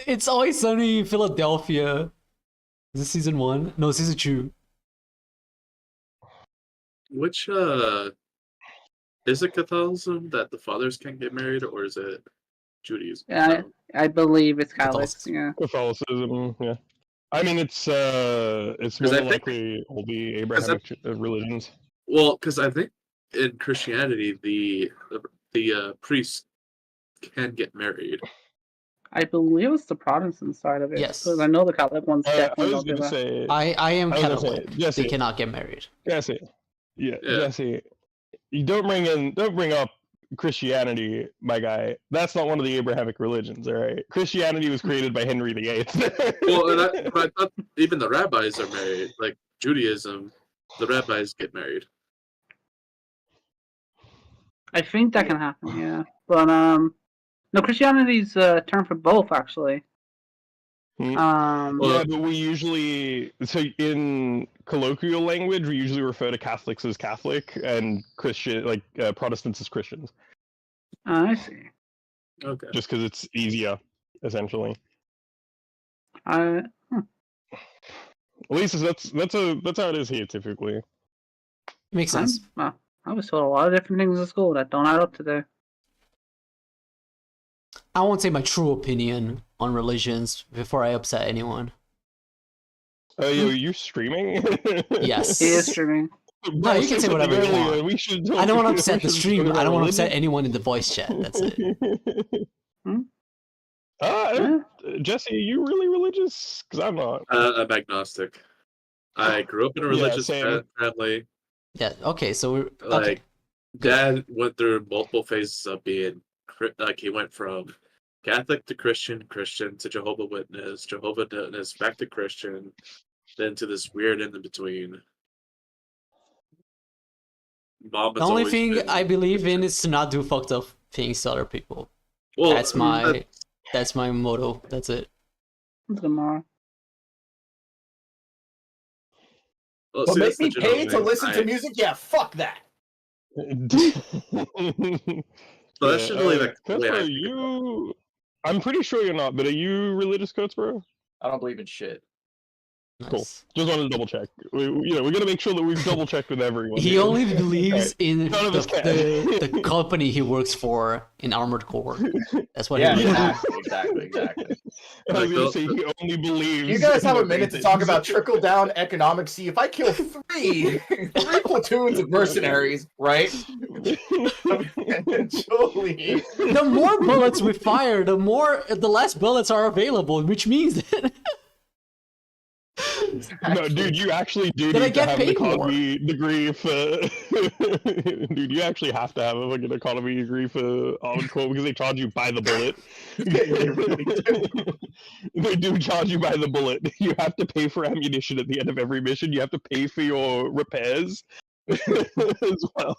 It's Always Sunny in Philadelphia. Is this season 1? No, season 2. Which is it Catholicism that the fathers can't get married, or is it Judaism? Yeah, I believe it's Catholic. Catholicism. Yeah. Catholicism, yeah. I mean, it's more I think- than likely all the Abrahamic religions. Well, because I think in Christianity, the priests can get married. I believe it's the Protestant side of it. Yes. Because I know the Catholic ones I definitely was don't do gonna that. say, I am I was gonna say, Catholic. Jesse. They cannot get married. Jesse, Yeah. Jesse, you don't bring up Christianity, my guy. That's not one of the Abrahamic religions, all right? Christianity was created by Henry VIII. Well, but I thought even the rabbis are married. Like Judaism, the rabbis get married. I think that can happen, yeah. But no, Christianity's a term for both actually. Hmm. Well, Yeah, but we usually, so in colloquial language, we usually refer to Catholics as Catholic and Christian, like Protestants as Christians, I see. okay. just because it's easier, essentially. I At least that's how it is here typically. Makes sense. well, I was told a lot of different things in school that don't add up to there. I won't say my true opinion on religions before I upset anyone. Oh, yo, you streaming? Yes. He is streaming. No, you can say whatever you want. We should I don't want to we upset the should stream. talk I don't about want to upset religion. anyone in the voice chat. That's it. Yeah. Jesse, are you really religious? Because I'm not. I'm agnostic. I grew up in a religious same. family. Yeah. Okay. So we're Like, okay. Dad went through multiple phases of being like he went from Catholic to Christian, Christian to Jehovah Witness, Jehovah Witness back to Christian, then to this weird in between. Mom The has only always thing been- I believe in is to not do fucked up things to other people. Well, That's my motto. That's it. It's tomorrow. well, But see, make that's the me general pay to thing. listen to music? Yeah, fuck that. So that's generally like the way I Kotspro, think about it. I'm pretty sure you're not, but are you religious, Kotspro? I don't believe in shit. Cool. Nice. Just wanted to double check. We're gonna make sure that we've double checked with everyone. He here. only believes in None of us can. the company he works for in Armored Core. That's what Yeah, he believes. exactly. I was gonna Like, say he only believes. You guys in have a the minute to things. talk about trickle down economics. See, if I kill three platoons of mercenaries, right? Eventually, The more bullets we fire, the less bullets are available, which means that No, dude, you actually do Then I need to get have an paid more. economy degree for. Dude, you actually have to have a fucking economy degree for Armored Core because they charge you by the bullet. they really do. They do charge you by the bullet. You have to pay for ammunition at the end of every mission. You have to pay for your repairs as well.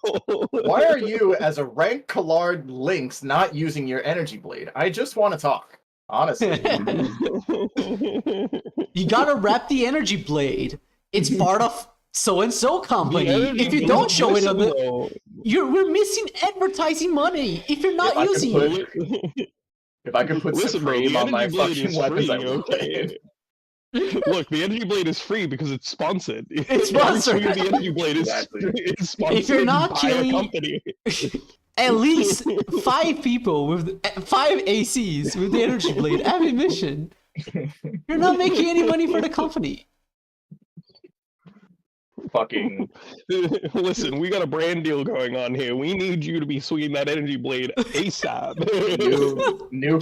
Why are you, as a rank Collard Lynx, not using your energy blade? I just want to talk. Honestly. you gotta wrap the energy blade. It's part of so and so company. If you don't show it, we're missing advertising money. If you're not If I could using put it, If I could put Listen, bro, Supreme the on my energy blade fucking is weapons, free, I would. okay? Look, the energy blade is free because it's sponsored. It's sponsored. Every swing of the energy blade is, Exactly. is sponsored If you're not by killing- a company. at least 5 people with 5 ACs with the energy blade have a mission. You're not making any money for the company. Fucking Listen, we got a brand deal going on here. We need you to be swinging that energy blade ASAP. new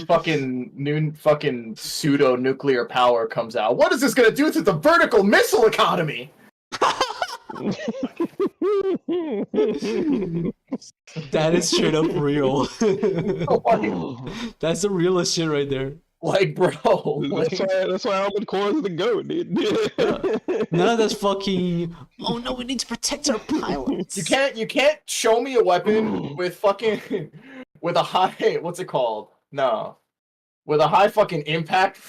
fucking pseudo nuclear power comes out. What is this gonna do to the vertical missile economy? That is straight up real. That's the realest shit right there. Like, bro, like, That's why Armored Core is the GOAT, dude. None of this fucking. Oh no, we need to protect our pilots. you can't show me a weapon with fucking with a high what's it called? No. With a high fucking impact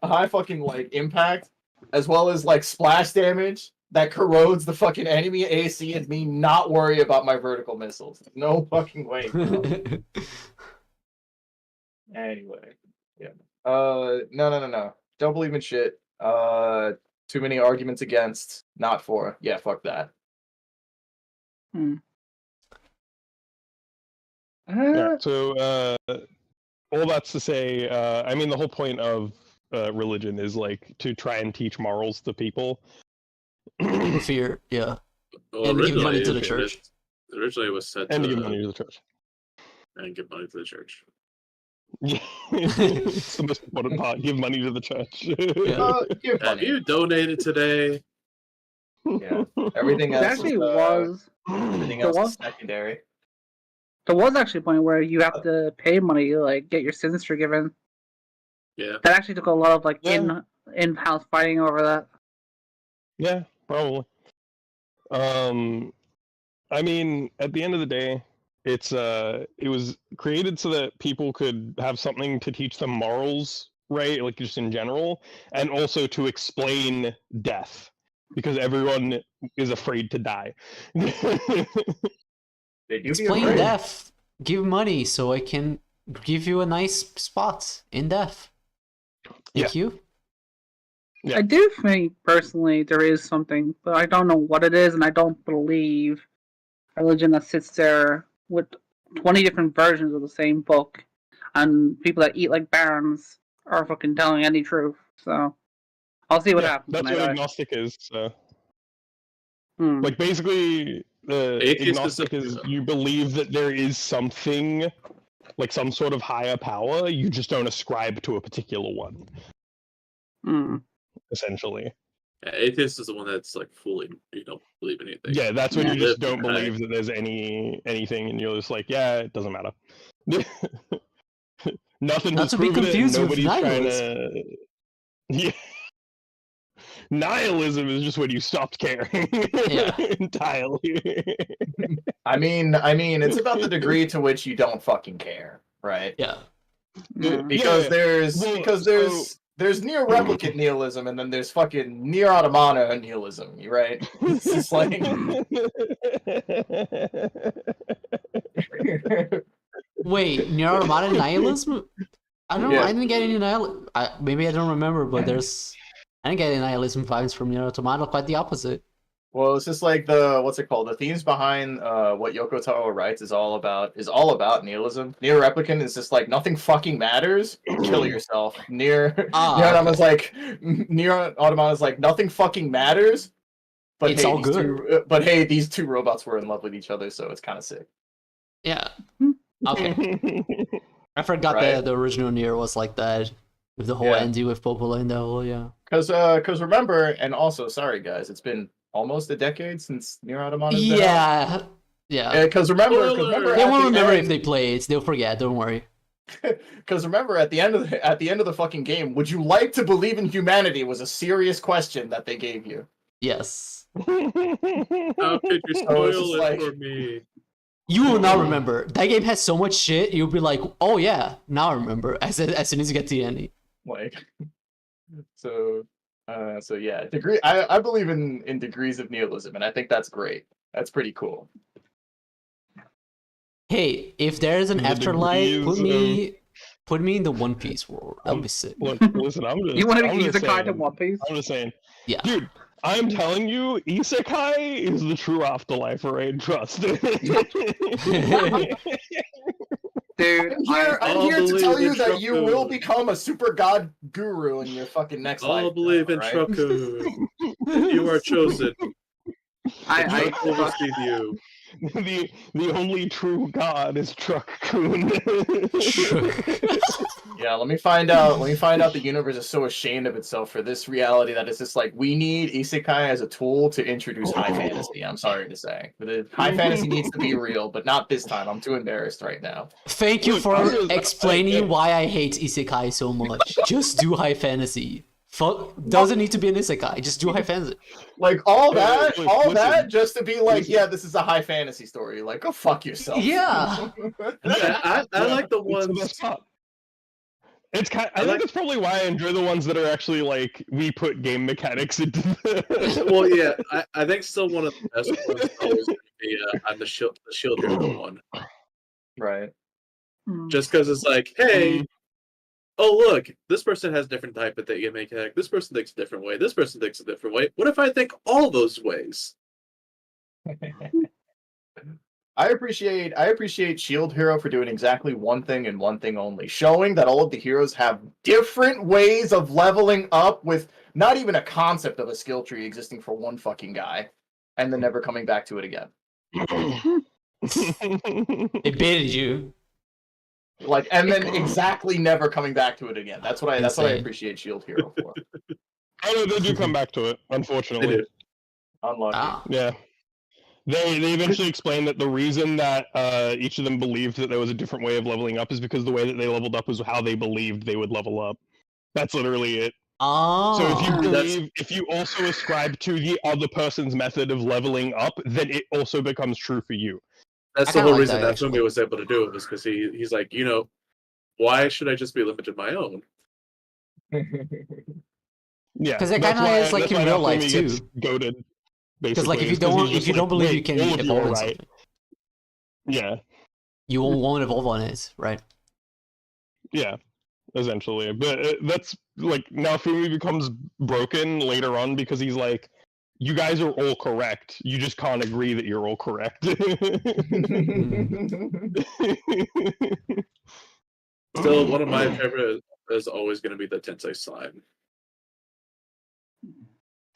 a high fucking like impact as well as like splash damage that corrodes the fucking enemy AC and me not worry about my vertical missiles. No fucking way, bro. Anyway. Yeah. No. Don't believe in shit. Too many arguments against, not for. Yeah, fuck that. Yeah. So all that's to say, I mean, the whole point of religion is like to try and teach morals to people. For fear, yeah. Well, And give money to the okay, church. Originally, it was said And to to give money to the church. and give money to the church. Yeah. It's the most important part. Give money to the church. Give Have money. you donated today? Yeah. Everything There else actually is, was. everything There else was. is secondary. There was actually a point where you have to pay money to like get your sins forgiven. Yeah. That actually took a lot of like Yeah. in-house fighting over that. Yeah, probably. I mean, at the end of the day, it was created so that people could have something to teach them morals, right? Like just in general, and also to explain death, because everyone is afraid to die. They do be Explain afraid. death. Give money so I can give you a nice spot in death. Thank you. Yeah. I do think personally there is something, but I don't know what it is, and I don't believe a religion that sits there with 20 different versions of the same book, and people that eat like barons are fucking telling any truth. So I'll see what Yeah, happens that's when I what die. agnostic is. So. Hmm. Like basically, the Atheist agnostic is you believe that there is something, like some sort of higher power. You just don't ascribe to a particular one. Hmm. Essentially, Yeah, atheist is the one that's like fully, you don't believe in anything. yeah, that's when Yeah. you just Live don't and die. believe that there's anything, and you're just like, yeah, it doesn't matter. Nothing Not has to be proven it, and confused with nobody's trying nihilism. to. Yeah. Nihilism is just when you stopped caring. Yeah. Entirely. I mean, it's about the degree to which you don't fucking care, right? Yeah. Yeah. Because Yeah. there's Well, near replicant nihilism, and then there's fucking near automata nihilism, right? It's just like Wait, near automata nihilism? I don't know. Yeah. I didn't get any nihilism. Maybe I don't remember, but I didn't get any nihilism vibes from near automata. Quite the opposite. Well, it's just like what's it called? The themes behind what Yoko Taro writes is all about nihilism. Near replicant is just like nothing fucking matters. Kill yourself. Near Automata's like nothing fucking matters. But It's hey, all good. these two robots were in love with each other, so it's kind of sick. Yeah. Okay. I forgot Right? that the original Nier was like that. With the whole Yeah. ending with Popola and the whole, yeah. Because remember, and also sorry guys, it's been almost a decade since Nier Automata's been out. Yeah. Because remember, They won't remember if they play it. They'll forget. Don't worry. Because remember, at the end of the fucking game, would you like to believe in humanity? Was a serious question that they gave you. Yes. How could you So it's spoil just it like- for me? You will not remember. That game has so much shit. You'll be like, oh yeah, now I remember. As soon as you get to the ending. Like, so yeah, degree. I believe in degrees of nihilism, and I think that's great. That's pretty cool. Hey, if there is an The afterlife, degrees put me in the One Piece world. That'll be sick. Look, listen, I'm just. You want to I'm be just Isekai to saying- One Piece? I'm just saying, Yeah. dude. I'm telling you, Isekai is the true afterlife, alright? Trust. Dude, I'm I'll here to believe tell you in that you Shroku. will become a super god guru in your fucking next life. I'll believe in right? Shroku. You are chosen. I Shroku will feed you. the only true god is Truck-kun. Yeah, let me find out the universe is so ashamed of itself for this reality that it's just like we need isekai as a tool to introduce high fantasy. I'm sorry to say. The high fantasy needs to be real, but not this time. I'm too embarrassed right now. Thank you Look, for I'm just- explaining why I hate isekai so much. Just do high fantasy. Doesn't need to be an isekai. Just do high fantasy. Like all that, listen. just to be like, Listen. yeah, this is a high fantasy story. Like, go fuck yourself. Yeah. I like the It's the ones. best part. It's kind. I I think like- that's probably why I enjoy the ones that are actually like we put game mechanics into. Well, yeah, I think still one of the best ones is always going to be the shield hero one. Right. Just because it's like, hey, oh look, this person has different type of thing mechanic. This person thinks a different way. This person thinks a different way. What if I think all those ways? I appreciate Shield Hero for doing exactly one thing and one thing only, showing that all of the heroes have different ways of leveling up with not even a concept of a skill tree existing for one fucking guy, and then never coming back to it again. It baited you. Like, and then exactly never coming back to it again. That's what I Insane. appreciate Shield Hero for. Oh no, they do come back to it, They unfortunately. do. Unlucky. Ah. Yeah. They eventually explained that the reason that each of them believed that there was a different way of leveling up is because the way that they leveled up was how they believed they would level up. That's literally it. Oh. So if you That's- believe, if you also ascribe to the other person's method of leveling up, then it also becomes true for you. That's I the kinda whole like reason that, that Fumi actually. was able to do it, was because he's like, why should I just be limited my own? Yeah, 'Cause it that's kinda why- is like that's in why real Nafumi life, gets too. goated. Because like Basically, if is 'cause he's you just don't like, believe you "Wait, can all of you evolve are in right." something, Yeah, you won't evolve on it, right? yeah, essentially. But that's like Nafumi becomes broken later on because he's like, "You guys are all correct. You just can't agree that you're all correct." Still, one of my favorite is always going to be the Tensei Slime.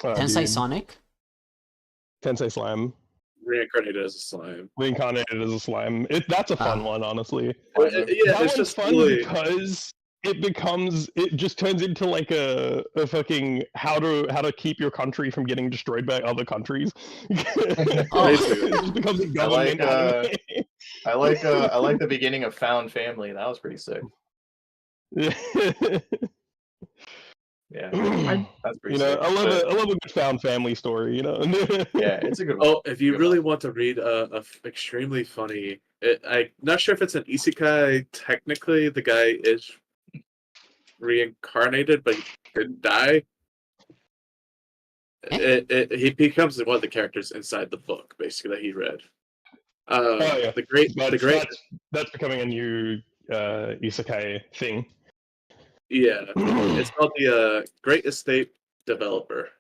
Tensei Dude. Sonic? Tensei Slime. Reincarnated as a slime. Reincarnated as a slime. That's a fun one, honestly. Yeah, That it's one's just fun really... because it just turns into like a fucking how to keep your country from getting destroyed by other countries. Oh. It just becomes a government anime. I like the beginning of Found Family. That was pretty sick. Yeah, that's pretty sick. I love a good found family story. Yeah, it's a good one. Oh, if you Good really one. want to read a extremely funny, I'm not sure if it's an isekai. Technically, the guy is reincarnated, but he didn't die. He becomes one of the characters inside the book, basically, that he read. Oh yeah, the great. That's becoming a new isekai thing. Yeah, it's called the Great Estate Developer.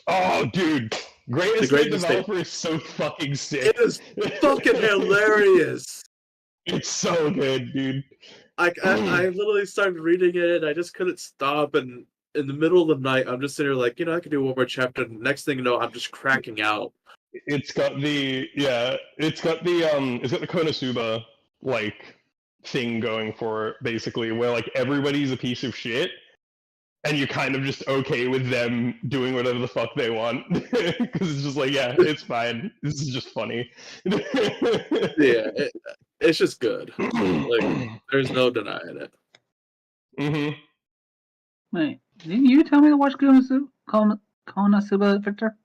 Oh, dude, Great The Estate Great Developer is so fucking sick. It is fucking hilarious. It's so good, dude. I literally started reading it. I just couldn't stop, and in the middle of the night, I'm just sitting there like, I could do one more chapter. And next thing you know, I'm just cracking out. It's got the Konosuba like thing going for it, basically, where like everybody's a piece of shit, and you're kind of just okay with them doing whatever the fuck they want because it's just like, yeah, it's fine. This is just funny. Yeah, it's just good. Like, there's no denying it. Wait, didn't you tell me to watch Konosuba, Victor?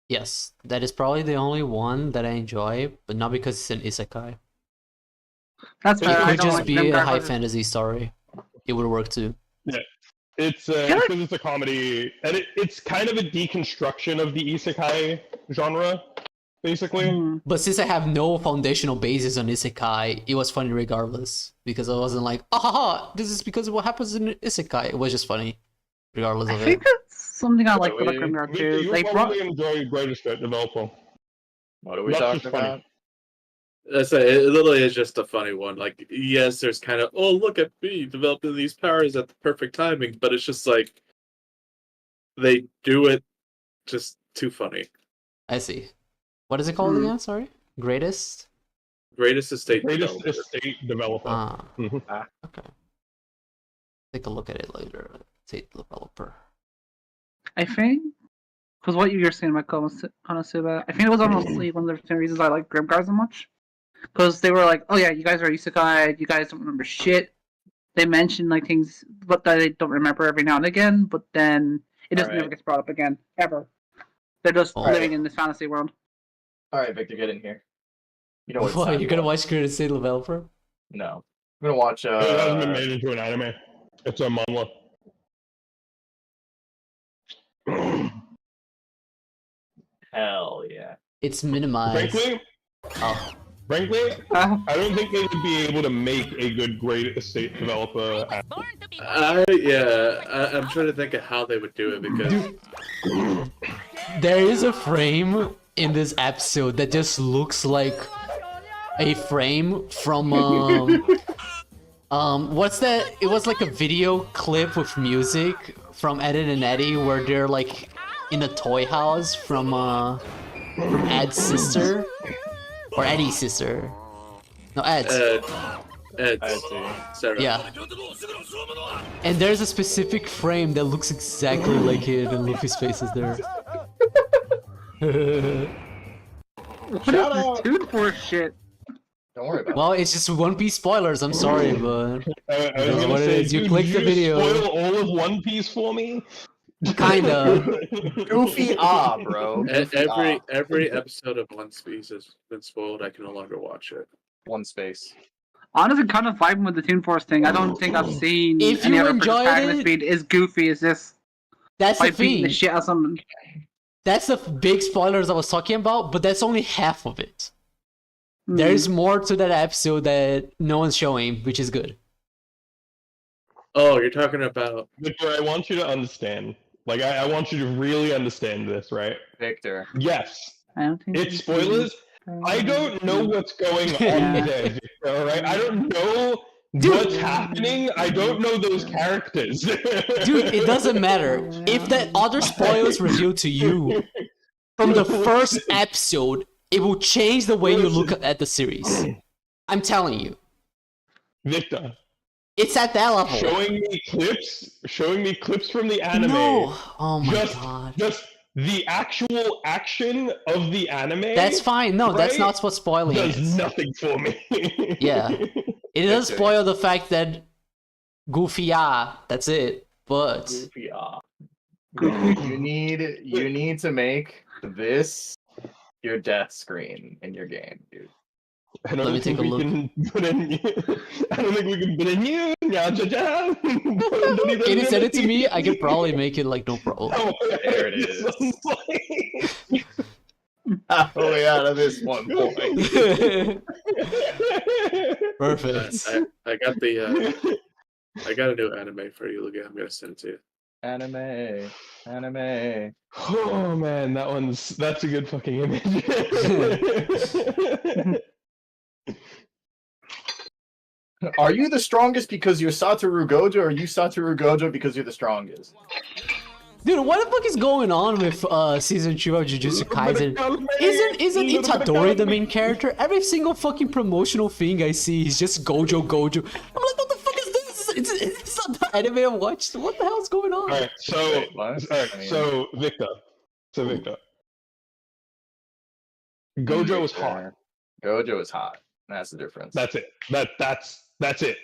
Yes, that is probably the only one that I enjoy, but not because it's an isekai. That's It fair. I could don't just like be them a high garbage. fantasy story. It would work too. Yeah, it's because it's a comedy, and it's kind of a deconstruction of the isekai genre, basically. But since I have no foundational basis on isekai, it was funny regardless. Because I wasn't like, ah, this is because of what happens in isekai. It was just funny, regardless I of think it. that's something I like Wait, about Grimgar Victor, too. you They brought probably enjoy Great Estate Developer. What are we That's talking just funny. about? It literally is just a funny one. Like, yes, there's kind of, oh, look at me developing these powers at the perfect timing, but it's just like they do it just too funny. I see. What is it called again? Sorry? Greatest? Greatest Estate Greatest Developer. Estate Developer. Ah. Mhm. Okay. Take a look at it later. Estate developer. I think, because what you were saying about Konosuba, I think it was honestly one of the reasons I like Grimgar so much. Because they were like, oh yeah, you guys are isekai, you guys don't remember shit. They mention like things but that they don't remember every now and again, but then it just never gets brought up again, ever. They're just living in this fantasy world. Alright, Victor, get in here. You know what? What, you're gonna watch Greatest Estate Developer? No. I'm gonna watch It hasn't been made into an anime. It's a manga. Hell yeah. It's minimized. Frankly, Oh. Frankly, I don't think they would be able to make a good great estate developer. I'm trying to think of how they would do it because There is a frame in this episode that just looks like a frame from what's that? It was like a video clip with music from Ed and Eddie where they're like in a toy house from Ed's sister or Eddie's sister. No, Ed's. Sarah. Yeah. And there's a specific frame that looks exactly like it, and Luffy's face is there. What is this Toon Force shit? Don't worry about Well, it's just One Piece spoilers. I'm sorry, but I was That's gonna what it say, is. You dude, click did the video. Spoil all of One Piece for me. kinda. it. Goofy bro. Every episode of One Piece has been spoiled. I can no longer watch it. One space. Honestly, kind of vibing with the Toon Force thing. I don't think I've seen If any you other enjoyed protagonist it- be as goofy as this. That's the By beating the thing. shit out of someone. That's the big spoilers I was talking about, but that's only half of it. Hmm. There's more to that episode that no one's showing, which is good. Oh, you're talking about Victor, I want you to understand. Like, I want you to really understand this, right? Victor. Yes, I don't think it's spoilers. I don't know what's going on Yeah. there, Victor, alright? I don't know Dude. what's happening. I don't know those characters. Dude, it doesn't matter. If that other spoilers revealed to you from the first episode, it will change the way you look at the series. I'm telling you. Victor, It's at that level. showing me clips from the anime. No. Oh my just, god. just the actual action of the anime. That's fine. No, that's right? not what spoiling Does is. nothing for me. Yeah. It does Okay. spoil the fact that Goofy, that's it. But Goofy You need to make this your death screen in your game, dude. I don't Let me think take a we look. can put in. I don't think we can put in you. can you send it to me? I could probably make it like no problem. There it is. Halfway out of this one point. Perfect. I got the I got a new anime for you. Look at, I'm gonna send it to you. Anime. Oh man, that's a good fucking image. Are you the strongest because you're Satoru Gojo, or are you Satoru Gojo because you're the strongest? Dude, what the fuck is going on with season 2 of Jujutsu Kaisen? Isn't Itadori the main character? Every single fucking promotional thing I see is just Gojo. I'm like, what the fuck is this? It's not the anime I watched. What the hell's going on? All right, so Wait, what? so Victor, Gojo is hot. Gojo is hot. That's the difference. That's it. That's it.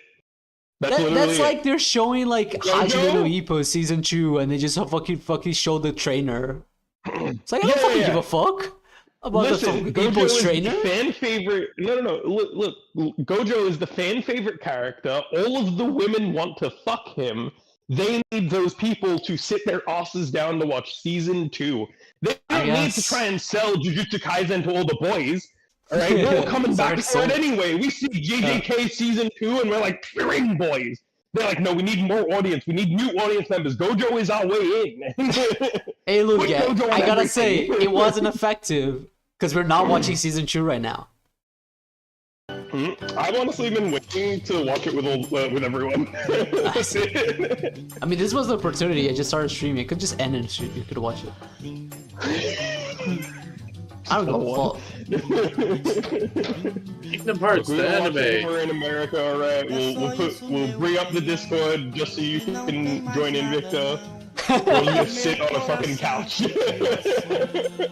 That's literally like it. they're showing like Gojo? Hajime no Ippo season 2 and they just fucking show the trainer. It's like, I don't Yeah, fucking yeah. give a fuck about Listen, the Gojo Ippo's is trainer. the fan favorite. No. Look, Gojo is the fan favorite character. All of the women want to fuck him. They need those people to sit their asses down to watch season 2. They don't need to guess. try and sell Jujutsu Kaisen to all the boys. All right, we're all coming It's back already for it sold. anyway. We see JJK season 2, and we're like, bring boys. They're like, no, we need more audience. We need new audience members. Gojo is our way in. Hey, look, Put yeah, Gojo on I gotta say, everything. it wasn't effective because we're not watching season 2 right now. I've honestly been waiting to watch it with with everyone. That's it. I mean, this was the opportunity. I just started streaming. I could just end and stream. You could watch it. I don't know. Kingdom Hearts, We the don't watch it anime. when we're in America, all right? We'll bring up the Discord just so you can join in, Victor. We'll just sit on a fucking couch.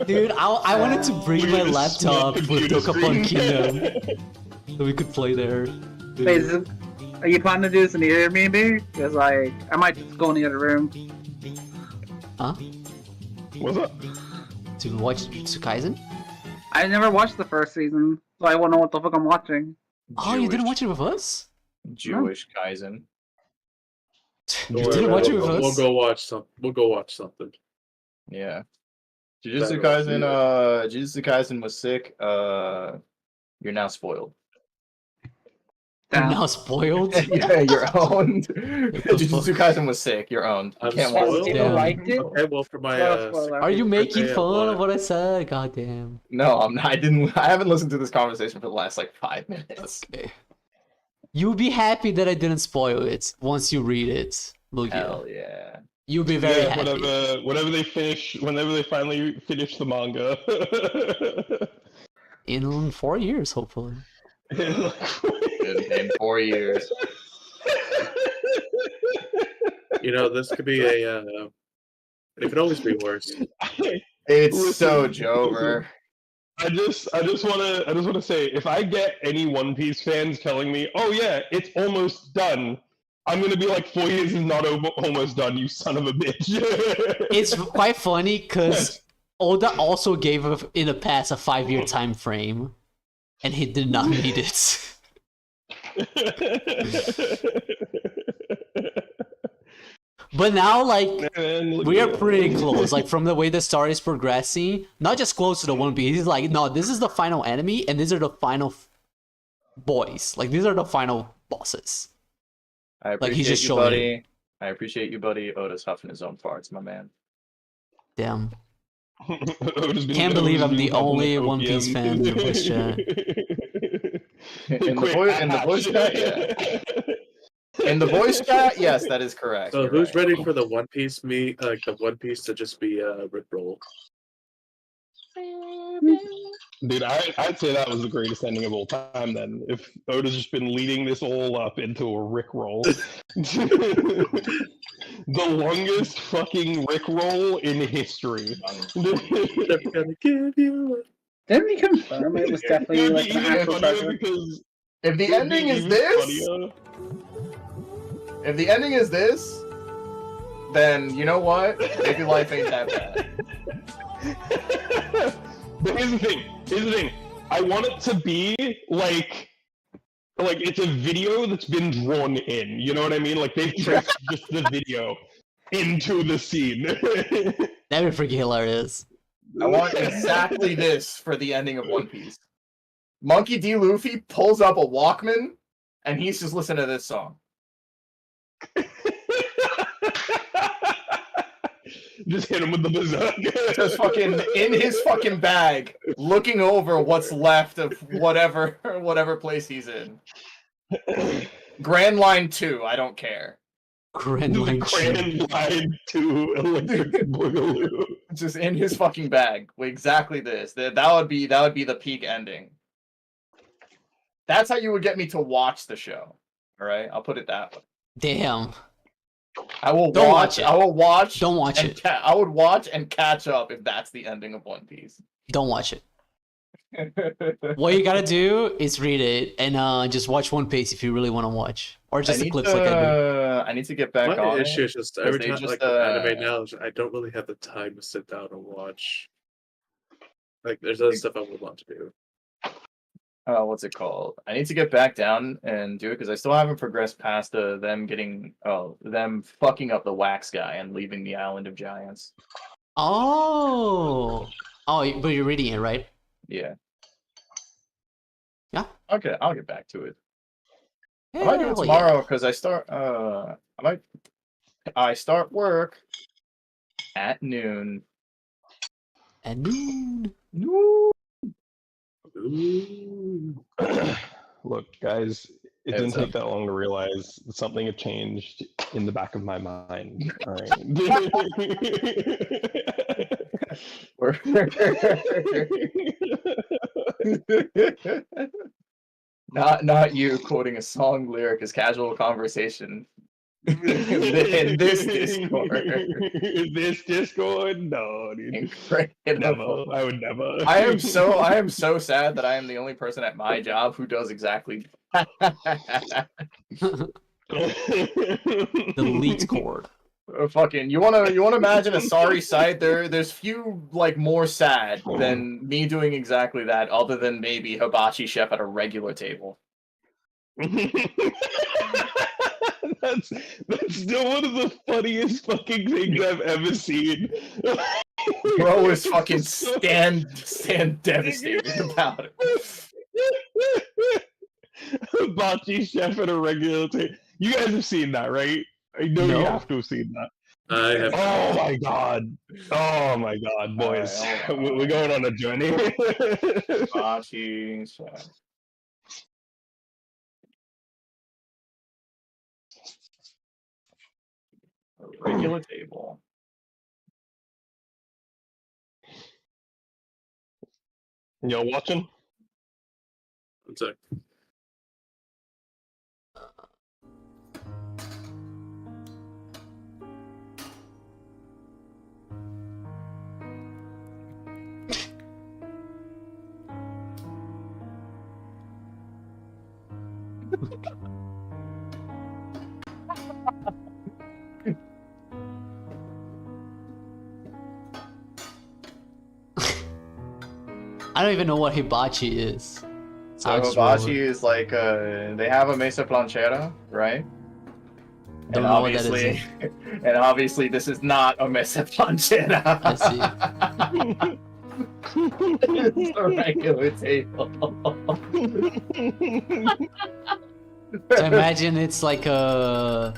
Dude, I wanted to bring We my need a laptop small with computer Dokapon screen. Kingdom so we could play there. Wait, are you planning to do this in the Airbnb? Because like, I might just go in the other room. Huh? What's up? To watch Jujutsu Kaisen? I never watched the first season, so I won't know what the fuck I'm watching. Oh, you didn't watch it with us? Jewish Kaizen. You didn't watch it with We'll us? go watch some. We'll go watch something. Yeah. Jujutsu Better. Kaisen was sick. You're now spoiled. I'm Damn. now spoiled. Yeah, you're owned. the Jujutsu fuck? Kaisen was sick. You're owned. You I'm can't watch spoiled? it. People Damn. liked it. Okay, well, for my Not a spoiler. Are you 16th making birthday, I fun of want- what I said? God damn. No, I'm not. I didn't. I haven't listened to this conversation for the last like 5 minutes. Okay. You'll be happy that I didn't spoil it once you read it, Lugia. Hell yeah. You'll be very happy. whenever they finally finish the manga. In 4 years, hopefully. In 4 years. You know, this could be a. It could always be worse. It's Listen, so Jover. I just wanna say, if I get any One Piece fans telling me, "Oh yeah, it's almost done," I'm gonna be like, 4 years is not almost done, you son of a bitch. It's quite funny because Oda also gave in the past a 5-year time frame, and he did not meet it. But now, like, we are pretty close. Like, from the way the story is progressing, not just close to the One Piece. He's like, no, this is the final enemy, and these are the final boys. Like, these are the final bosses. I Like, he's appreciate just you, showing buddy. I appreciate you, buddy. Oda's huffing his own farts, my man. Damn. Can't believe I'm the only One Piece fan in the voice chat. In the voice chat, yeah. In the voice chat, yes, that is correct. So You're who's right. ready for the One Piece the One Piece to just be Rickroll? Dude, I'd say that was the greatest ending of all time then. If Oda's just been leading this all up into a Rickroll. The longest fucking Rickroll in history. They're gonna give you. Didn't we confirm it was definitely It'd like be an even actual funnier treasure? because If the it'd be ending is even this, funnier. if the ending is this, then you know what? Maybe life ain't that bad. But here's the thing. I want it to be like it's a video that's been drawn in. You know what I mean? Like they've traced just the video into the scene. That'd be freaking hilarious. I want exactly this for the ending of One Piece. Monkey D. Luffy pulls up a Walkman, and he's just listening to this song. Just hit him with the bazooka. Just fucking in his fucking bag, looking over what's left of whatever place he's in. Grand Line 2, I don't care. Grand The Line Grand Line 2 Electric Boogaloo. Just in his fucking bag. Exactly this. That would be the peak ending. That's how you would get me to watch the show. All right, I'll put it that way. Damn. I will Don't watch. watch it. I will watch. Don't watch and it. I would watch and catch up if that's the ending of One Piece. Don't watch it. What you gotta do is read it and just watch One Piece if you really want to watch, or just the clips like I do. I need to get back My on issue it. is just every they time, just, like anime now, I don't really have the time to sit down and watch. Like, there's other stuff I would want to do. What's it called? I need to get back down and do it because I still haven't progressed past them fucking up the wax guy and leaving the island of giants. Oh, but you're reading it, right? Yeah. Yeah. Okay, I'll get back to it. Yeah, I might do it well, tomorrow because I start work at noon. At noon. Noon. Ooh. Look, guys, it Hey, didn't what's take up? that long to realize that something had changed in the back of my mind. All right. Not you quoting a song lyric as casual conversation. In this Discord. This Discord? No, dude. Incredible. Never. I would never. I am so sad that I am the only person at my job who does exactly that. The lead chord. Fucking you wanna imagine a sorry sight? There's few like more sad than me doing exactly that, other than maybe Hibachi Chef at a regular table. That's still one of the funniest fucking things I've ever seen. Bro is fucking stand devastated about it. hibachi chef at a regular table. You guys have seen that, right? I know you No. have to have seen that. I have. Oh my god. Oh my god, boys. Alright, hold on. We're going on a journey. Hibachi chef. A regular table. Y'all watching? One sec. I don't even know what hibachi is. So I'll just hibachi roll is like they have a mesa planchera, right? Don't and know what that obviously, is. and obviously, this is not a mesa planchera. I see. It's a regular table. So imagine it's like a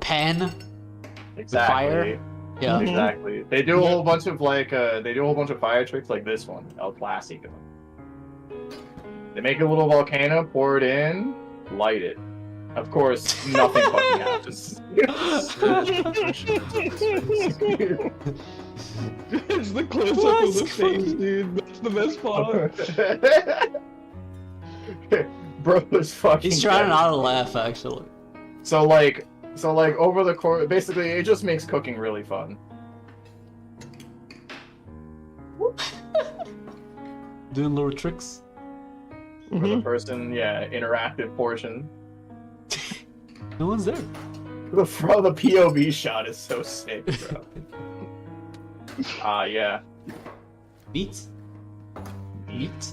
pan. Exactly. fire? Yeah. Exactly. They do a whole bunch of fire tricks like this one, El Clasico. They make a little volcano, pour it in, light it. Of course, nothing fucking happens. It's the close up of the face, dude. That's the best part. Bro is fucking. He's trying not to devastated. laugh, actually. So like over the course, basically, it just makes cooking really fun. Doing little tricks. For the person, yeah, interactive portion. No one's there. The POV shot is so sick, bro. Yeah. Meat? Meat?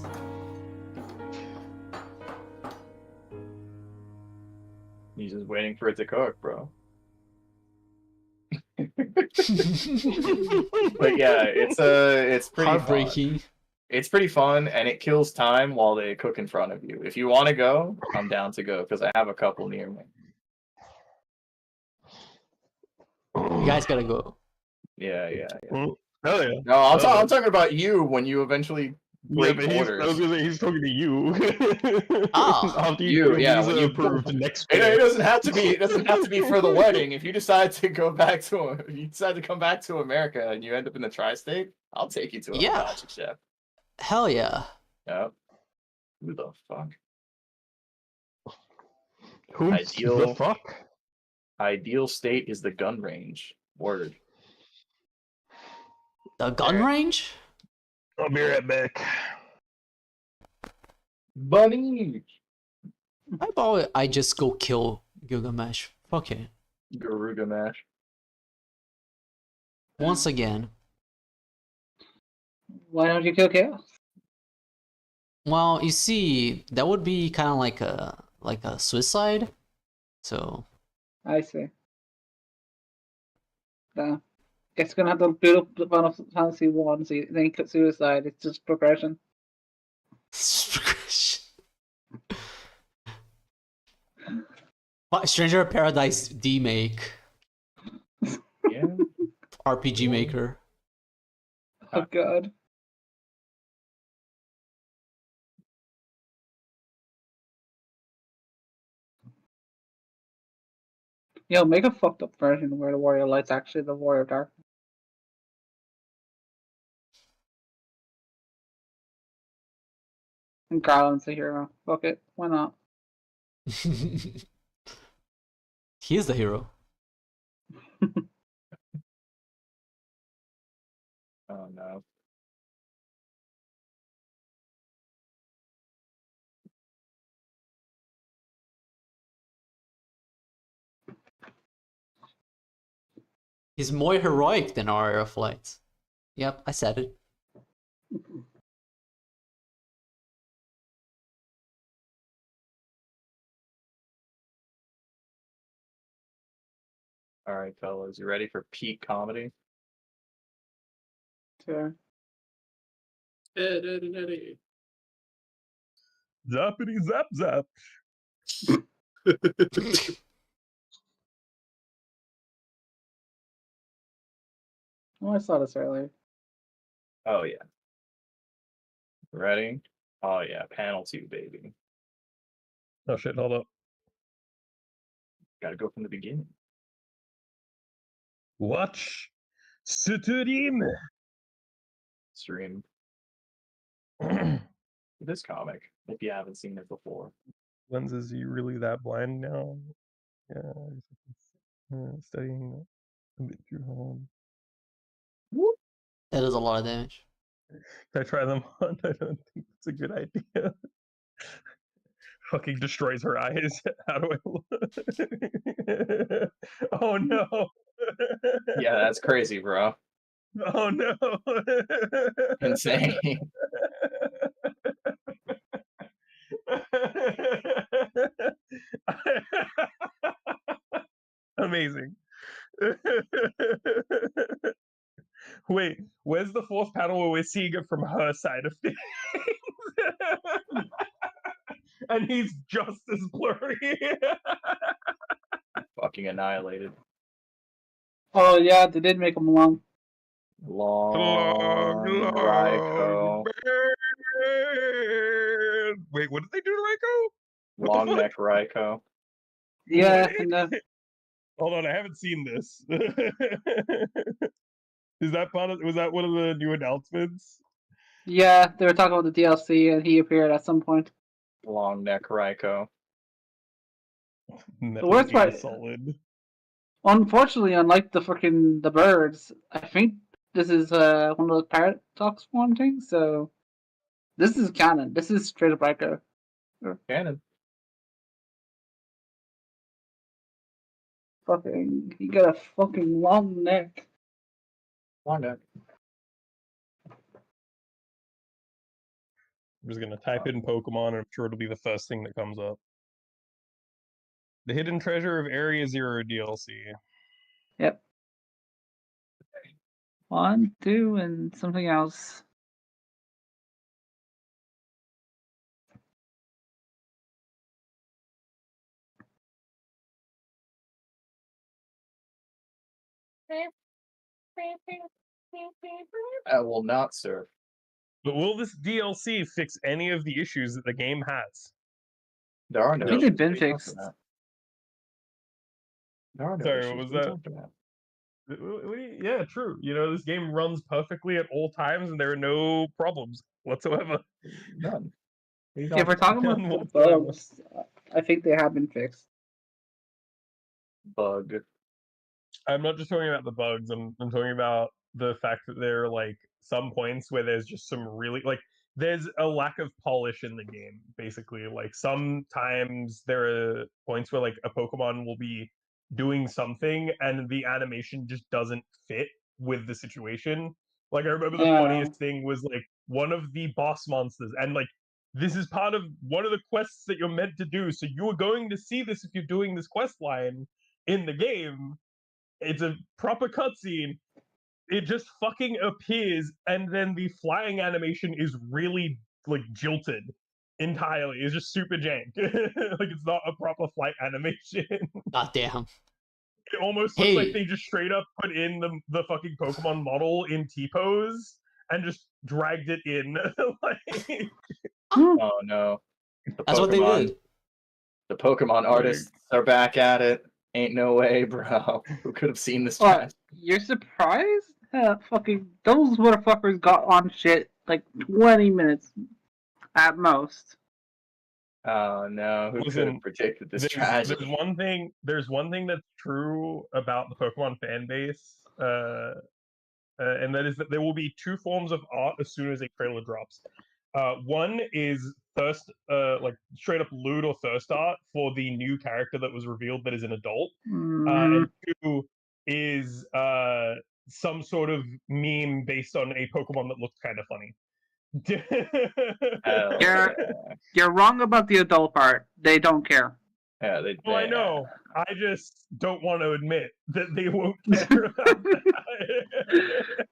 He's just waiting for it to cook, bro. But yeah, it's pretty Heartbreaking. fun. It's pretty fun, and it kills time while they cook in front of you. If you want to go, I'm down to go because I have a couple near me. You guys gotta go. Yeah. Hell yeah. No, I'm talking about you when you eventually Yeah, break but I was orders. gonna say he's talking to you. Ah, After you, yeah, visa when you- approved next It doesn't have to be. It doesn't have to be for the wedding. If you decide to go back to, if you decide to come back to America and you end up in the tri-state, I'll take you to a Yeah. hibachi chef. hell yeah. Yep. Who the fuck? Who Ideal. the fuck? Ideal state is the gun range. Word. The gun There. range? I'll be right back. Bunny. How about I just go kill Gilgamesh? Fuck it. Garuga mash. Once again. Why don't you kill Chaos? Well, you see, that would be kind of like a suicide. So I see. Guess you're gonna have to build up Final Fantasy 1, so then you click suicide. It's just progression. What Stranger of Paradise D-Make Yeah. RPG Maker. Oh god. Yo, make a fucked up version where the Warrior Light's actually the Warrior of Dark. And Garland's the hero. Fuck it. Why not? He is the hero. Oh no. He's more heroic than our Air Flight. Yep, I said it. All right, fellas, you ready for peak comedy? Sure. Eddie. Zappity zap zap. Oh, I saw this earlier. Oh yeah. Ready? Oh yeah, panel 2, baby. Oh shit, hold up. Gotta go from the beginning. Watch stream. Stream this comic if you haven't seen it before. Lens, is he really that blind now? Yeah, studying a bit too hard. That is a lot of damage. Can I try them on? I don't think it's a good idea. Fucking destroys her eyes. How do I look? Oh no. Yeah, that's crazy, bro. Oh no. Insane. Amazing. Wait, where's the fourth panel where we're seeing it from her side of things? And he's just as blurry. Fucking annihilated. Oh yeah, they did make him long. Long Raiko. Wait, what did they do to Raiko? What the Long fuck? neck Raiko. Yeah, What? and Hold on, I haven't seen this. Is that part of? Was that one of the new announcements? yeah, they were talking about the DLC, and he appeared at some point. Long neck Raiko. Metal worst Gear part- Solid. Unfortunately, unlike the birds, I think this is one of those paradox one things. So this is canon. This is straight up Raiko. Canon. Fucking, he got a fucking long neck. Long neck. I'm just gonna type in Pokemon, and I'm sure it'll be the first thing that comes up. The Hidden Treasure of Area Zero DLC. Yep. 1, 2, and something else. I will not serve. But will this DLC fix any of the issues that the game has? There are no I think issues. they've been What are you talking fixed. about? There are no Sorry, issues. what was What are you that? talking about? Yeah, true. You know, this game runs perfectly at all times, and there are no problems whatsoever. None. What are you If we're talking talking about None the whatsoever. bugs, I think they have been fixed. about? Bug. I'm not just talking about the bugs. I'm talking about the fact that there are like some points where there's just some really like there's a lack of polish in the game. Basically, like sometimes there are points where like a Pokemon will be doing something and the animation just doesn't fit with the situation. Like I remember the Yeah. funniest thing was like one of the boss monsters, and like this is part of one of the quests that you're meant to do. So you are going to see this if you're doing this quest line in the game. It's a proper cutscene. It just fucking appears, and then the flying animation is really like jilted entirely. It's just super jank. Like it's not a proper flight animation. God damn. It almost looks like Hey. they just straight up put in the fucking Pokemon model in T-pose and just dragged it in. Like, Oh no. The That's what they did. The Pokemon artists are back at it. Ain't no way, bro. Who could have seen this What? trash? You're surprised? Fucking those motherfuckers got on shit like 20 minutes at most. Oh no, who could Listen, have predicted this there's tragedy? one thing that's true about the Pokemon fan base, and that is that there will be two forms of art as soon as a trailer drops. One is thirst, like straight up lewd or thirst art for the new character that was revealed that is an adult, and two is some sort of meme based on a Pokemon that looks kind of funny. Hell You're- yeah. You're wrong about the adult part. They don't care. Yeah, they. Oh, I know. I just don't want to admit that they won't care about that.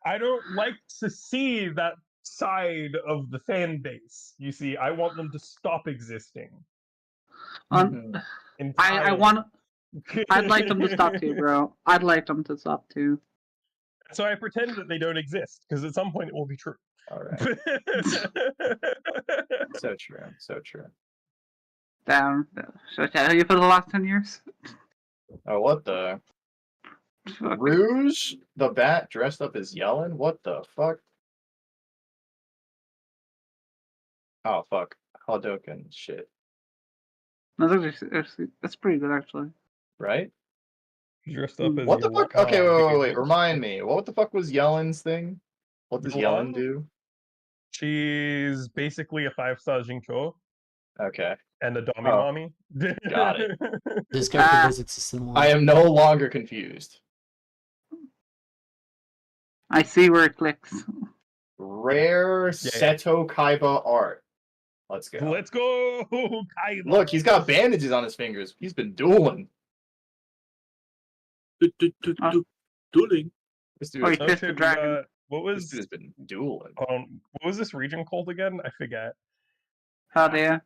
I don't like to see that side of the fan base. You see, I want them to stop existing. I Entirely. want. I'd like them to stop too, bro. I'd like them to stop too. So I pretend that they don't exist because at some point it will be true. All right. So true. So true. Damn. Should I tell you for the last 10 years? Oh, what the? Fuck. Rouge the Bat dressed up as Yellen? What the fuck? Oh, fuck. Hadouken shit. That's pretty good, actually. Right? Dressed up as What the fuck? Okay, wait. Yolan. Remind me. What the fuck was Yellen's thing? What does Yellen Yolan? do? She's basically a 5-star Jincho Okay. and a Dami Oh, mommy. got it. This character does exist in one. I am no longer confused. I see where it clicks. Rare Seto Kaiba art. Let's go. Let's go, Kaiba. Look, he's got bandages on his fingers. He's been dueling. Dueling. This dude, Wait, Oh, Fist shit, of we Dragon. got- what this was dude has been dueling. what was this region called again? I forget. How dare?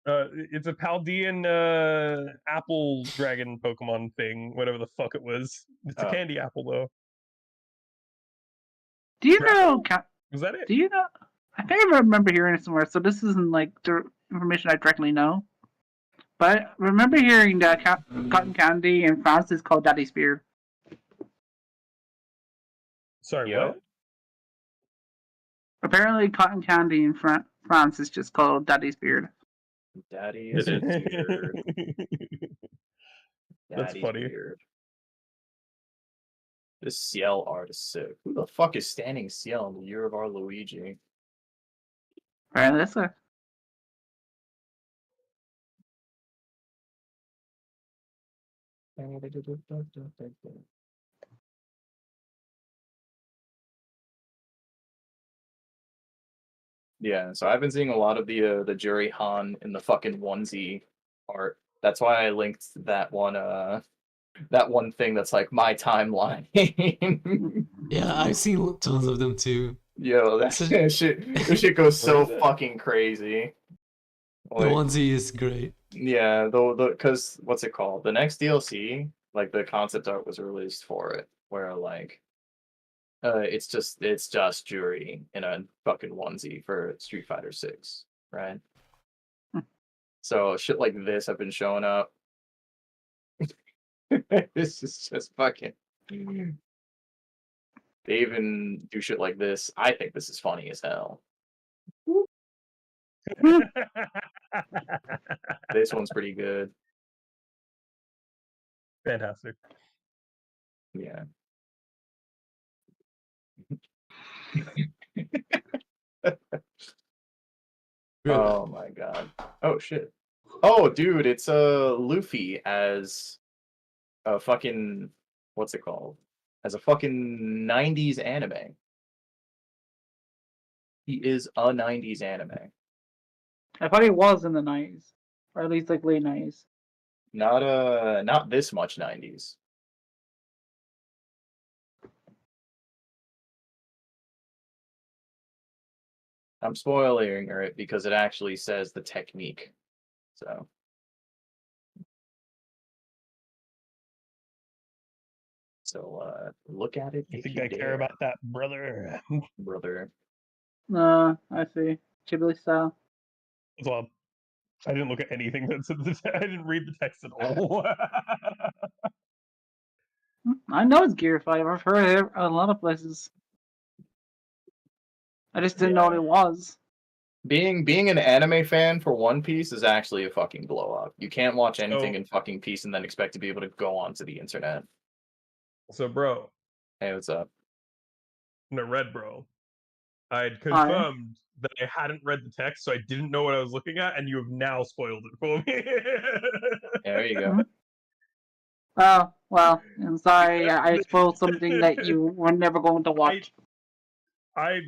It's a Paldean apple dragon Pokemon thing, whatever the fuck it was. It's a Oh. candy apple though. Do you Grapple? know? Was that it? Do you know? I think I remember hearing it somewhere. So this isn't like the information I directly know, but I remember hearing that cotton candy in France is called Daddy's Beard. Sorry, Yo. what? Apparently, cotton candy in France is just called Daddy's Beard. Daddy It is is. weird. That's Daddy's funny. weird. This Ciel art is sick. Who the fuck is standing Ciel in the year of our Luigi? Apparently, that's a Yeah, so I've been seeing a lot of the Jury Han in the fucking onesie art. That's why I linked that one thing that's like my timeline. Yeah, I've seen tons of them too. Yo, that shit goes so What is it? fucking crazy. The Like, onesie is great. yeah, the cause what's it called? The next DLC, like the concept art was released for it, where like it's just Jury in a fucking onesie for Street Fighter 6, right? So shit like this have been showing up. This is just fucking. They even do shit like this. I think this is funny as hell. This one's pretty good. Fantastic. Yeah. Oh my god. Oh shit. Oh dude, it's Luffy as a fucking what's it called? As a fucking 90s anime. He is a 90s anime. I thought he was in the 90s, or at least like late 90s. Not this much 90s. I'm spoiling it because it actually says the technique. So look at it. You if think you I care dare, about that, brother? brother? I see. Ghibli style. Well, I didn't look at anything that's in the I didn't read the text at all. I know it's Gear 5. I've heard it a lot of places. I just didn't know what it was. Being an anime fan for One Piece is actually a fucking blow up. You can't watch anything So- in fucking Piece and then expect to be able to go onto the internet. So, bro, Hey, what's up? no, red, bro. I'd Hi. confirmed that I hadn't read the text, so I didn't know what I was looking at, and you have now spoiled it for me. There you go. Oh, well, I'm sorry. I spoiled something that you were never going to watch. I've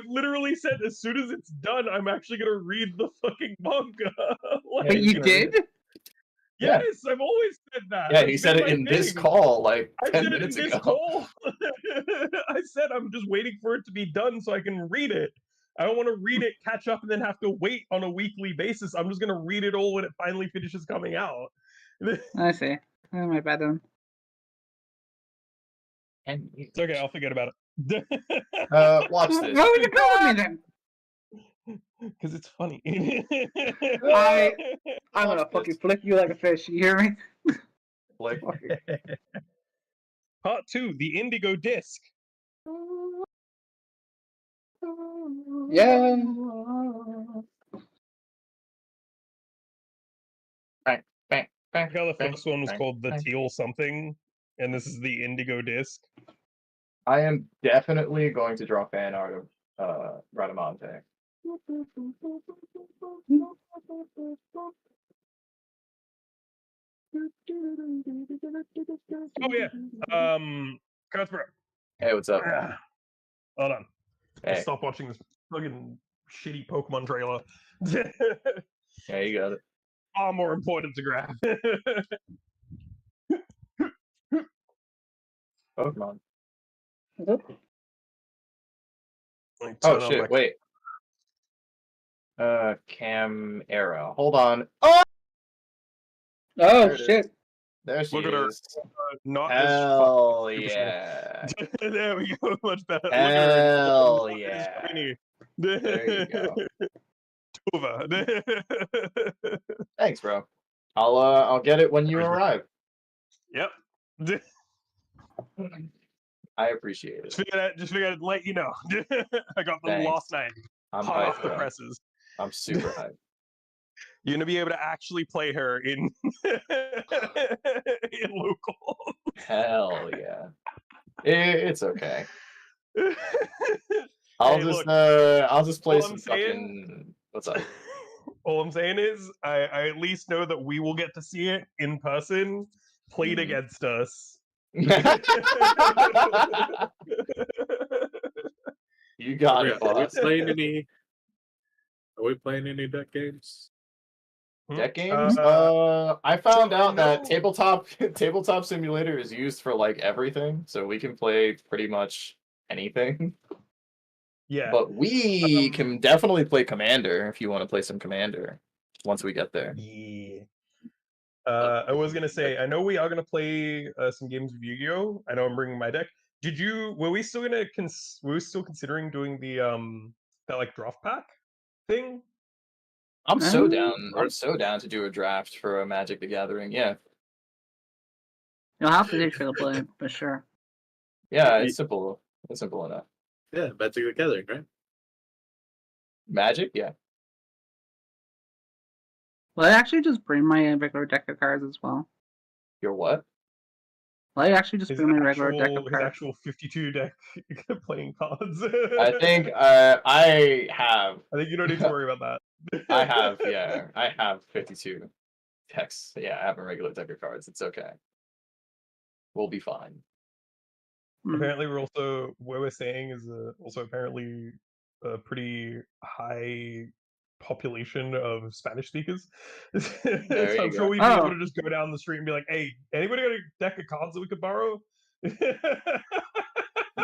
literally said as soon as it's done, I'm actually gonna read the fucking manga. Like, But you Yeah. did? Yeah. yes, I've always said that. Yeah, That's he said been it my in this thing. call like I 10 said it in minutes this ago. call. I said I'm just waiting for it to be done so I can read it. I don't want to read it, catch up, and then have to wait on a weekly basis. I'm just gonna read it all when it finally finishes coming out. I see. Oh, my bad then. It's okay, I'll forget about it. Watch this. Where would you go with me then? Because it's funny. I'm gonna fucking flick you like a fish. You hear me? Like, Part 2, the Indigo Disc. Yeah. bang, bang, bang, How the bang, first one was bang, called the bang. Teal something, and this is the Indigo Disc. I am definitely going to draw fan art of Radamante. Oh yeah, Cuthbert. Hey, what's up? Hold on. Hey, Stop watching this fucking shitty Pokemon trailer. yeah, you got it. Far more important to grab. Pokemon. Like, Oh turn on shit! my- Wait. Cam era. Hold on. Oh, Oh There it is. shit! there she Look at her. is. Not Hell as fucking yeah! There we go. Much better. Hell Look at her. yeah! Shiny. There you go. Tova. Thanks, bro. I'll get it when you arrive. Yep. I appreciate it. Just figured I'd let you know. I got them Thanks. last night. I'm Hot off hyped, the bro. presses. I'm super hyped. You're gonna be able to actually play her in in local. Hell yeah! It's okay. I'll just play all some I'm saying- fucking. What's up? All I'm saying is, I at least know that we will get to see it in person, played Mhm. against us. You got it, Are we boss. playing any? Are we playing any deck games? Deck games? I found out that tabletop simulator is used for like everything, so we can play pretty much anything. Yeah. But we can definitely play Commander if you want to play some Commander once we get there. Yeah. I was gonna say, I know we are gonna play some games of Yu-Gi-Oh. I know I'm bringing my deck. Were we still gonna were we still considering doing the that like draft pack thing? I'm so Um, down. I'm so down to do a draft for a Magic the Gathering. Yeah. You'll have to teach me to play for sure. Yeah, it's simple. It's simple enough. Yeah, Magic the Gathering, right? Magic? Yeah. Well, I actually just bring my regular deck of cards as well. Your what? Well, I actually just His bring my regular deck of his cards. actual 52 deck playing cards. I think I have. I think you don't need to worry about that. I have, yeah. I have 52 decks. Yeah, I have a regular deck of cards. It's okay. We'll be fine. Apparently, what we're saying is also apparently a pretty high population of Spanish speakers. So There you I'm sure go. we'd be able to just go down the street and be like, "Hey, anybody got a deck of cards that we could borrow?"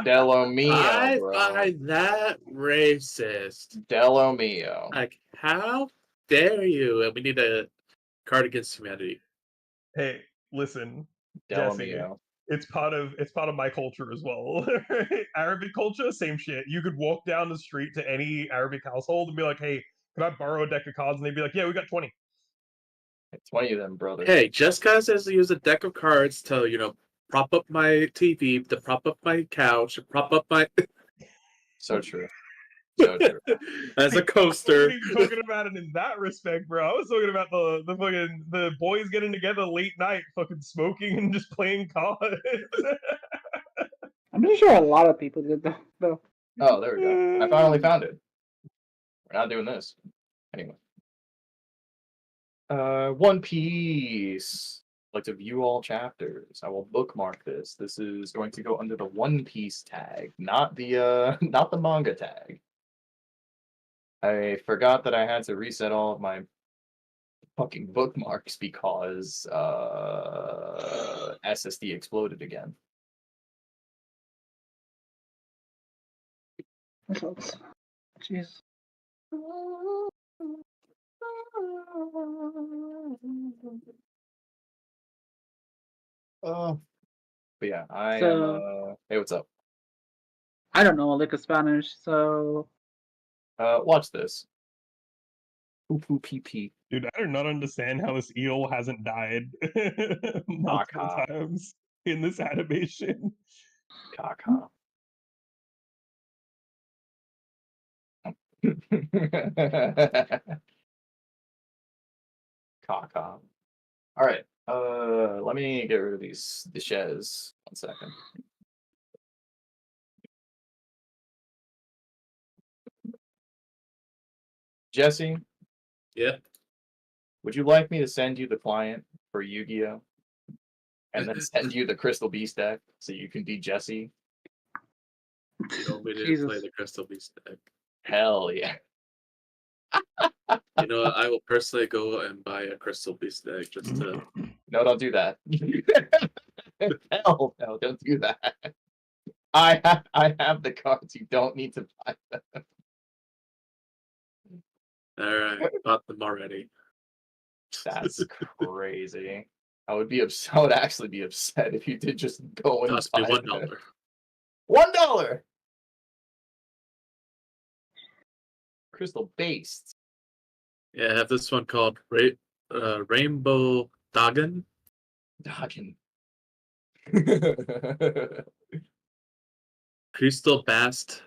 Dello Mio, I bro. find that racist. Dello Mio. Like, how dare you? And we need a card against humanity. Hey, listen, Dello Jesse, Mio. it's part of my culture as well. Arabic culture, same shit. You could walk down the street to any Arabic household and be like, "Hey, can I borrow a deck of cards?" And they'd be like, "Yeah, we got 20." 20 of them, brother. Hey, just because I use a deck of cards to, prop up my TV, to prop up my couch, to prop up my So true. So true. as a I coaster. wasn't even talking about it in that respect, bro. I was talking about the boys getting together late night, fucking smoking and just playing cards. I'm pretty sure a lot of people did that, though. Oh, there we go. I finally found it. We're not doing this. Anyway. One Piece. I'd like to view all chapters. I will bookmark this. This is going to go under the One Piece tag, not the not the manga tag. I forgot that I had to reset all of my fucking bookmarks because SSD exploded again. Jeez. But yeah, I am. So- Hey, what's up? I don't know a lick of Spanish, so Watch this. Poo poo pee pee. Dude, I do not understand how this eel hasn't died multiple Caca. times in this animation. Caca. Caca. All right. Let me get rid of these dishes. 1 second. Jesse, Yeah. would you like me to send you the client for Yu-Gi-Oh? And then send you the Crystal Beast deck so you can be Jesse? You don't want me to Jesus. play the Crystal Beast deck. Hell yeah. You know what? I will personally go and buy a Crystal Beast deck just to. No, don't do that. Hell no, don't do that. I have the cards. You don't need to buy them. Alright, bought them already. That's crazy. I would actually be upset if you did just go and Cost me buy them. $1. $1. Crystal based. Yeah, I have this one called Rainbow Dagon. Dogging. Crystal Bast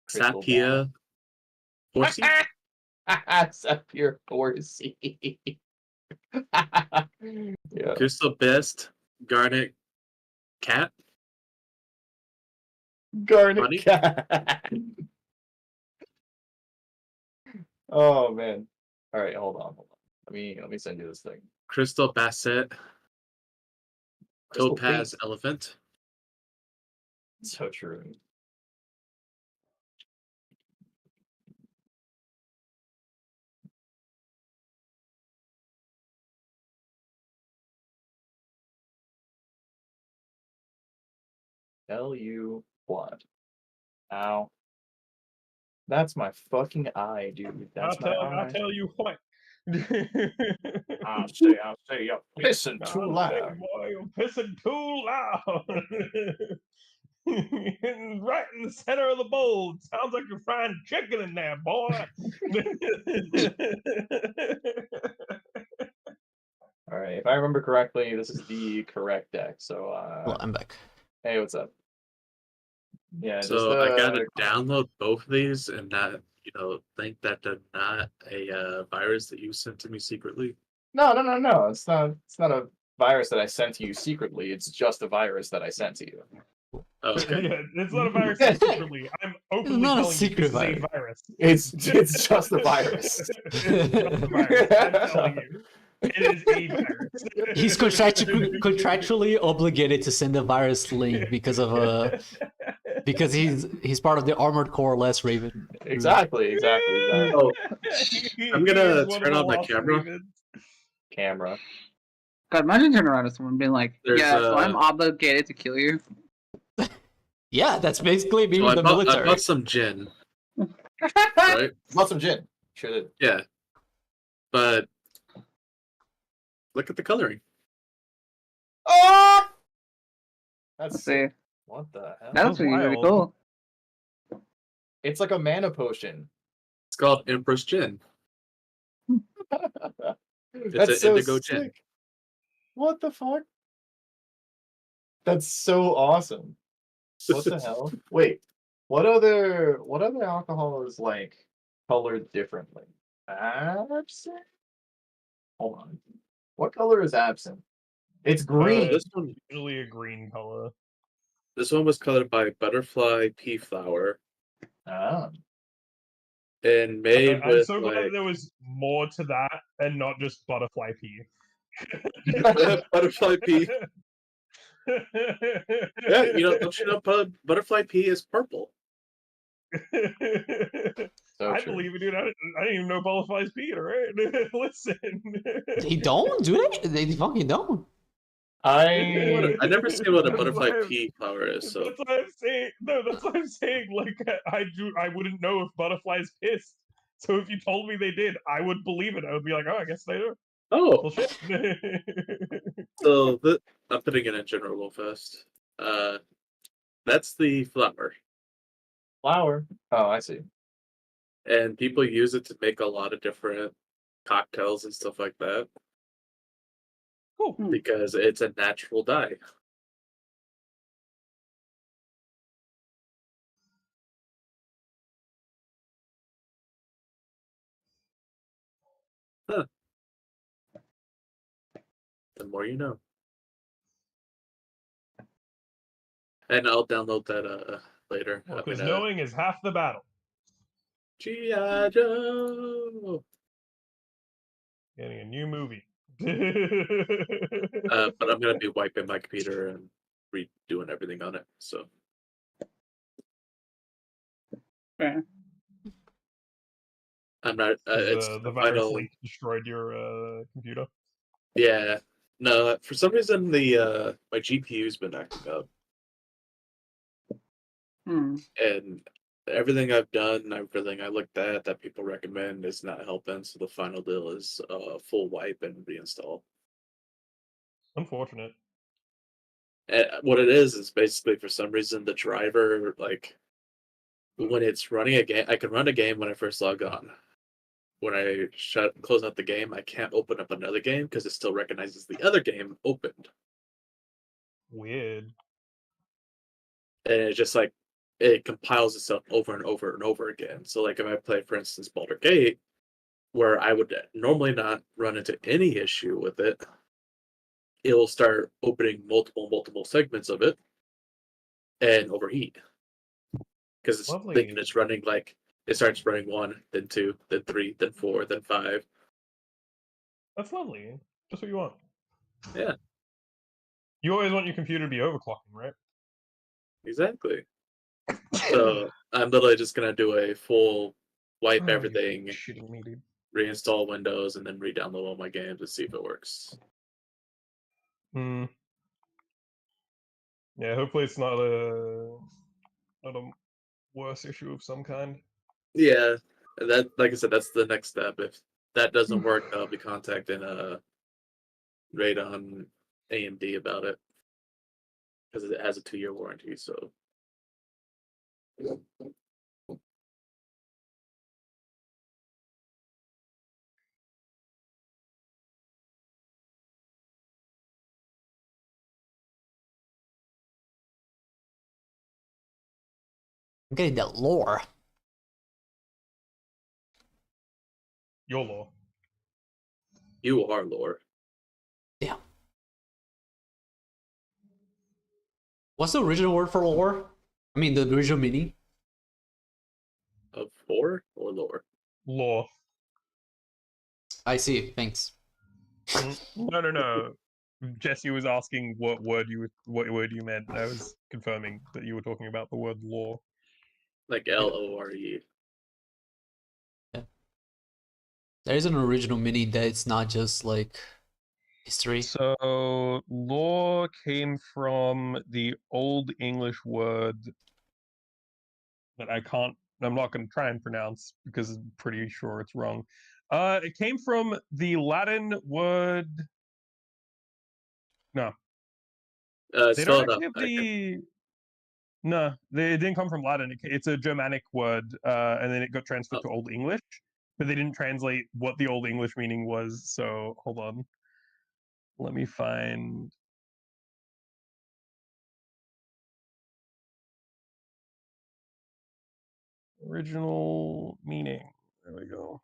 Crystal Sapia Horsey. Sapphire Horsey. Yeah. Crystal Best Garnet Cat. Garnet Bunny? cat. Oh man. All right, hold on. Let me send you this thing. Crystal Basset Crystal Topaz Beast. Elephant. So true. Tell you what. Ow. That's my fucking eye, dude. That's my I'll eye. tell you what. I'll say, you're pissing too I'll loud. say, boy, you're pissing too loud. Right in the center of the bowl. Sounds like you're frying chicken in there, boy. All right, if I remember correctly, this is the correct deck. So, Well, I'm back. hey, what's up? Yeah, So I gotta download both of these and not, think that they're not a virus that you sent to me secretly. No. It's not a virus that I sent to you secretly. It's just a virus that I sent to you. Oh, okay. Yeah, it's not a virus secretly. I'm openly not a telling secret you this is a virus. It's just a virus. It's just a virus. I'm telling you. It is a virus. He's contractually obligated to send the virus link because he's part of the Armored Core less Raven. Exactly. Oh, I'm gonna turn on my camera. Camera. God, imagine turning around to someone being like, There's, "Yeah, so I'm obligated to kill you." Yeah, that's basically being So the I military. bought some gin. Right? Bought some gin. Sure did. Yeah. But look at the coloring. Oh! That's Let's see. What the hell? That's really cool. It's like a mana potion. It's called Empress Gin. That's an so indigo sick. gin. What the fuck? That's so awesome. What the hell? Wait, what other alcohol is like colored differently? Absinthe? Hold on. What color is absinthe? It's green. This one, Usually a green color. this one was colored by Butterfly Pea Flower Ah. and made I'm with so glad there was more to that and not just butterfly pea. Butterfly Pea. Yeah, don't you know Butterfly Pea is purple? So I true. believe it, dude. I didn't even know butterflies pea, right? Listen. They don't, do they? They fucking don't. I never see what a That's butterfly why- pea flower is. So That's what I'm saying. No, that's what I'm saying. Like I wouldn't know if butterflies pissed. So if you told me they did, I would believe it. I would be like, oh, I guess they do. oh, Well, shit. so I'm putting it in general real fast. That's the flower, Flower. Oh, I see. and people use it to make a lot of different cocktails and stuff like that Cool. because it's a natural dye. Huh. The more you know. And I'll download that later. Well, I'm because gonna knowing is half the battle. G.I. Joe. Getting a new movie. But I'm gonna be wiping my computer and redoing everything on it. So Fair. I'm not. It's the the virus final. leak destroyed your computer. Yeah. No, for some reason the my GPU's been acting up, Hmm. and everything I've done, everything I looked at that people recommend is not helping. So the final deal is full wipe and reinstall. Unfortunate. And what it is basically for some reason the driver, like when it's running a game, I can run a game when I first log on. When I close out the game, I can't open up another game because it still recognizes the other game opened. Weird. And it just like it compiles itself over and over and over again. So like if I play, for instance, Baldur's Gate, where I would normally not run into any issue with it, it'll start opening multiple segments of it and overheat. Because it's Lovely. thinking it's running like it starts running 1, then 2, then 3, then 4, then 5. That's lovely. Just what you want. Yeah, You always want your computer to be overclocking, right? exactly. So I'm literally just gonna do a full wipe Oh, everything, you're shitting me, dude. reinstall Windows, and then re-download all my games and see if it works. Hmm. Yeah, hopefully it's not a worse issue of some kind. Yeah, that like I said, that's the next step. If that doesn't work, I'll be contacting Radon AMD about it because it has a 2-year warranty. So I'm getting that lore. Your law. you are lore Yeah. What's the original word for lore? I mean, the original meaning? of lore or lore. Law. I see. Thanks. No. Jesse was asking what word you meant. I was confirming that you were talking about the word law. Like LORE. Yeah. There is an original meaning that it's not just like history. So law came from the Old English word that I'm not going to try and pronounce because I'm pretty sure it's wrong. It came from the Latin word. No, they don't Spell it actually out. have the. No, it didn't come from Latin. It's a Germanic word, and then it got transferred to Old English, but they didn't translate what the Old English meaning was. So hold on, let me find. Original meaning. There we go.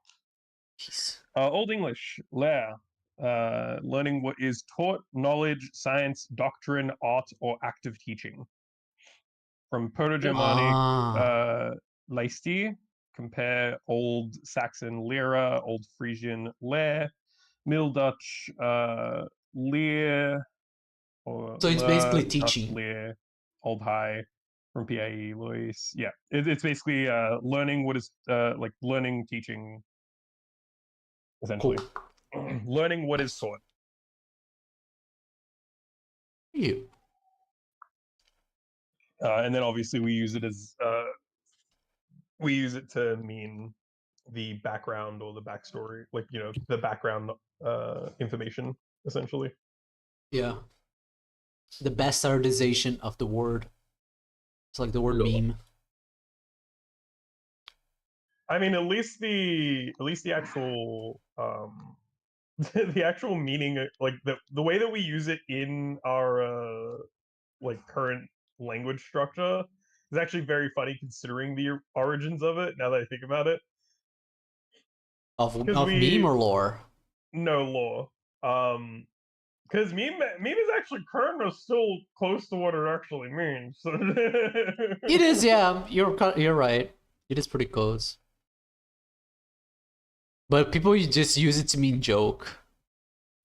Jeez. Old English, lair. Learning what is taught, knowledge, science, doctrine, art, or active teaching. From Proto-Germanic, Ah. leisti, compare Old Saxon lira, Old Frisian lair, Middle Dutch leer, or So it's la, basically Dutch teaching. leer, Old High, from PIE, Lois. Yeah, it's basically learning what is like learning, teaching, essentially. Cool. Learning what is Nice. taught. You. And then obviously we use it as we use it to mean the background or the backstory, like the background information essentially. Yeah. The bastardization of the word. It's like the word meme. I mean, at least the actual the actual meaning, like the way that we use it in our like current language structure is actually very funny considering the origins of it. Now that I think about it, Of we meme or lore? no law, because meme is actually kind of still close to what it actually means. It is, yeah. You're right. It is pretty close. But people just use it to mean joke.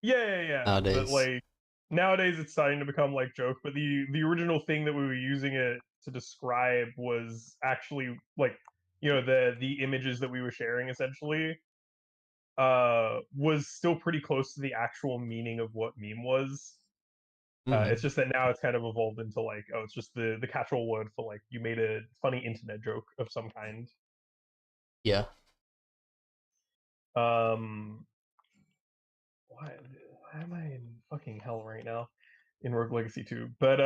Yeah. Nowadays. But like nowadays, it's starting to become like joke. But the original thing that we were using it to describe was actually like the images that we were sharing essentially was still pretty close to the actual meaning of what meme was. It's just that now it's kind of evolved into like, oh, it's just the catch-all word for like you made a funny internet joke of some kind. Yeah. Why am I in fucking hell right now in Rogue Legacy 2? But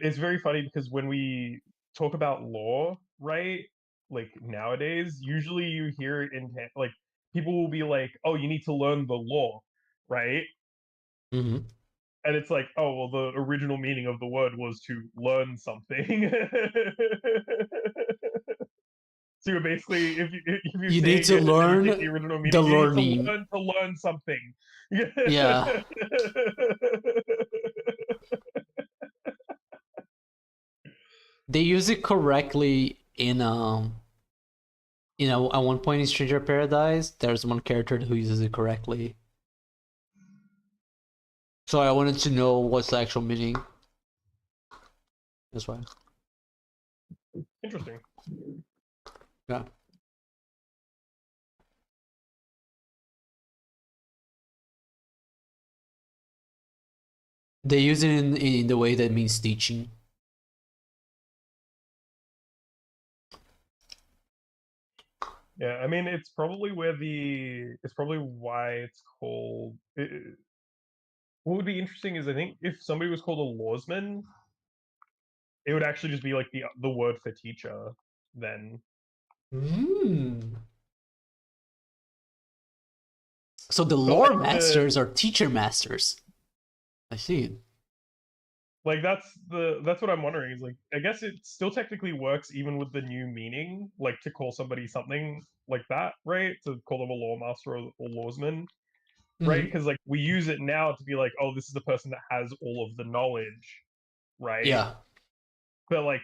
it's very funny because when we talk about law, right? Like nowadays, usually you hear it in like people will be like, "Oh, you need to learn the law," right? Mm-hmm. And it's like, oh, well, the original meaning of the word was to learn something. So you're basically, if you're You need saying to it and you learn take the original the meaning, you need learning. to learn something. Yeah. They use it correctly in at one point in Stranger Paradise, there's one character who uses it correctly. So I wanted to know what's the actual meaning. That's why. Interesting. Yeah. They use it in the way that means teaching. Yeah, I mean, it's probably why it's called. What would be interesting is I think if somebody was called a lawsman, it would actually just be like the word for teacher then. So the lore masters are teacher masters. I see. Like that's what I'm wondering is like I guess it still technically works even with the new meaning, like to call somebody something like that, right? To call them a law master or lawsman, right? Because like we use it now to be like, oh, this is the person that has all of the knowledge, right? Yeah. But like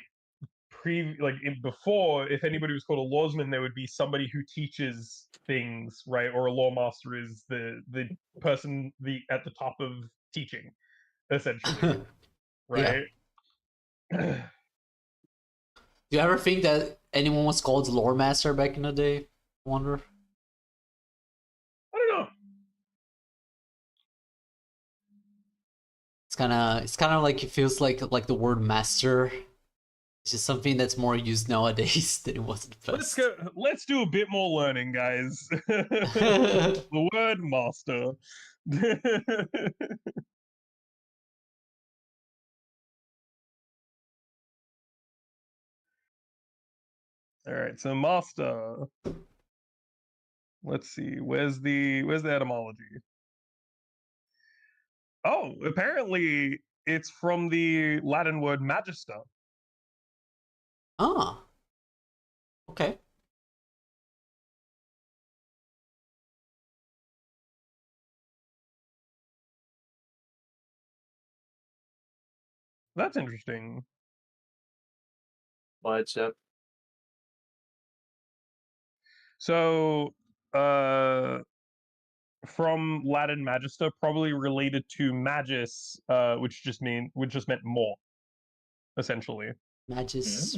before, if anybody was called a lawsman, there would be somebody who teaches things, right? Or a law master is the person at the top of teaching, essentially, right? Do you ever think that anyone was called lore master back in the day? I wonder. I don't know. It's kind of like it feels like the word master. It's just something that's more used nowadays than it was in the past. Let's do a bit more learning, guys. The word master. All right, so master. Let's see. Where's the etymology? Oh, apparently it's from the Latin word magister. Ah. Okay. That's interesting. What's up? So, from Latin magister, probably related to magis, which just meant more, essentially. Magis.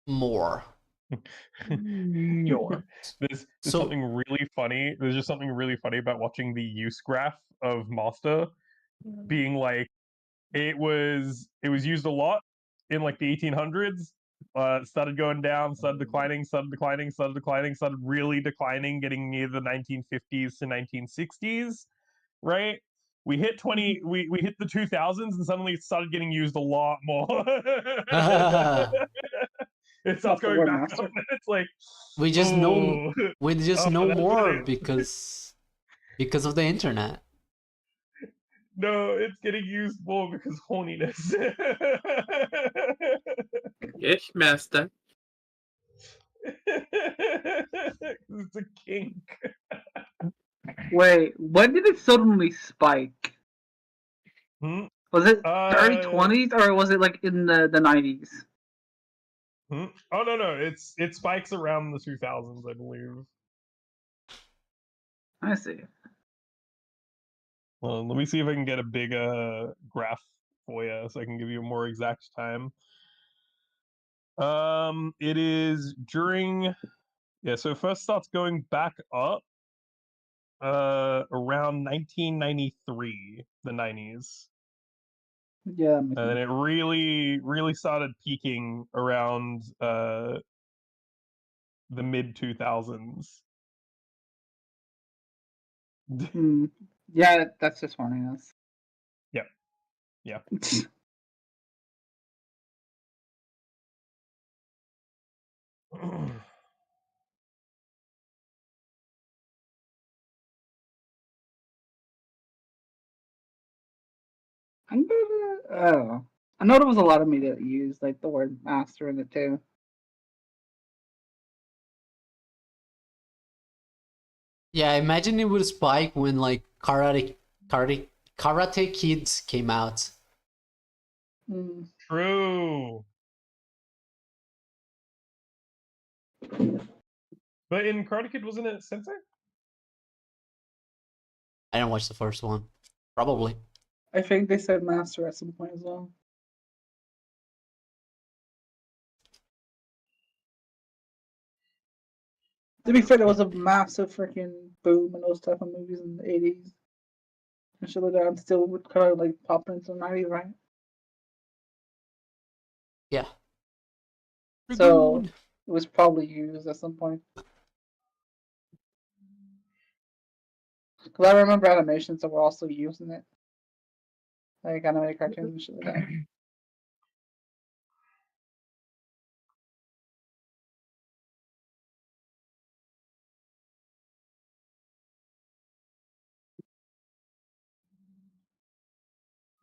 More. Norm. There's So- something really funny. There's just something really funny about watching the use graph of Master being like, it was used a lot in like the 1800s. Started going down, started declining, started declining, started declining, started really declining, getting near the 1950s to 1960s, right? We hit we hit the 2000s, and suddenly it started getting used a lot more. It starts going back up, and it's like we just know "Ooh." we just Oh, know that's more right. because of the internet. No, it's getting used more because horniness. Yes, master. It's a kink. Wait, when did it suddenly spike? Hmm? Was it Uh, early 20s or was it like in the 90s? Hmm? Oh no, it spikes around the 2000s, I believe. I see. Well, let me see if I can get a big graph for you, so I can give you a more exact time. It is during, yeah. So it first starts going back up around 1993, the 90s. Yeah. And then it really started peaking around the mid 2000s. Yeah, that's just funny. That's... Yep. Yeah. I'm gonna. I don't know. I know there was a lot of media that used like the word master in it too. Yeah, I imagine it would spike when like Karate Kids came out. Mm. True. But in Karate Kid, wasn't it Sensei? I didn't watch the first one. Probably. I think they said master at some point as well. To be fair, there was a massive freaking boom in those type of movies in the 80s. And shit like that, and still would kind of like pop into the 90s, right? Yeah. So Good. it was probably used at some point. Because I remember animations that were also using it. Like animated cartoons and shit like that.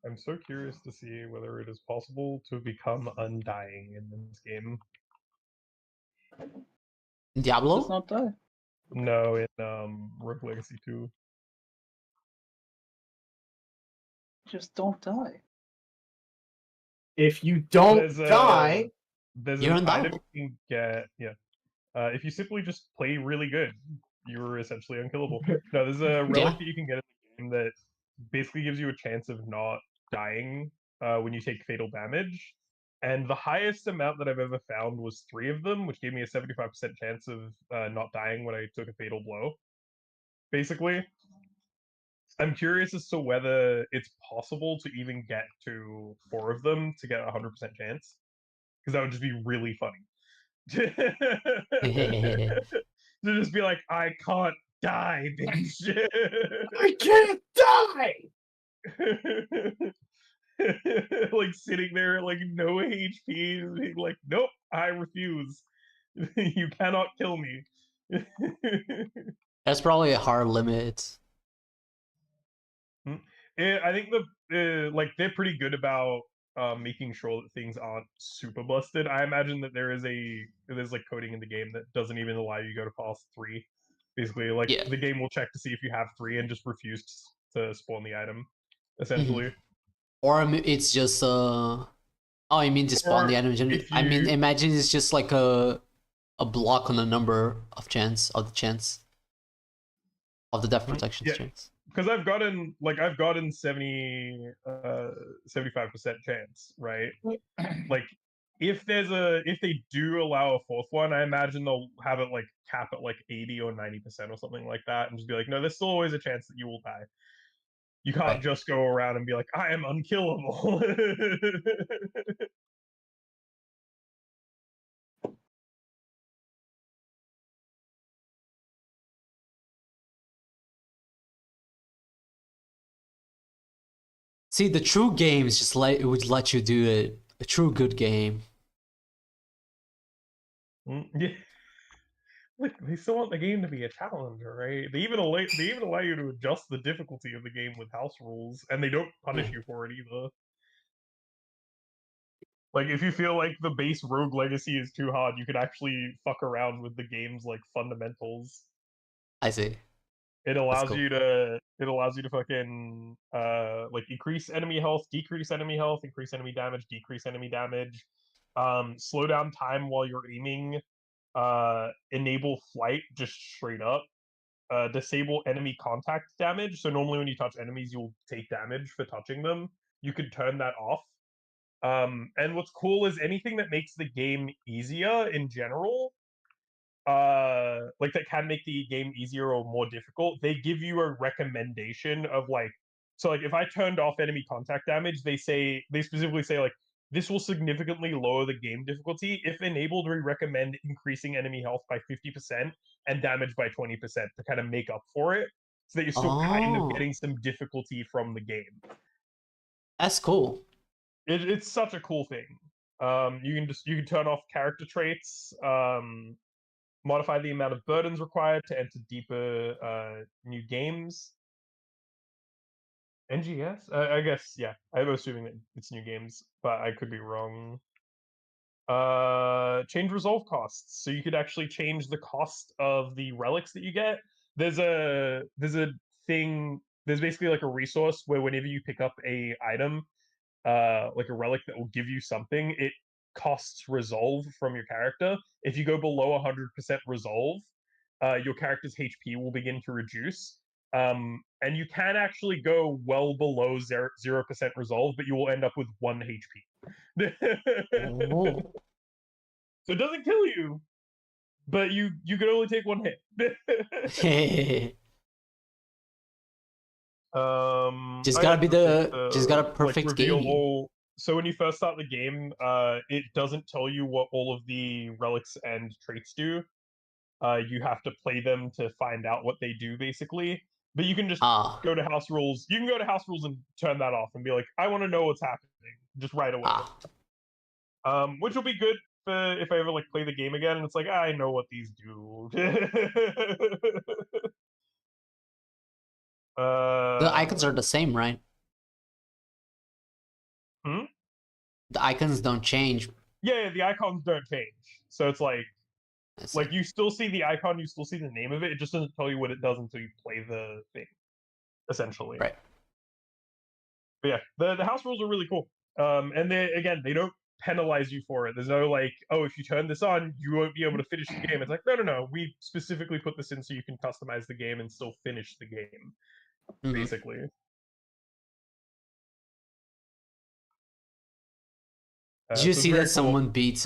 I'm so curious to see whether it is possible to become undying in this game. Just Diablo? not die. No, in Rogue Legacy 2. Just don't die. If you don't There's a die, there's You're an item undyable. you can get. Yeah. If you simply just play really good, you're essentially unkillable. No, there's a relic Yeah. that you can get in the game that basically gives you a chance of not dying when you take fatal damage. And the highest amount that I've ever found was 3 of them, which gave me a 75% chance of not dying when I took a fatal blow. Basically, I'm curious as to whether it's possible to even get to 4 of them to get a 100% chance, because that would just be really funny. To just be like, I can't die, bitch. I can't die. Like sitting there like no HP, and being like, nope, I refuse. You cannot kill me. That's probably a hard limit. I think like they're pretty good about making sure that things aren't super busted. I imagine that there's like coding in the game that doesn't even allow you to go to past 3. Basically, like Yeah. the game will check to see if you have 3 and just refuse to spawn the item. Mm-hmm. Essentially, Or it's just Oh, I mean to spawn Or the animation. if I mean, you- imagine it's just like a block on the number of chance of the chance of the death protection Yeah. chance. because I've gotten 75% chance, right? Like if they do allow a fourth one, I imagine they'll have it like cap at like 80 or 90% or something like that, and just be like, no, there's still always a chance that you will die. You can't Right. just go around and be like, I am unkillable. See, the true games just it would let you do it. A true good game. Yeah. Look, they still want the game to be a challenger, right? They even allow you to adjust the difficulty of the game with house rules, and they don't punish you for it either. Like, if you feel like the base Rogue Legacy is too hard, you could actually fuck around with the game's like fundamentals. I see. It allows cool. you to fucking like increase enemy health, decrease enemy health, increase enemy damage, decrease enemy damage, slow down time while you're aiming, enable flight just straight up, disable enemy contact damage. So normally when you touch enemies, you'll take damage for touching them. You can turn that off. And what's cool is anything that makes the game easier in general, like that can make the game easier or more difficult, they give you a recommendation of like, so like if I turned off enemy contact damage, they specifically say like, this will significantly lower the game difficulty. If enabled, we recommend increasing enemy health by 50% and damage by 20% to kind of make up for it, so that you're still kind of Oh, getting some difficulty from the game. that's cool. It's such a cool thing. You can turn off character traits, modify the amount of burdens required to enter deeper new games. NGS? I guess, yeah. I'm assuming that it's new games, but I could be wrong. Change resolve costs. So you could actually change the cost of the relics that you get. There's a thing, there's basically like a resource where whenever you pick up a item, like a relic that will give you something, it costs resolve from your character. If you go below 100% resolve, your character's HP will begin to reduce. And you can actually go well below 0% resolve, but you will end up with 1 HP. Oh. So it doesn't kill you, but you can only take 1 hit. Just I gotta had be to the just got a perfect reveal game. all. So when you first start the game, it doesn't tell you what all of the relics and traits do. You have to play them to find out what they do, basically. But you can just Ah, go to house rules. You can go to house rules and turn that off and be like, I want to know what's happening just right away. Which will be good for if I ever like play the game again and it's like, I know what these do. the icons are the same, right? Hmm? The icons don't change. Yeah, the icons don't change. So it's like I see. you still see the icon, you still see the name of it. It just doesn't tell you what it does until you play the thing, essentially. Right. But yeah, the house rules are really cool. And they don't penalize you for it. There's no like, oh, if you turn this on, you won't be able to finish the game. It's like, no. We specifically put this in so you can customize the game and still finish the game, basically. Did you So see it's very that cool. someone beat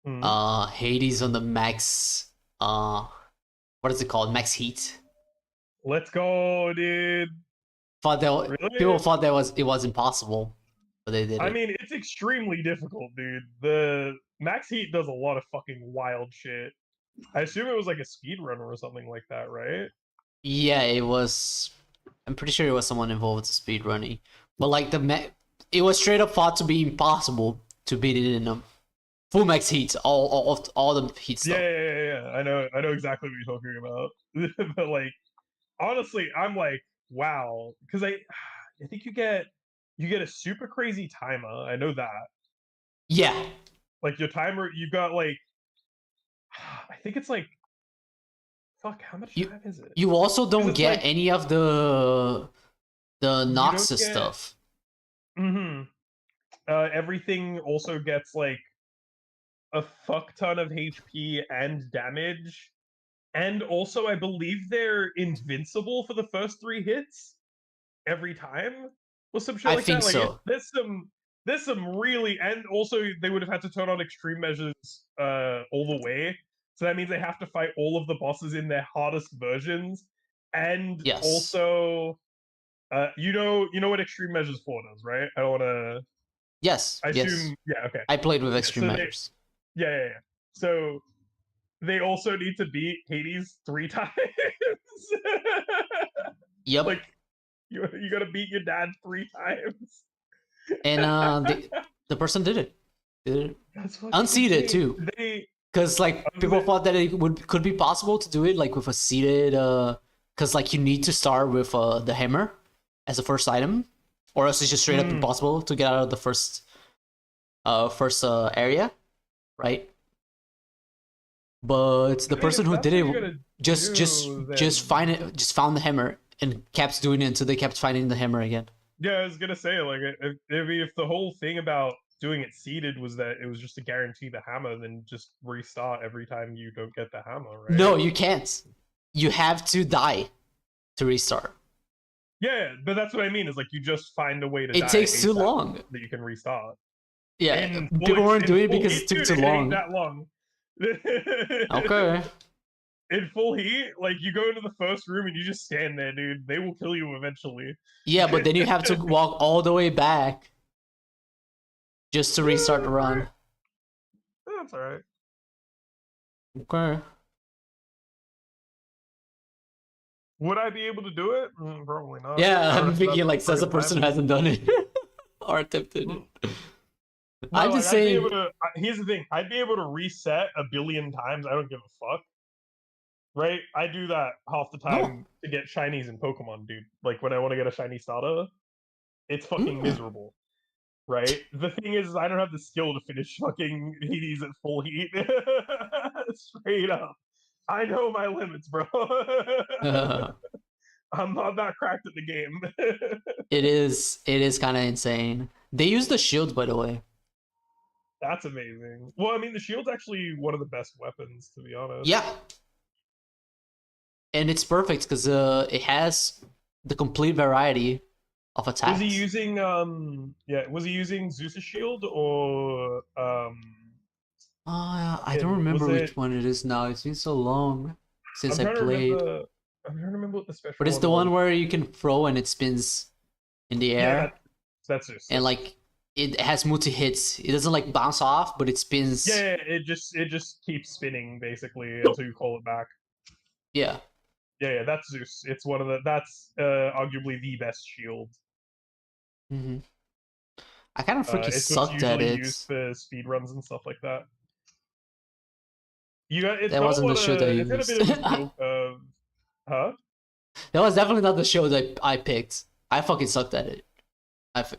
Mhm. Hades on the max what is it called? Max heat? Let's go, dude. People Really? thought it was impossible, but they did I it. mean, it's extremely difficult, dude. The Max Heat does a lot of fucking wild shit. I assume it was like a speedrunner or something like that, right? Yeah, it was. I'm pretty sure it was someone involved with speedrunning, but like it was straight up thought to be impossible to beat it in full max heats, all the heat stuff. Yeah. I know exactly what you're talking about. But like, honestly, I'm like, wow, because I think you get a super crazy timer. I know that. Yeah. Like your timer, you got like, I think it's like, fuck, how much time is it? You also don't it's get like, any of the you don't Noxus get. stuff. Mm-hmm. Everything also gets like a fuck ton of HP and damage. And also, I believe they're invincible for the first 3 hits every time, or some shit I like think that. Like, so. there's some there's some really, and also they would have had to turn on extreme measures all the way. So that means they have to fight all of the bosses in their hardest versions, and Yes. also, you know what extreme measures 4 does, right? I don't want to. Yes. I yes. assume, yeah, okay. I played with extreme so measures. Yeah. So they also need to beat Hades 3 times. Yep. Like you gotta beat your dad 3 times. And the person did it. That's fucking Unseated insane. too. Because like was people it- thought that it could be possible to do it like with a seated because like you need to start with the hammer as the first item, or else it's just straight up impossible to get out of the first area, right? But the person who did it just found the hammer and kept doing it until they kept finding the hammer again. Yeah, I was gonna say, like, if the whole thing about doing it seated was that it was just to guarantee the hammer, then just restart every time you don't get the hammer, right? No, you can't. You have to die to restart. Yeah, but that's what I mean. Is like you just find a way to. It takes too long that you can restart. Yeah, And people weren't doing it because heat, it took dude, too it ain't long. that long. Okay. In full heat, like you go into the first room and you just stand there, dude. They will kill you eventually. Yeah, but then you have to walk all the way back just to restart the run. That's alright. Okay. Would I be able to do it? Probably not. Yeah, I'm thinking like says a person who hasn't done it or attempted it. No, I'm just saying. Here's the thing: I'd be able to reset a billion times. I don't give a fuck. Right? I do that half the time to get shinies in Pokemon, dude. Like when I want to get a shiny starter, it's fucking miserable. Right? The thing is, I don't have the skill to finish fucking Hades at full heat. Straight up. I know my limits, bro. I'm not that cracked at the game. It is kind of insane. They use the shield, by the way. That's amazing. Well, I mean, the shield's actually one of the best weapons, to be honest. Yeah. And it's perfect because it has the complete variety of attacks. Was he using was he using Zeus's shield or I don't remember which one it is now. It's been so long since I played. I'm trying to remember what the special. But it's the one where you can throw and it spins in the air. Yeah, that's Zeus. And like it has multi hits. It doesn't like bounce off, but it spins. Yeah, it just keeps spinning basically until you call it back. Yeah. Yeah, that's Zeus. It's one of that's arguably the best shield. Mm-hmm. I kind of freaking sucked at it. It's used for speed runs and stuff like that. That wasn't the shield I used. It's got a bit of a skill curve. Huh? That was definitely not the shield I picked. I fucking sucked at it.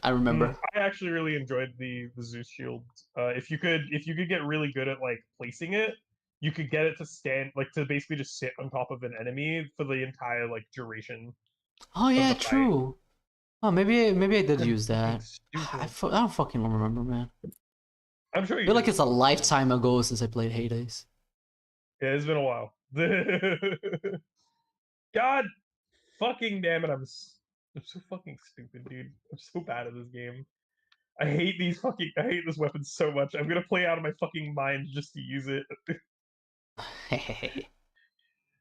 I remember. I actually really enjoyed the Zeus shield. If you could get really good at like placing it, you could get it to stand to basically just sit on top of an enemy for the entire like duration. Oh yeah, true. Oh, maybe I did use that. I don't fucking remember, man. I'm sure you I feel like it's a lifetime ago since I played Hades. Yeah, it's been a while. God fucking damn it, I'm so fucking stupid, dude. I'm so bad at this game. I hate this weapon so much. I'm gonna play out of my fucking mind just to use it.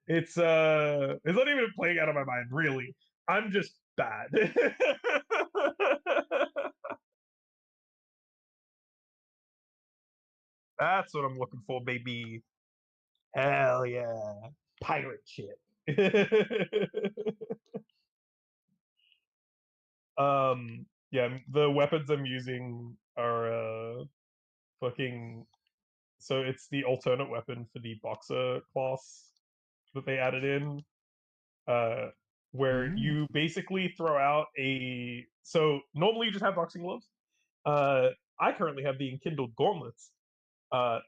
It's not even playing out of my mind, really. I'm just bad. That's what I'm looking for, baby. Hell yeah. Pirate shit. Yeah, the weapons I'm using are fucking, so it's the alternate weapon for the boxer class that they added in, where you basically throw out so normally you just have boxing gloves. I currently have the enkindled gauntlets.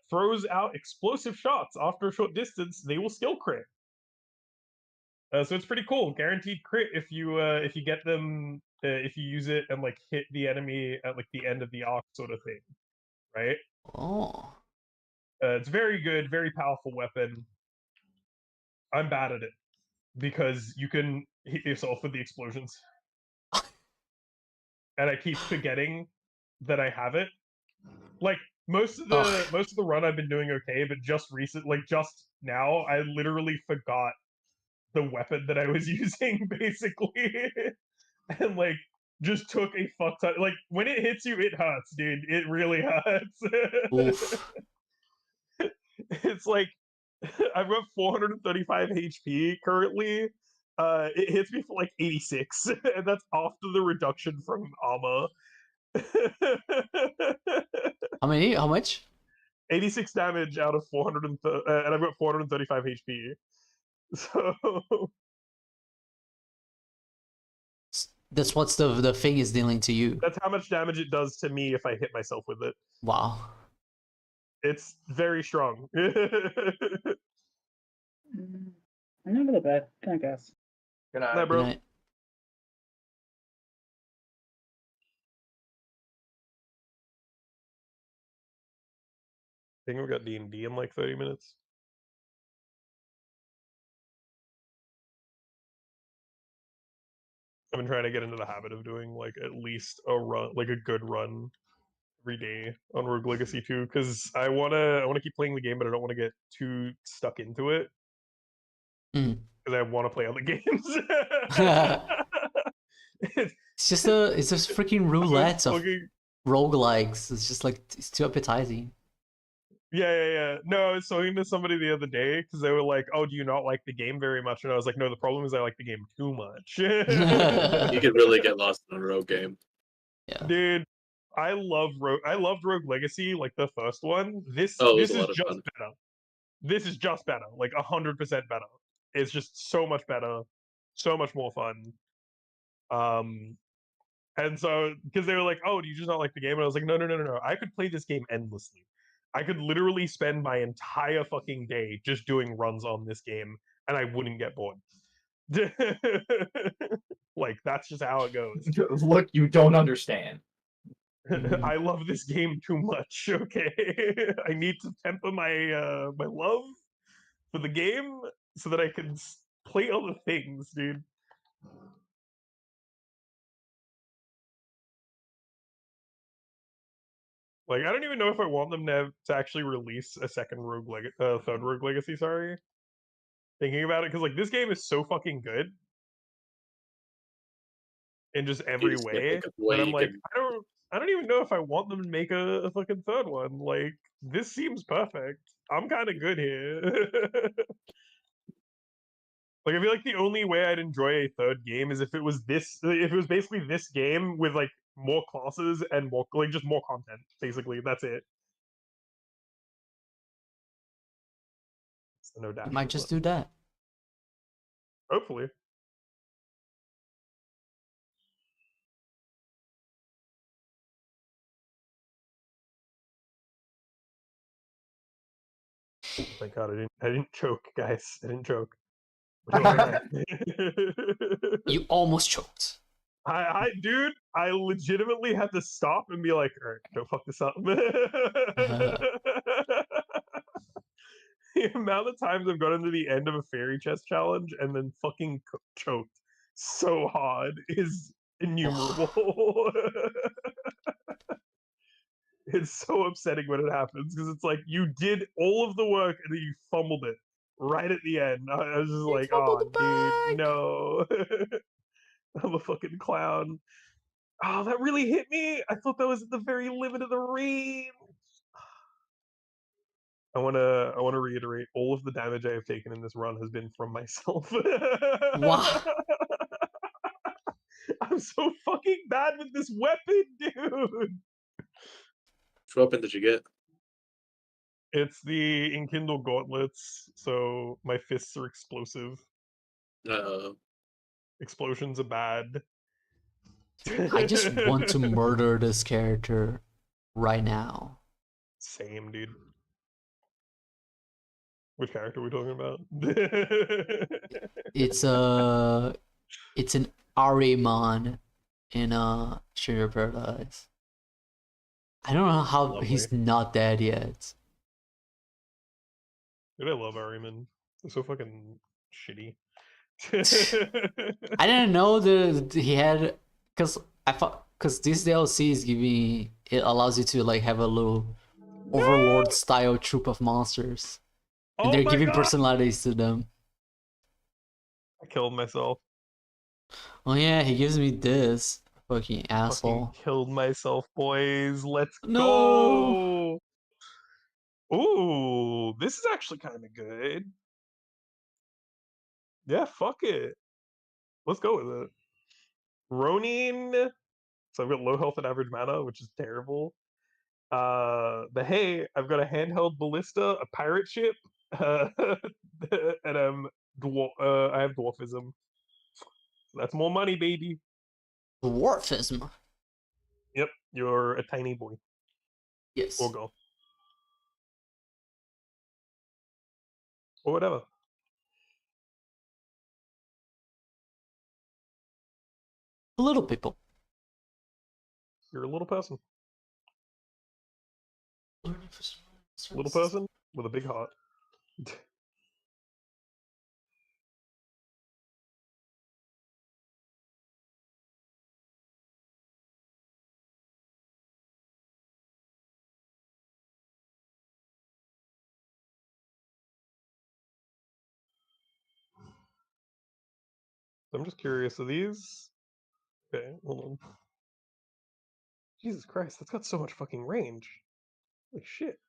Throws out explosive shots after a short distance. They will skill crit. So it's pretty cool. Guaranteed crit if you get them, if you use it and like hit the enemy at like the end of the arc sort of thing, right? Oh. It's very good, very powerful weapon. I'm bad at it because you can hit yourself with the explosions, and I keep forgetting that I have it. Like most of the run I've been doing okay, but just now, I literally forgot the weapon that I was using basically, and like just took a fuck ton. Like when it hits you, it hurts, dude. It really hurts. Oof. It's like I've got 435 HP currently. It hits me for like 86, and that's after the reduction from armor. How many? How much? 86 damage out of 430, and I've got 435 HP. So That's what's the thing is dealing to you. that's how much damage it does to me if I hit myself with it. Wow. It's very strong. I'm not really bad, I guess. Good Nah, night. bro. Good night. I think we got D&D in like 30 minutes. I've been trying to get into the habit of doing like at least a run, like a good run every day on Rogue Legacy 2, because I wanna keep playing the game, but I don't want to get too stuck into it. Mm. Because I want to play other games. It's just freaking roulette of roguelikes. It's just like it's too appetizing. Yeah. No, I was talking to somebody the other day because they were like, "Oh, do you not like the game very much?" And I was like, "No, the problem is I like the game too much." You could really get lost in a rogue game. Yeah. Dude, I loved Rogue Legacy, like the first one. This Oh, it this was a is lot of just fun. better. This is just better, like 100% better. It's just so much better, so much more fun. And so because they were like, "Oh, do you just not like the game?" And I was like, "No. I could play this game endlessly. I could literally spend my entire fucking day just doing runs on this game, and I wouldn't get bored." Like that's just how it goes. Look, you don't understand. I love this game too much. Okay, I need to temper my my love for the game so that I can play other things, dude. Like, I don't even know if I want them to actually release a second third Rogue Legacy. Sorry, thinking about it, because like this game is so fucking good in just You every just can't way think of a that way I'm you like, can. I don't even know if I want them to make a fucking third one. Like, this seems perfect. I'm kind of good here. Like, I feel like the only way I'd enjoy a third game is if it was basically this game with like more classes and more like just more content. Basically, that's it. So no dash. You might just do that. Hopefully. Thank God I didn't choke, guys. I didn't choke. You almost choked. Dude, I legitimately had to stop and be like, all right, don't fuck this up. The amount of times I've gotten to the end of a fairy chest challenge and then fucking choked so hard is innumerable. It's so upsetting when it happens because it's like you did all of the work and then you fumbled it right at the end. I was just like, fumbled oh, the dude, bag." no. I'm a fucking clown. Oh, that really hit me. I thought that was at the very limit of the range. I wanna reiterate, all of the damage I have taken in this run has been from myself. Wow. I'm so fucking bad with this weapon, dude. Which weapon did you get? It's the Enkindle gauntlets, so my fists are explosive. Explosions are bad. I just want to murder this character right now. Same, dude. Which character are we talking about? It's an Ahriman in Stranger of Paradise. I don't know how Lovely. he's not dead yet. Dude, I love Ahriman. They're so fucking shitty. I didn't know that he had, because I thought Because this DLC is giving it allows you to like have a little No! overlord style troop of monsters, and Oh they're my giving god! personalities to them. I killed myself. Oh yeah, he gives me this fucking Fucking asshole. killed myself, boys. Let's No. go. Ooh, this is actually kind of good. Yeah, fuck it. Let's go with it. Ronin. So I've got low health and average mana, which is terrible. But hey, I've got a handheld ballista, a pirate ship, uh, and I have dwarfism. That's more money, baby. Dwarfism. Yep, you're a tiny boy Yes. or girl or whatever. Little people. You're a little person. Little person with a big heart. I'm just curious. Are these? Okay, hold on. Jesus Christ, that's got so much fucking range. Holy shit.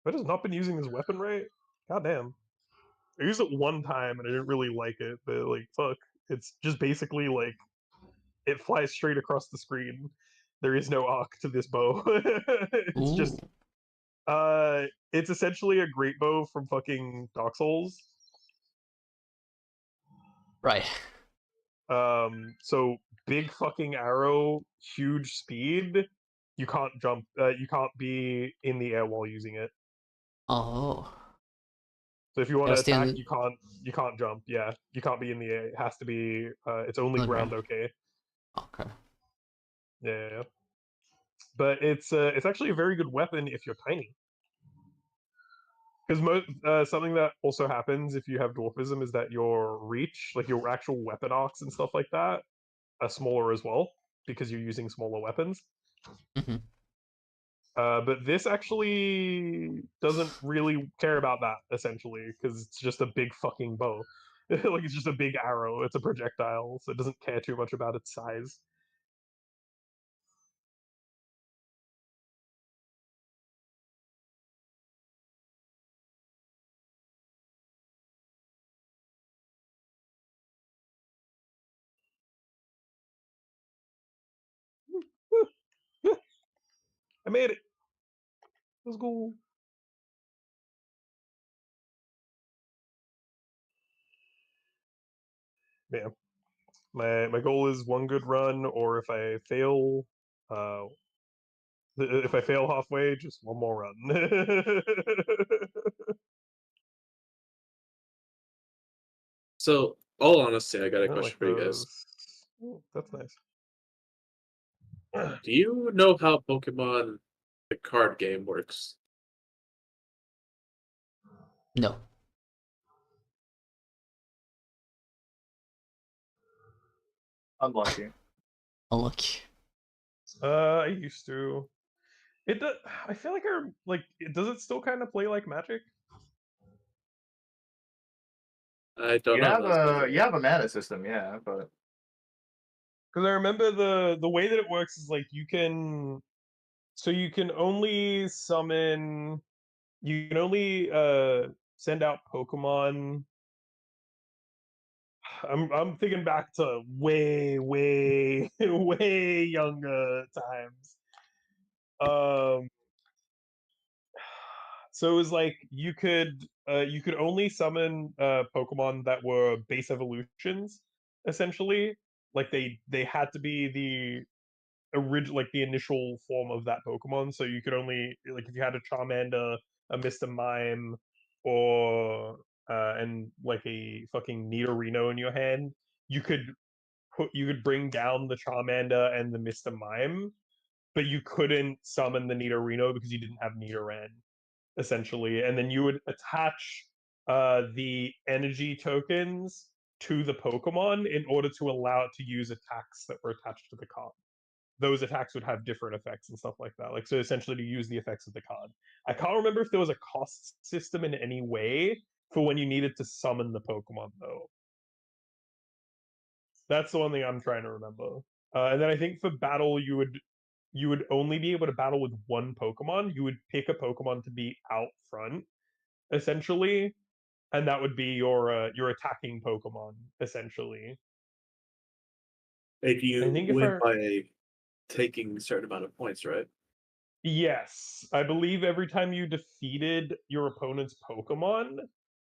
Have I just not been using this weapon right? God damn. I used it one time and I didn't really like it, but like, fuck. It's just basically like, it flies straight across the screen. There is no arc to this bow. It's Ooh. just, it's essentially a great bow from fucking Dark Souls. Right. So big fucking arrow, huge speed. You can't jump. You can't be in the air while using it. Oh. So if you want to Gotta attack, stand. you can't jump. Yeah, you can't be in the air. It has to be. It's only Okay. ground. Okay. Okay. Yeah. But it's actually a very good weapon if you're tiny. Because something that also happens if you have dwarfism is that your reach, like your actual weapon arcs and stuff like that, are smaller as well because you're using smaller weapons. Mm-hmm. But this actually doesn't really care about that, essentially, because it's just a big fucking bow. Like, it's just a big arrow. It's a projectile, so it doesn't care too much about its size. Woo! Yeah, I made it. Let's go. Yeah. My goal is one good run, or uh, if I fail halfway, just one more run. So, all honesty, I got a I question like for you guys. those. Oh, that's nice. Do you know how Pokemon the card game works? No. Unlucky. Unlucky. I used to. It does. I feel like does it still kind of play like Magic? I don't You know. have That's the a thing. you have a mana system, yeah, but Because I remember the way that it works is like you can only summon, you can only send out Pokemon. I'm thinking back to way way younger times. Um, so it was like you could only summon Pokemon that were base evolutions, essentially. Like they had to be the original, like the initial form of that Pokemon. So you could only, like, if you had a Charmander, a Mr. Mime, or and like a fucking Nidorino in your hand, you could you could bring down the Charmander and the Mr. Mime, but you couldn't summon the Nidorino because you didn't have Nidoran, essentially. And then you would attach the energy tokens to the Pokemon in order to allow it to use attacks that were attached to the card. those attacks would have different effects and stuff like that. Like, so essentially to use the effects of the card. I can't remember if there was a cost system in any way for when you needed to summon the Pokemon, though. That's the one thing I'm trying to remember. And then I think for battle, you would only be able to battle with one Pokemon. You would pick a Pokemon to be out front, essentially, and that would be your attacking Pokemon, essentially. If I you think if win I by taking a certain amount of points, right? Yes, I believe every time you defeated your opponent's Pokemon,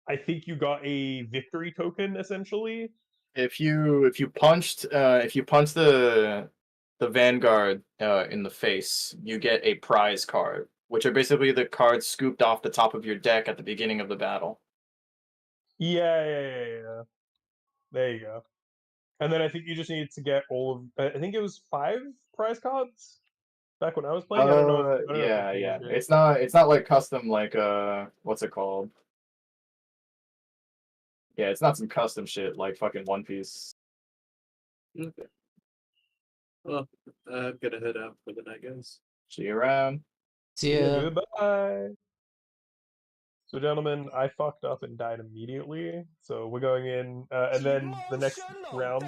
I think you got a victory token, essentially. If you punch the Vanguard in the face, you get a prize card, which are basically the cards scooped off the top of your deck at the beginning of the battle. Yeah. There you go. And then I think you just needed to get all of. I think it was 5 prize cards back when I was playing. I don't know if it Yeah. changed yet. It's not like custom like what's it called? Yeah, it's not some custom shit like fucking One Piece. Okay. Well, I'm gonna head out for the night, guys. See you around. See ya. Goodbye. So, gentlemen, I fucked up and died immediately. So we're going in, and then the next round.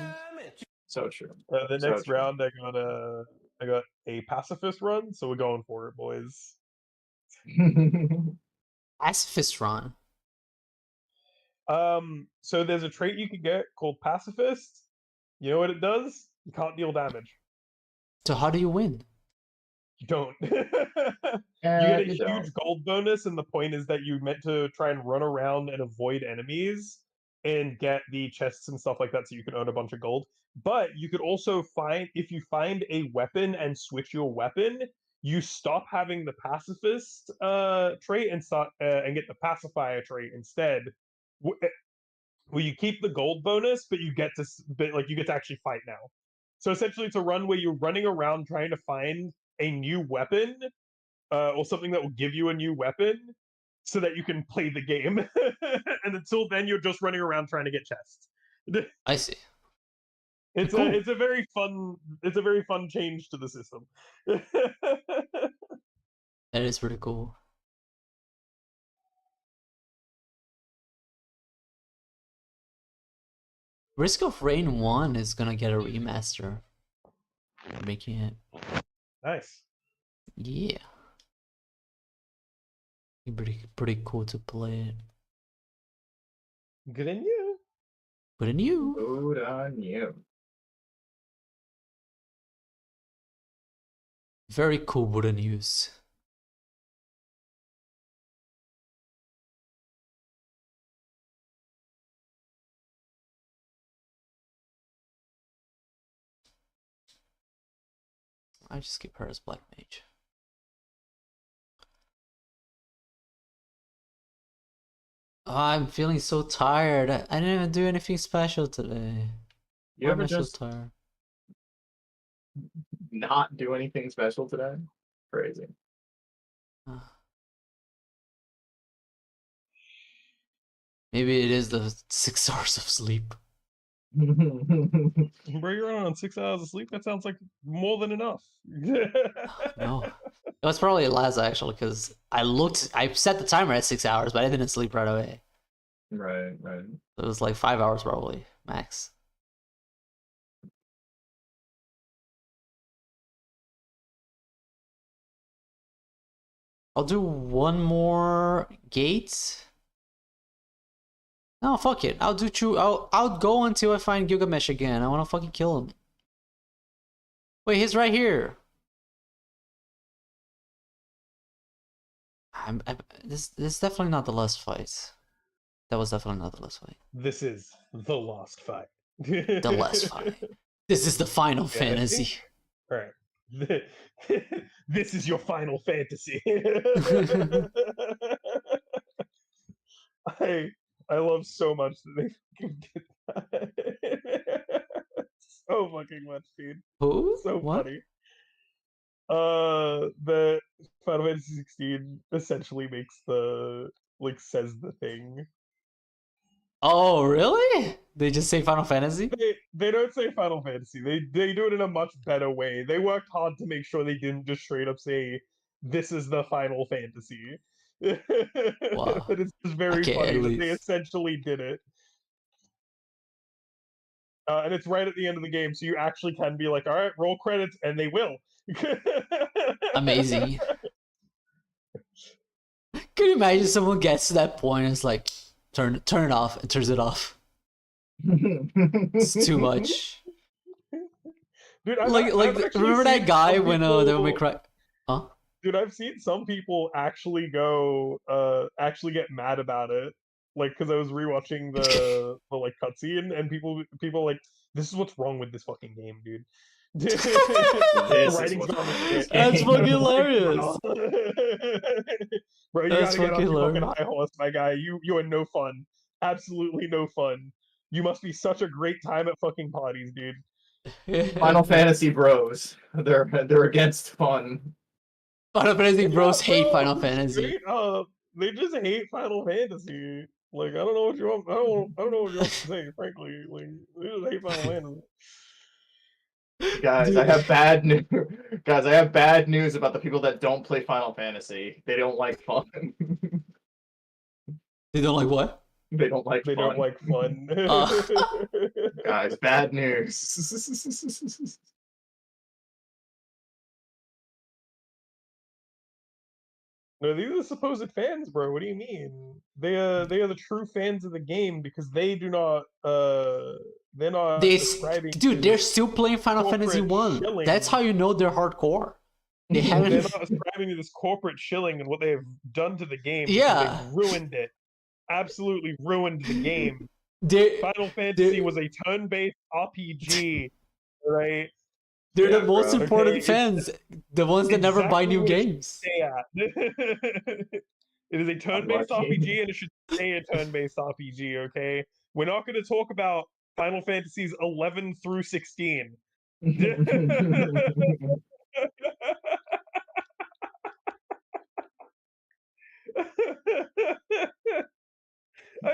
So true. The So next true. round, I got a pacifist run, so we're going for it, boys. Pacifist run. So there's a trait you can get called pacifist. You know what it does? You can't deal damage. So how do you win? You don't. You get a You huge don't. gold bonus, and the point is that you meant to try and run around and avoid enemies and get the chests and stuff like that so you can earn a bunch of gold. But you could also if you find a weapon and switch your weapon, you stop having the pacifist trait and start and get the pacifier trait instead. Where you keep the gold bonus, but you get to actually fight now. So essentially, it's a run where you're running around trying to find a new weapon or something that will give you a new weapon, so that you can play the game. And until then, you're just running around trying to get chests. I see. It's Cool. a very fun change to the system. That is pretty cool. Risk of Rain 1 is gonna get a remaster. They're making it. Nice. Yeah. Pretty cool to play it. Good on you. Good on you. Good on you. Very cool wooden news. I just keep her as Black Mage. Oh, I'm feeling so tired. I didn't even do anything special today. You Why am ever I so just tired? not do anything special today? Crazy. Maybe it is the 6 hours of sleep. Bro, you're on 6 hours of sleep? That sounds like more than enough. No. It was probably less actually, because I set the timer at 6 hours, but I didn't sleep right away. Right. It was like 5 hours probably, max. I'll do one more gate. No, fuck it. I'll do two. I'll go until I find Gilgamesh again. I wanna fucking kill him. Wait, he's right here. This is definitely not the last fight. That was definitely not the last fight. This is the last fight. The last fight. This is the final fantasy. Alright. This is your final fantasy. I love so much that they fucking did that. So fucking much, dude. Who? So What? funny. The Final Fantasy 16 essentially makes says the thing. Oh, really? They just say Final Fantasy? They don't say Final Fantasy. They do it in a much better way. They worked hard to make sure they didn't just straight up say this is the Final Fantasy. Wow. But it's just very Okay, funny at that they least. essentially did it. And it's right at the end of the game, so you actually can be like, all right, roll credits, and they will. Amazing. Can you imagine someone gets to that point and it's like, turn it off, and turns it off? It's too much. Dude, Like actually remember that seen guy some when people- Devil May Cry? Huh? Dude, I've seen some people actually actually get mad about it, like because I was rewatching the like cutscene, and people like, this is what's wrong with this fucking game, dude. This The is writing's what's gone wrong to with this shit. That's game. fucking Like, hilarious. bro, you That's gotta get off fucking your fucking hilarious. high horse, my guy. You are no fun. Absolutely no fun. You must be such a great time at fucking parties, dude. Final Fantasy bros. They're against fun. Final Fantasy bros Yeah, hate bro, Final Fantasy. Straight up, they just hate Final Fantasy. Like, I don't know what you want. I don't know what you want to say. Frankly, like, they just hate Final Fantasy. Guys, Dude. I have bad news. Guys, I have bad news about the people that don't play Final Fantasy. They don't like fun. They don't like what? They don't like They fun. don't like fun. Guys, bad news. No, these are the supposed fans, bro. What do you mean? They are the true fans of the game because they do not they're not ascribing Dude, to they're still playing Final Fantasy corporate 1. shilling. That's how you know they're hardcore. They they're haven't. not ascribing to this corporate shilling and what they have done to the game. because Yeah. They've ruined it. Absolutely ruined the game. They're Final Fantasy was a turn-based RPG, right? the Yeah, most bro. important Okay, fans, the ones that never buy exactly new what it should games. Stay at. It is a turn-based Unlucky. RPG, and it should stay a turn-based RPG. Okay, we're not going to talk about Final Fantasies 11 through 16.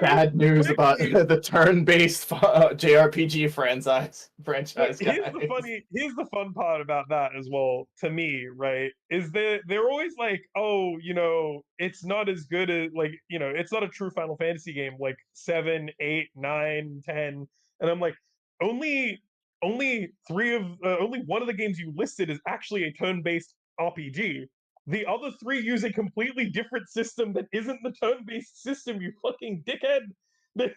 Bad news about frankly, the turn-based JRPG franchise. Here's Guys. here's the fun part about that as well, to me, right? Is they're always like, oh, it's not as good as, like, it's not a true Final Fantasy game like 7, 8, 9, 10. And I'm like, only only one of the games you listed is actually a turn-based RPG. The other three use a completely different system that isn't the turn-based system, you fucking dickhead.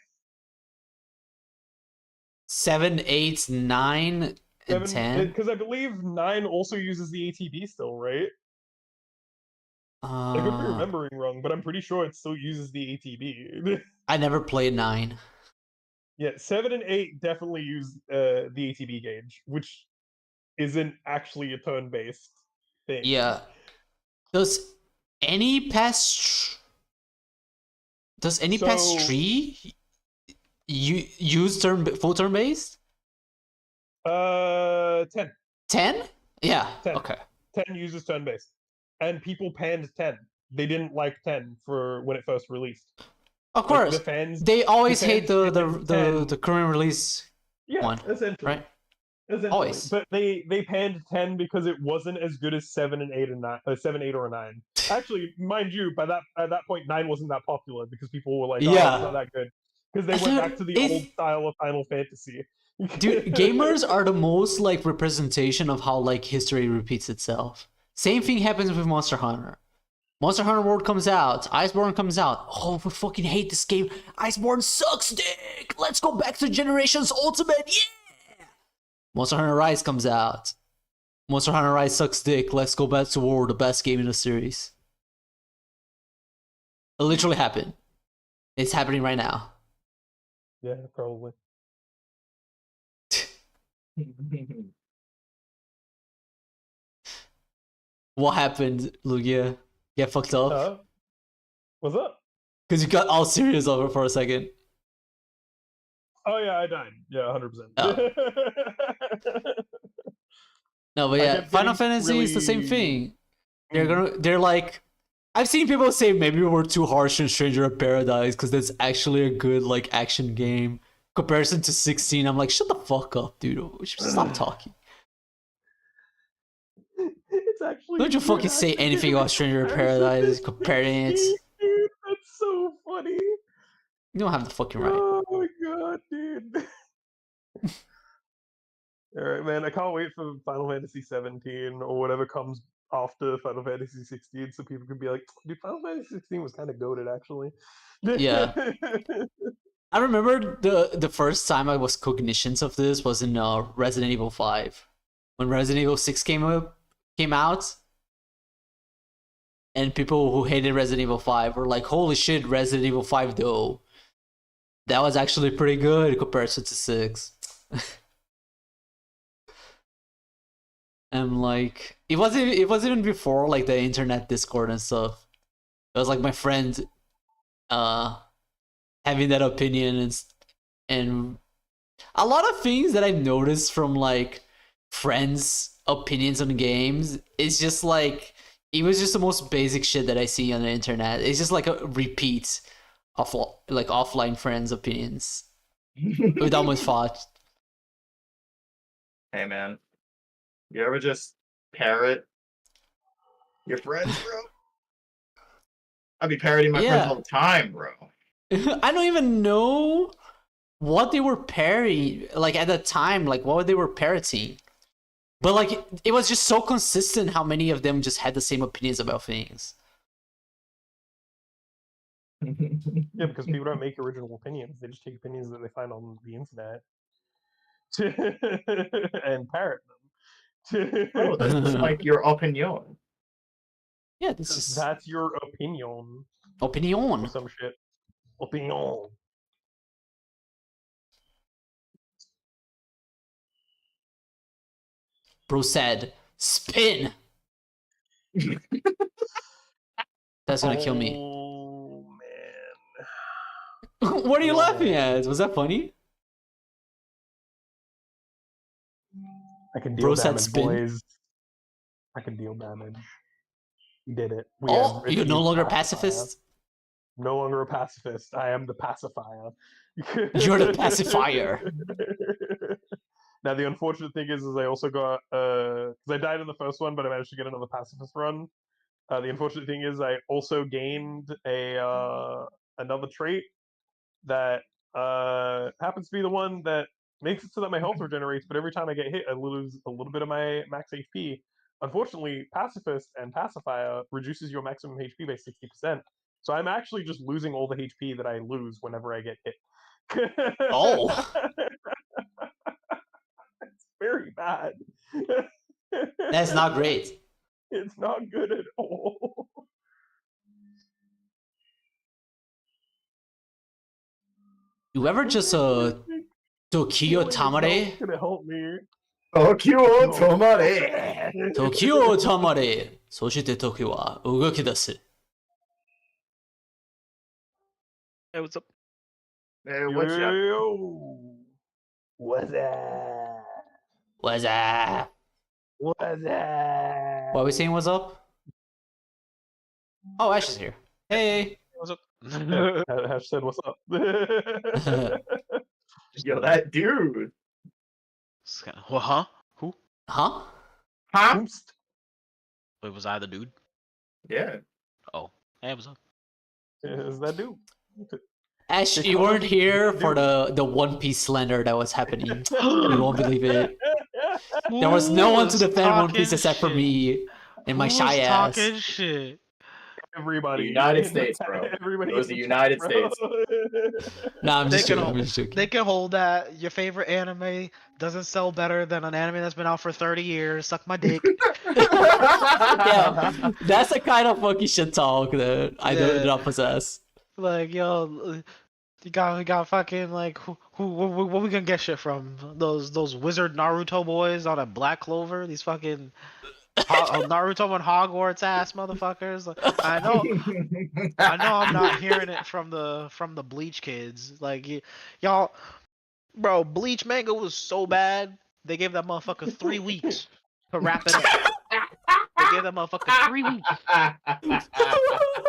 7, 8, 9, and 10. Because I believe 9 also uses the ATB still, right? I could be remembering wrong, but I'm pretty sure it still uses the ATB. I never played 9. Yeah, 7 and 8 definitely use the ATB gauge, which isn't actually a turn-based thing. Yeah. Does any past So- tree use full turn based? 10. 10? Yeah. 10. Okay. 10 uses turn-based. And people panned 10. They didn't like 10 for when it first released. Of Like, course. the fans, They always the hate fans the didn't the, pen- the current release yeah, one, essentially. right? Essentially. Always. But they panned 10 because it wasn't as good as 7 and 8 and 9, 7, 8, or 9. Actually, mind you, at that point 9 wasn't that popular because people were like, oh, Yeah. it's not that good. Because they I went thought back to the it's- old style of Final Fantasy. Dude, gamers are the most like representation of how like history repeats itself. Same thing happens with Monster Hunter. Monster Hunter World comes out, Iceborne comes out. Oh, we fucking hate this game. Iceborne sucks dick. Let's go back to Generations Ultimate. Yeah. Monster Hunter Rise comes out. Monster Hunter Rise sucks dick. Let's go back to World, the best game in the series. It literally happened. It's happening right now. Yeah, probably. What happened, Lugia? Get fucked up? What's up? Because you got all serious over for a second. Oh yeah, I died. Yeah, 100%. Oh. No, but I yeah, kept Final getting Fantasy is the same really- thing. They're like, I've seen people say maybe we're too harsh on Stranger of Paradise because that's actually a good like action game. comparison to 16, I'm like, shut the fuck up, dude. Stop talking. It's actually. Don't you fucking say anything about Stranger in Paradise comparing it. Dude, that's so funny. You don't have the fucking right. Oh my god, dude. Alright, man, I can't wait for Final Fantasy 17 or whatever comes after Final Fantasy 16 so people can be like, dude, Final Fantasy 16 was kind of goated, actually. Yeah. I remember the first time I was cognitions of this was in Resident Evil 5. When Resident Evil 6 came out. And people who hated Resident Evil 5 were like, holy shit, Resident Evil 5 though. That was actually pretty good in comparison to 6. And like it wasn't even before like the internet Discord and stuff. It was like my friend having that opinion and a lot of things that I've noticed from like friends' opinions on games is just like it was just the most basic shit that I see on the internet. It's just like a repeat of like offline friends' opinions without much thought. Hey man, you ever just parrot your friends, bro? I be parroting my friends all the time, bro. I don't even know what they were parroting, like at the time, like what they were parroting. But like it was just so consistent how many of them just had the same opinions about things. Yeah, because people don't make original opinions. They just take opinions that they find on the internet and parrot them. Oh, this is like your opinion. Yeah, this is That's your opinion. opinion. Or some shit. Opinion. Bro said, spin. That's gonna kill me. Oh man. What are you laughing at? Was that funny? I can Bro deal said damage, spin. boys. I can deal damage. We did it. We Oh, have you're no achieved longer pacifier. pacifist? No longer a pacifist. I am the pacifier. You're the pacifier. Now the unfortunate thing is I also got because I died in the first one, but I managed to get another pacifist run. The unfortunate thing is I also gained a another trait that happens to be the one that makes it so that my health regenerates, but every time I get hit, I lose a little bit of my max HP. Unfortunately, Pacifist and Pacifier reduces your maximum HP by 60%. So I'm actually just losing all the HP that I lose whenever I get hit. Oh. It's very bad. That's not great. It's not good at all. You ever just Tokyo Tamare? Gonna help me. Tokyo Tomare. Tokyo Tamare. そして時は動き出す. Hey, what's up? Hey, what's up? Yo. What's up? What's up? What's up? What are we saying? What's up? Oh, Ash is here. Hey. What's up? Ash said, "What's up?" Yo, that dude. Well, huh? Who? Huh? Huh? Wait, was I the dude? Yeah. Oh, hey, what's up? Is that dude? Ash, you weren't here for the One Piece slander that was happening. You won't believe it. There was no one to defend One Piece except for me and my shy ass. Talking shit. Everybody. The United States, bro. Everybody. It was the United States. Nah, I'm just They joking. can- I'm just joking. They can hold that. Your favorite anime doesn't sell better than an anime that's been out for 30 years. Suck my dick. Yeah, that's the kind of fucking shit talk that I do Yeah. not possess. Like, yo, you got fucking like what we gonna get shit from? Those wizard Naruto boys on a Black Clover? These fucking Naruto and Hogwarts ass motherfuckers. Like, I know I'm not hearing it from the Bleach kids. Like y'all, bro, Bleach manga was so bad they gave that motherfucker 3 weeks to wrap it up. They gave that motherfucker 3 weeks.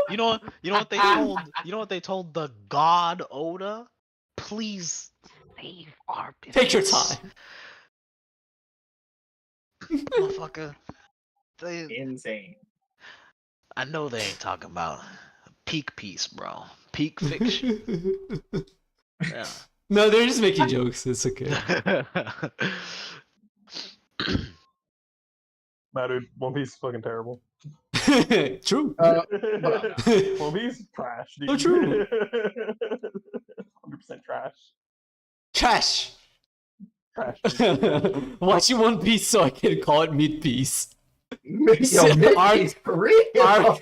You know what they told the god Oda? Please Save our Take your business. time. Motherfucker. They, Insane. I know they ain't talking about peak piece, bro. Peak fiction. Yeah. No, they're just making jokes. It's okay. Nah, dude, One Piece is fucking terrible. True. One Piece is trash, dude. So true. 100% trash. Trash. Trash. Dude. Watching One Piece so I can call it mid piece. Yo, Mickey's for real.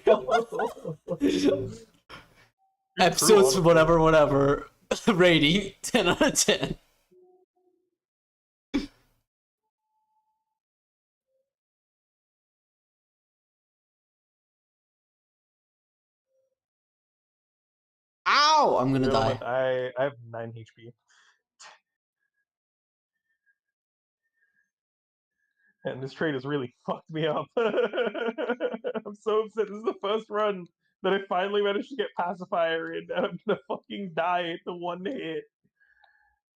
Episodes, honestly. whatever. Rating 10 out of 10. Ow! I'm gonna You know die. what? I have 9 HP. And this trade has really fucked me up. I'm so upset. This is the first run that I finally managed to get pacifier in, and I'm gonna fucking die at the one hit.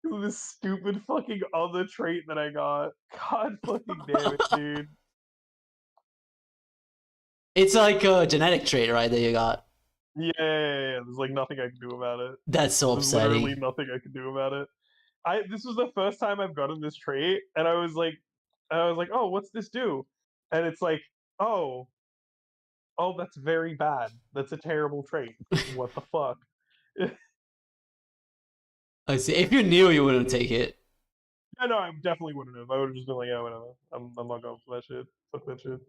Because of this stupid fucking other trait that I got. God fucking damn it, dude. It's like a genetic trait, right, that you got. Yeah. There's like nothing I can do about it. That's so There's literally upsetting. nothing I can do about it. This was the first time I've gotten this trait, and I was like, oh, what's this do? And it's like, oh, that's very bad. That's a terrible trait. What the fuck? I see. If you knew, you wouldn't take it. Yeah, no, I definitely wouldn't have. I would have just been like, yeah, whatever. I'm not going for that shit. Fuck that shit.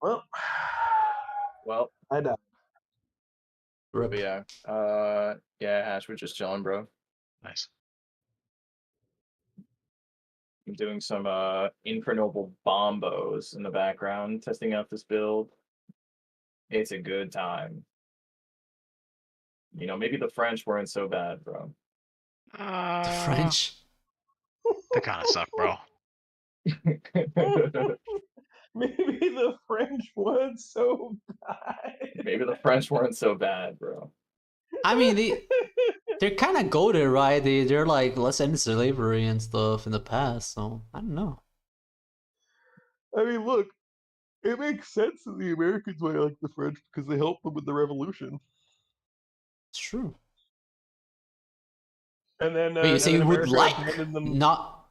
Well, Well, I died. Rip. but yeah. Yeah, Ash, we're just chilling, bro. Nice. I'm doing some Infernoble bombos in the background, testing out this build. It's a good time. You know, maybe the French weren't so bad, bro. The French. They kind of suck, bro. Maybe the French weren't so bad. Maybe the French weren't so bad, bro. I mean, they're kind of goated, right? They're like, let's end slavery and stuff in the past, so I don't know. I mean, look, it makes sense that the Americans might like the French because they helped them with the revolution. It's true. And then, Wait, you say you would America like, abandoned them. not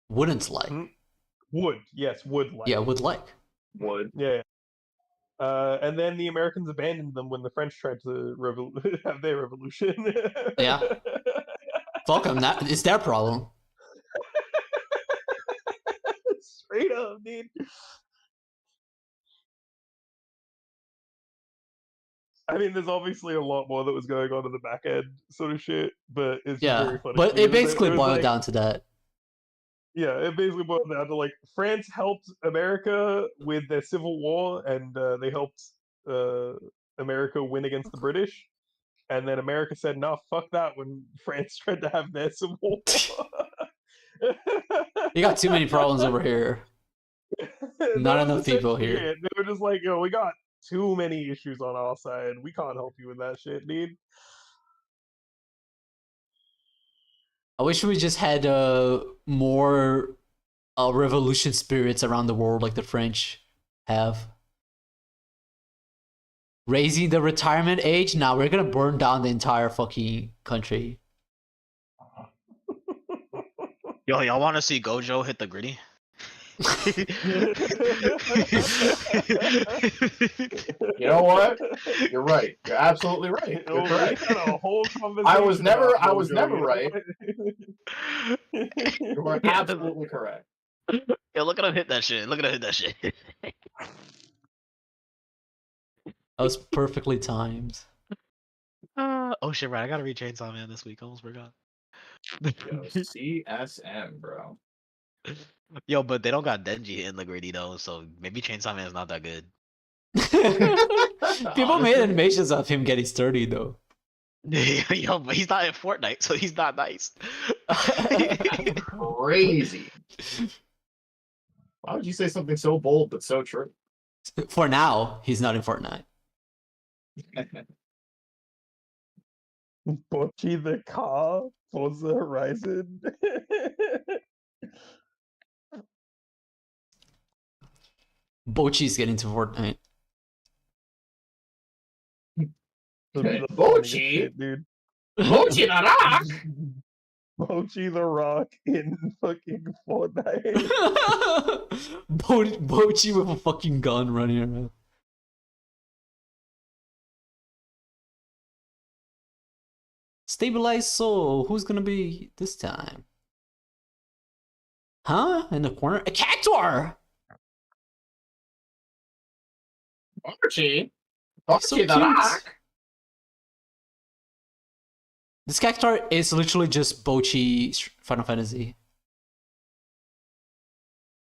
wouldn't like. Would, yes, would like. Yeah, would like. Would. Yeah. And then the Americans abandoned them when the French tried to have their revolution. Yeah. Fuck them. It's their problem. Straight up, dude. I mean, there's obviously a lot more that was going on in the back end, sort of shit, but it's just Yeah, very funny. but to me. it basically was boiled like, down to that. Yeah, it basically boiled down to like France helped America with their civil war, and they helped America win against the British. And then America said, "No, fuck that." When France tried to have their civil war, You got too many problems over here. Not enough people here. It. They were just like, "Yo, we got too many issues on our side. We can't help you with that shit, dude." I wish we just had more revolution spirits around the world like the French have. Raising the retirement age? Now we're gonna burn down the entire fucking country. Yo, y'all want to see Gojo hit the gritty? You know what? You're right. You're absolutely right. You're correct. I was never right. You were absolutely correct. Yo, look at him hit that shit. Look at him hit that shit. That was perfectly timed. Oh shit, right. I gotta read Chainsaw Man this week. Almost forgot. Yo, CSM, bro. Yo, but they don't got Denji hitting the gritty though, so maybe Chainsaw Man's not that good. People made animations of him getting sturdy though. Yo, but he's not in Fortnite, so he's not nice. Crazy. Why would you say something so bold but so true? For now, he's not in Fortnite. Bocce the car, Forza Horizon. Bochi's getting to Fortnite. The Bocce? funniest shit, dude. Bocce the Rock? Bocce the Rock in fucking Fortnite. Bochi with a fucking gun running around. Stabilized soul. Who's gonna be this time? Huh? In the corner? A cactuar! Bocce? So Bocce the cute. Rock? This cactuar is literally just Bochi Final Fantasy.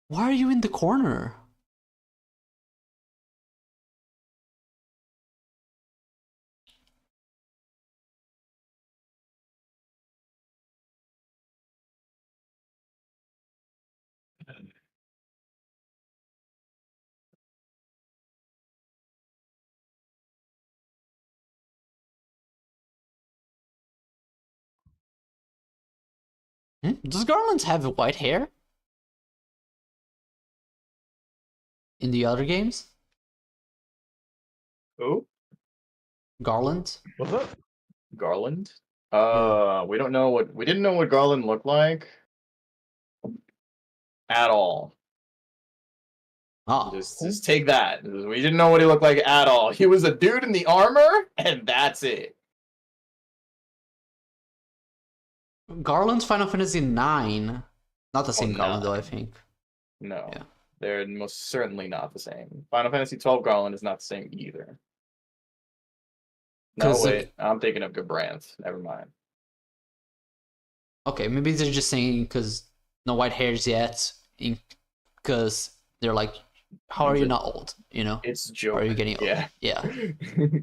Why are you in the corner? Does Garland have white hair? In the other games? Who? Garland? What's up? Garland? We don't know what we didn't know what Garland looked like at all. Ah. Just take that. We didn't know what he looked like at all. He was a dude in the armor, and that's it. Garland's Final Fantasy 9. Not the same Garland though, I 9. think. No. Yeah. They're most certainly not the same. Final Fantasy 12 Garland is not the same either. No, 'Cause, wait. I'm thinking of Gabranth. Never mind. Okay, maybe they're just saying because no white hairs yet. Because they're like, how are you not old? You know? It's a joke. Or are you getting old? Yeah. Yeah.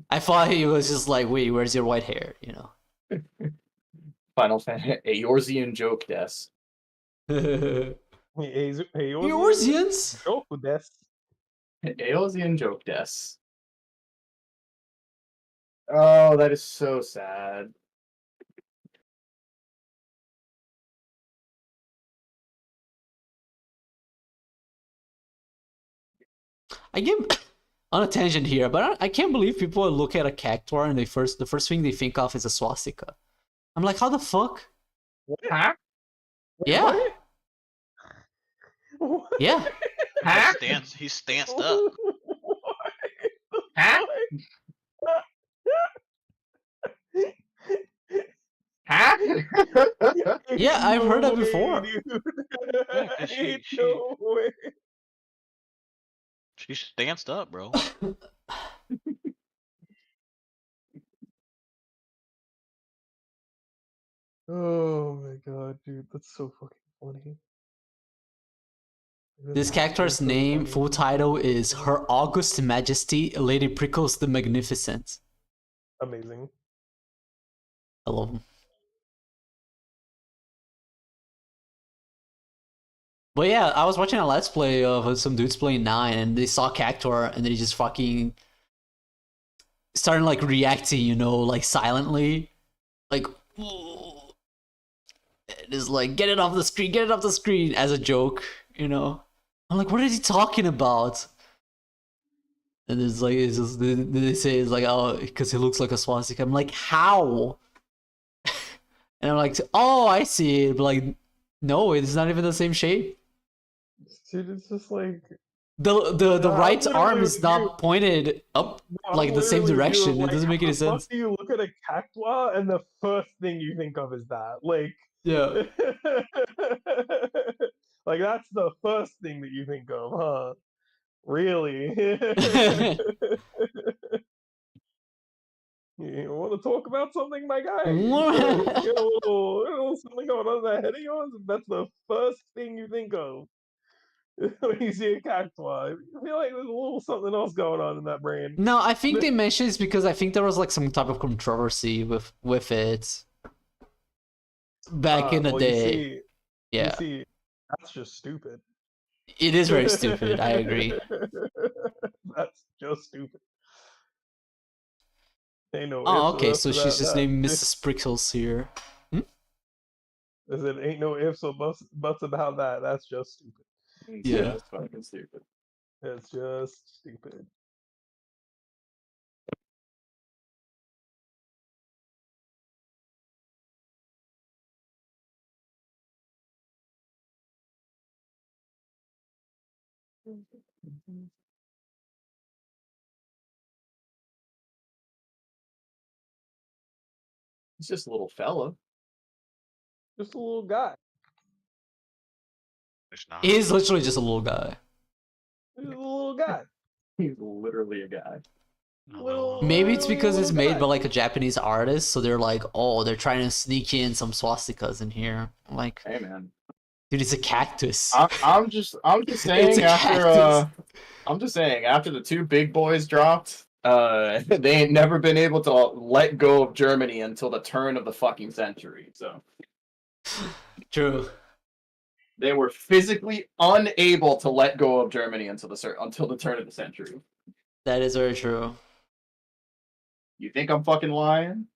I thought he was just like, wait, where's your white hair? You know? Final Fantasy Eorzean joke des. Eorzeans? Joke des. Eorzean joke des. Oh, that is so sad. I get on a tangent here, but I can't believe people look at a cactuar and the first thing they think of is a swastika. I'm like, how the fuck? Huh? Yeah. What? Yeah. Huh? He stanced up. Huh? Huh? Yeah, I've heard that before. Yeah, 'cause she- No way. She stanced up, bro. Oh my god, dude, that's so fucking funny. This cactuar's name, full title is Her August Majesty, Lady Prickles the Magnificent. Amazing. I love him. But yeah, I was watching a let's play of some dudes playing 9 and they saw cactuar and they just fucking started like reacting, you know, like silently. Like, it's like, get it off the screen as a joke, you know. I'm like, what is he talking about? And it's like, it's just, they say it's like, oh, because he looks like a swastika. I'm like, how? And I'm like, oh, I see it. But like, no, it's not even the same shape. Dude, it's just like The right literally arm is with not you. pointed up I'm like the same literally with you, direction. It like, doesn't make how any the fuck sense. do you look at a cactuar and the first thing you think of is that? Like, Yeah. like that's the first thing that you think of, huh? Really? You want to talk about something, my guy? You got a little something going on in the head of yours? That's the first thing you think of when you see a cactuar. I feel like there's a little something else going on in that brain. No, I think they mentioned it's because I think there was like some type of controversy with it back in the Well, day. You Yeah. see, that's just stupid. It is very stupid. I agree. That's just stupid. Ain't no Oh, ifs or okay. buts So about she's just that. named Mrs. Sprickles here. I said, ain't no ifs or buts about that. That's just stupid. Yeah. That's fucking stupid. It's just stupid. He's just a little fella. Just a little guy. There's not. He's literally just a little guy. Just a little guy. He's literally a guy. Maybe it's because it's made guy. by like a Japanese artist, so they're like, oh, they're trying to sneak in some swastikas in here. I'm like, Hey man. dude, it's a cactus. I'm just It's saying a after cactus. I'm just saying after the two big boys dropped, they ain't never been able to let go of Germany until the turn of the fucking century. So True. they were physically unable to let go of Germany until the turn of the century. That is very true. You think I'm fucking lying?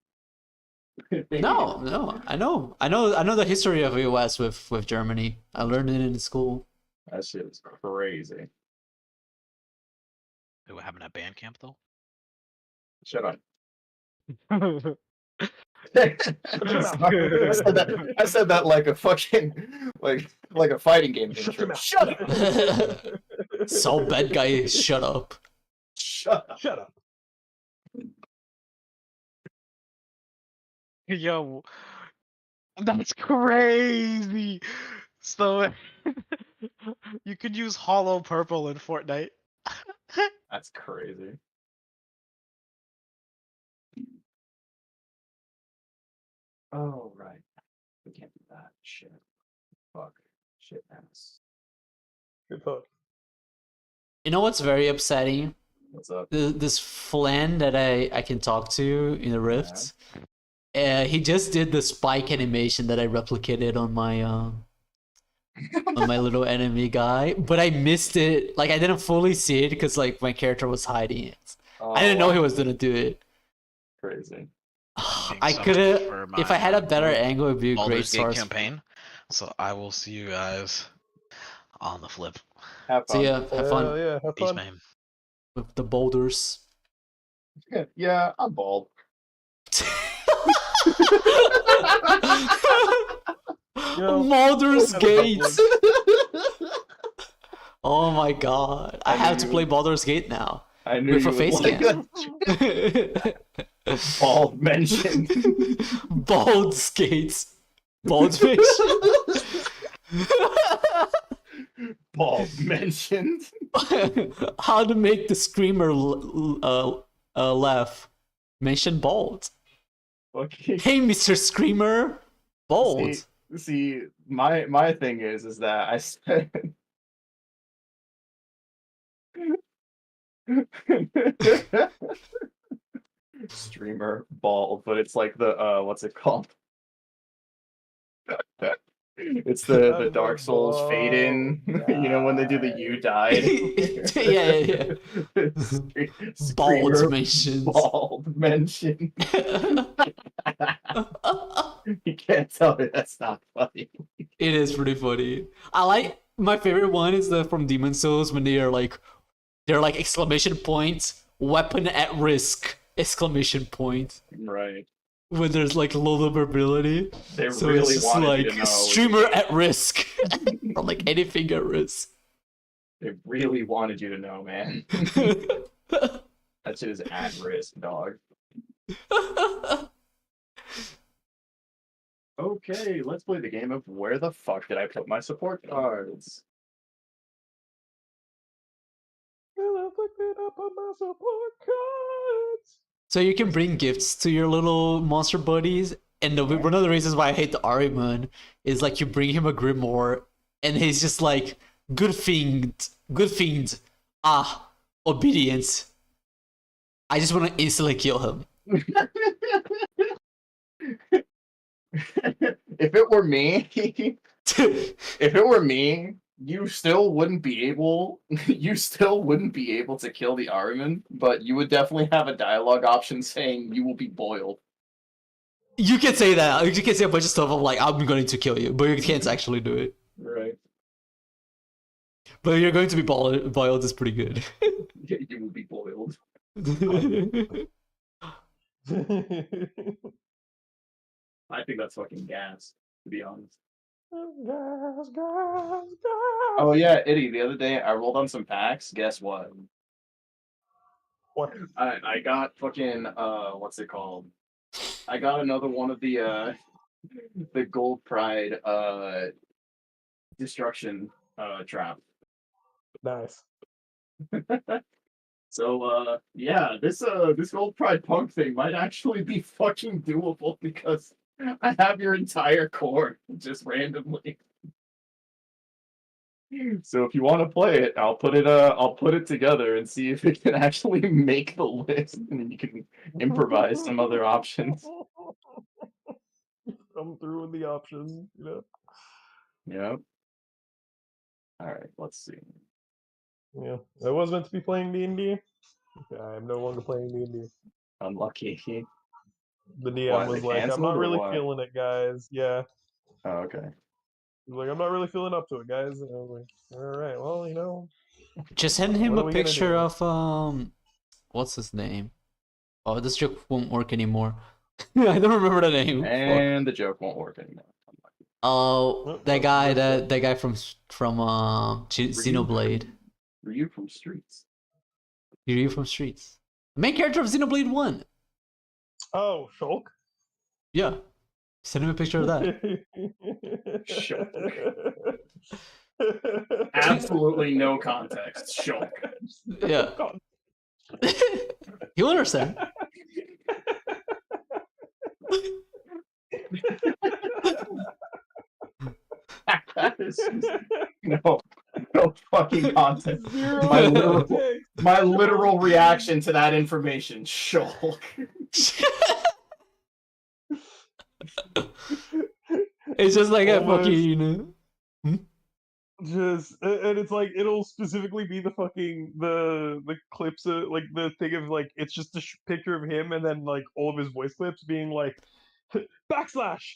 No, I know the history of US with Germany. I learned it in school. That shit is crazy. They were having a band camp though. Shut up. Shut I said that like a fucking like a fighting game intro. Shut up. So bad guy, shut up. Shut up. Shut up. Yo, that's crazy. So you could use hollow purple in Fortnite. That's crazy. Oh right. We can't do that. Shit. Fuck. Shit ass. Good fuck. You know what's very upsetting? What's up? This Flan that I can talk to in the Rift. He just did the spike animation that I replicated on my little enemy guy, but I missed it. Like I didn't fully see it because like my character was hiding it. I didn't know he was gonna do it. Crazy. I could have, if I had a better angle, it'd be a great Baldur's Gate source. campaign. So I will see you guys on the flip. Have fun. So yeah, have fun Yeah, have Peace, fun. man. with the boulders. Yeah, I'm bald. Yo, Baldur's have Gate. fun. Oh my god, I have to play Baldur's Gate now. I knew With you a face would like cam. that. Bald mentioned. Bald skates. Bald fish. Bald mentioned. How to make the screamer laugh. Mention bald. Okay. Hey, Mr. Screamer. Bald. See, my thing is that I said. Streamer bald, but it's like the what's it called? It's the Dark Souls fade in. You know when they do the you died. Yeah. Bald Screamer mentions. Bald mention. You can't tell me that's not funny. It is pretty funny. I like my favorite one is the from Demon Souls when they're like exclamation point, weapon at risk, exclamation point. Right. When there's like low livability. They So really it's just wanted like you to know. streamer at risk. Or like anything at risk. They really wanted you to know, man. That shit is at risk, dog. Okay, let's play the game of where the fuck did I put my support cards? Well, I looked it up on my support cards. So you can bring gifts to your little monster buddies, and one of the reasons why I hate the Ahriman is like you bring him a grimoire, and he's just like good fiend, obedience. I just want to instantly kill him. If it were me, you still wouldn't be able you still wouldn't be able to kill the Ahriman, but you would definitely have a dialogue option saying you will be boiled. You can say that. You can say a bunch of stuff of like, I'm going to kill you, but you can't actually do it. Right. But you're going to be boiled is pretty good. You will be boiled. I think that's fucking gas, to be honest. Gas. Oh yeah, Itty, the other day I rolled on some packs. Guess what? What? I got fucking what's it called? I got another one of the Gold Pride destruction trap. Nice. So yeah, this Gold Pride punk thing might actually be fucking doable because I have your entire core just randomly. So if you want to play it, I'll put it together and see if it can actually make the list, and then you can improvise some other options. Come through with the options, you know. Yep. All right, let's see. Yeah, I was meant to be playing D&D. I am no longer playing D&D. Unlucky. The DM Why, was they like, "I'm canceled not or really what? feeling it, guys." Yeah, Oh, okay. he was like, "I'm not really feeling up to it, guys." And I was like, "All right, well, you know." Just send him What a are we gonna picture do? of what's his name? Oh, this joke won't work anymore. I don't remember the name. Fuck. And the joke won't work anymore. Oh, that guy, that guy from Ryu Xenoblade. Ryu from Streets. Ryu from Streets. The main character of Xenoblade 1. Oh, Shulk. Yeah. Send him a picture of that. Shulk. Absolutely no context. Shulk. Yeah. He'll understand. no fucking context. Zero My context. literal reaction to that information. Shulk. It's just like a Almost. fucking. Just and it's like it'll specifically be the fucking the clips of like the thing of like it's just a picture of him and then like all of his voice clips being like backslash.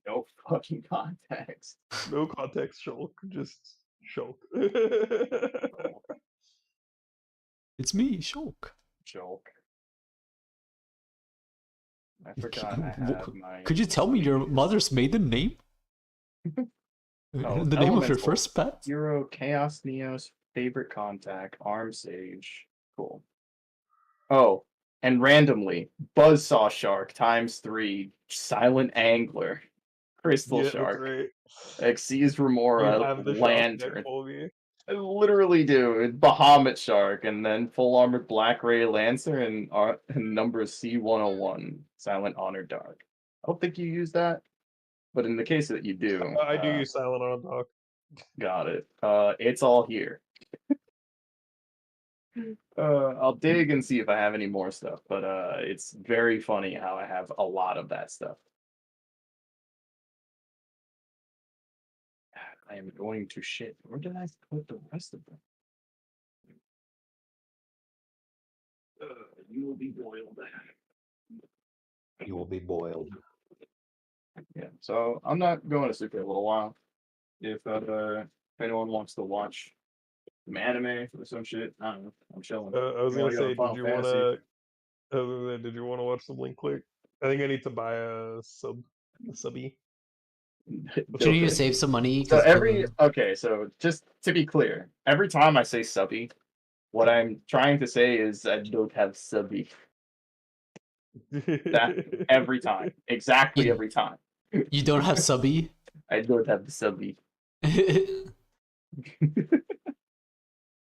No fucking context. No context, Shulk. Just Shulk. It's me, Shulk. Shulk. I forgot I have my. Could you tell me your mother's maiden name? Oh, The name of your Elemental. first pet? Hero, Chaos Neo's favorite contact, Arm Sage. Cool. Oh, and randomly, Buzzsaw Shark ×3, Silent Angler, Crystal Yeah, Shark, that's right. Xyz You Remora, have the shark deck Lantern. for me. I literally do. It's Bahamut Shark, and then Full Armored Black Ray Lancer, and number C101, Silent Honor Dark. I don't think you use that, but in the case that you do, I do use Silent on Doc. got it. It's all here. I'll dig and see if I have any more stuff, but it's very funny how I have a lot of that stuff. I am going to shit. Where did I put the rest of them? You will be boiled. You will be boiled. Yeah, so I'm not going to sleep for a little while. If anyone wants to watch some anime or some shit, I don't know. I'm chilling. I was You gonna wanna go say, to Final Fantasy? did you want to watch something quick? I think I need to buy a subby. Do you need to save some money? So 'Cause okay, so just to be clear, every time I say subby, what I'm trying to say is I don't have subby. That every time, exactly You- every time. you don't have subby? I don't have the subby.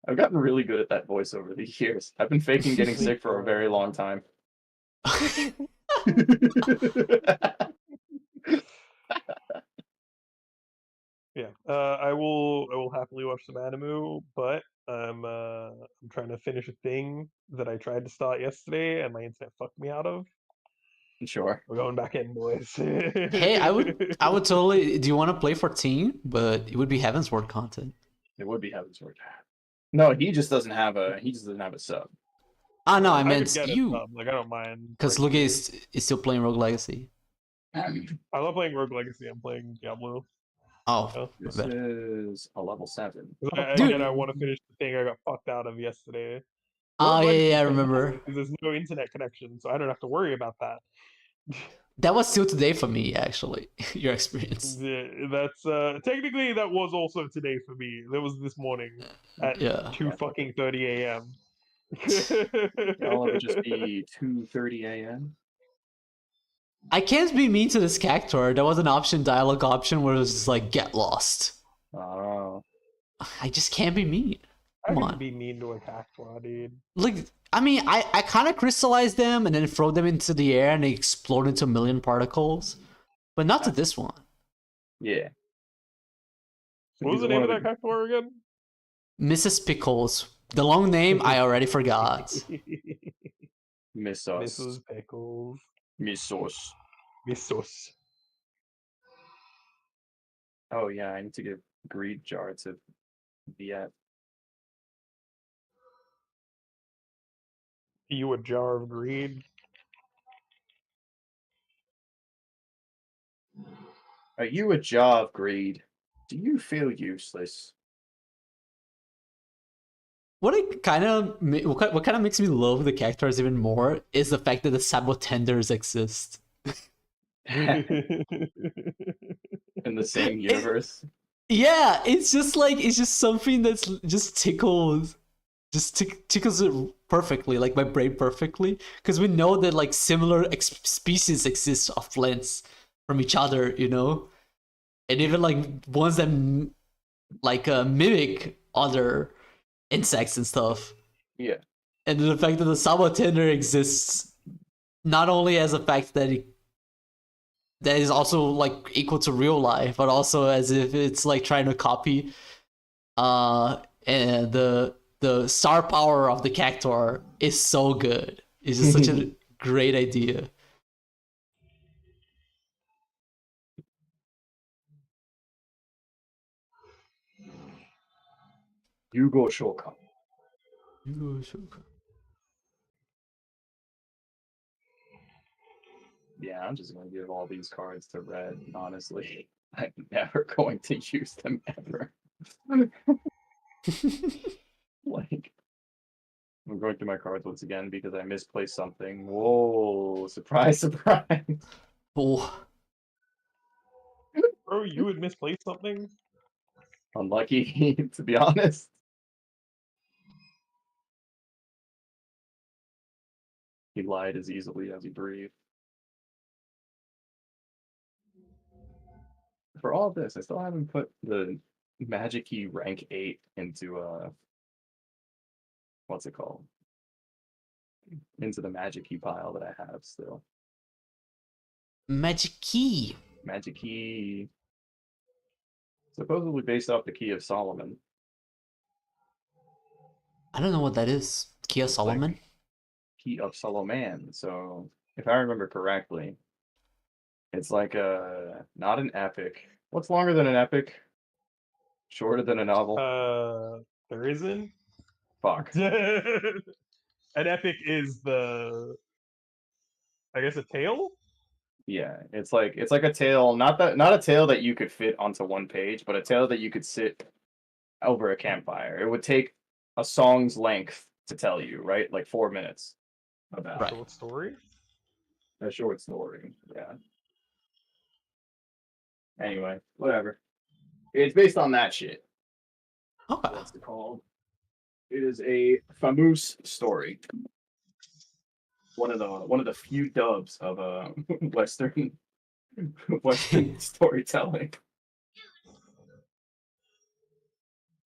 I've gotten really good at that voice over the years. I've been faking getting sick for a very long time. Yeah, I will happily watch some anime, but I'm trying to finish a thing that I tried to start yesterday and my internet fucked me out of. Sure. We're going back in, boys. Hey, I would totally. Do you want to play 14? But it would be Heaven's Word content. It would be Heaven's Word. No, he just doesn't have a sub. Ah, no, I I meant could get you. it. Like I don't mind. Because Luke is still playing Rogue Legacy. I love playing Rogue Legacy. I'm playing Diablo. Oh, Yeah. my This bad. is a level 7. Dude. Again, I want to finish the thing I got fucked out of yesterday. Oh, Rogue Legacy's yeah, I fantastic remember. because there's no internet connection, so I don't have to worry about that. That was still today for me, actually. Your experience. Yeah, that's technically that was also today for me. That was this morning at Yeah. 2:30 a.m. Y'all would just be 2:30 a.m. I can't be mean to this cactor. There was an dialogue option where it was just like, get lost. Oh. I just can't be mean. I Come can on. be mean to a cactuar, dude. Like, I mean, I kind of crystallize them and then throw them into the air and they explode into a million particles. But not to this one. Yeah. What was the name of that cactuar again? Mrs. Pickles. The long name, I already forgot. Miss us. Mrs. Pickles. Miss us. Missos. Oh yeah, I need to give greed jar to Viet. You a jar of greed? Are you a jar of greed? Do you feel useless? What kind of makes me love the characters even more is the fact that the sabotenders exist. In the same universe? Yeah, it's just something that's just tickles it perfectly, like my brain perfectly, because we know that like similar species exist of plants from each other, you know, and even like ones that mimic other insects and stuff. Yeah. And the fact that the sabotender exists not only as a fact that that is also like equal to real life, but also as if it's like trying to copy and the star power of the cactuar is so good. It's just such a great idea. Yugo Shokan. Yeah, I'm just gonna give all these cards to Red, honestly. I'm never going to use them ever. Like, I'm going through my cards once again because I misplaced something. Whoa, surprise, surprise. Oh, Bro, you would misplace something? Unlucky, to be honest. He lied as easily as he breathed. For all this, I still haven't put the Magic Key rank 8 into what's it called? Into the Magic Key pile that I have still. Magic Key. Magic Key, supposedly based off the Key of Solomon. I don't know what that is. Kia Solomon? Key of Solomon. So, if I remember correctly, it's like not an epic. What's longer than an epic? Shorter than a novel? There isn't. Fuck. An epic is I guess a tale? Yeah, it's like a tale, not a tale that you could fit onto one page, but a tale that you could sit over a campfire. It would take a song's length to tell you, right? Like 4 minutes about Right. Short story? a short story. Yeah. Anyway, whatever. It's based on that shit. Okay. What's it called? It is a famous story. One of the few dubs of Western storytelling.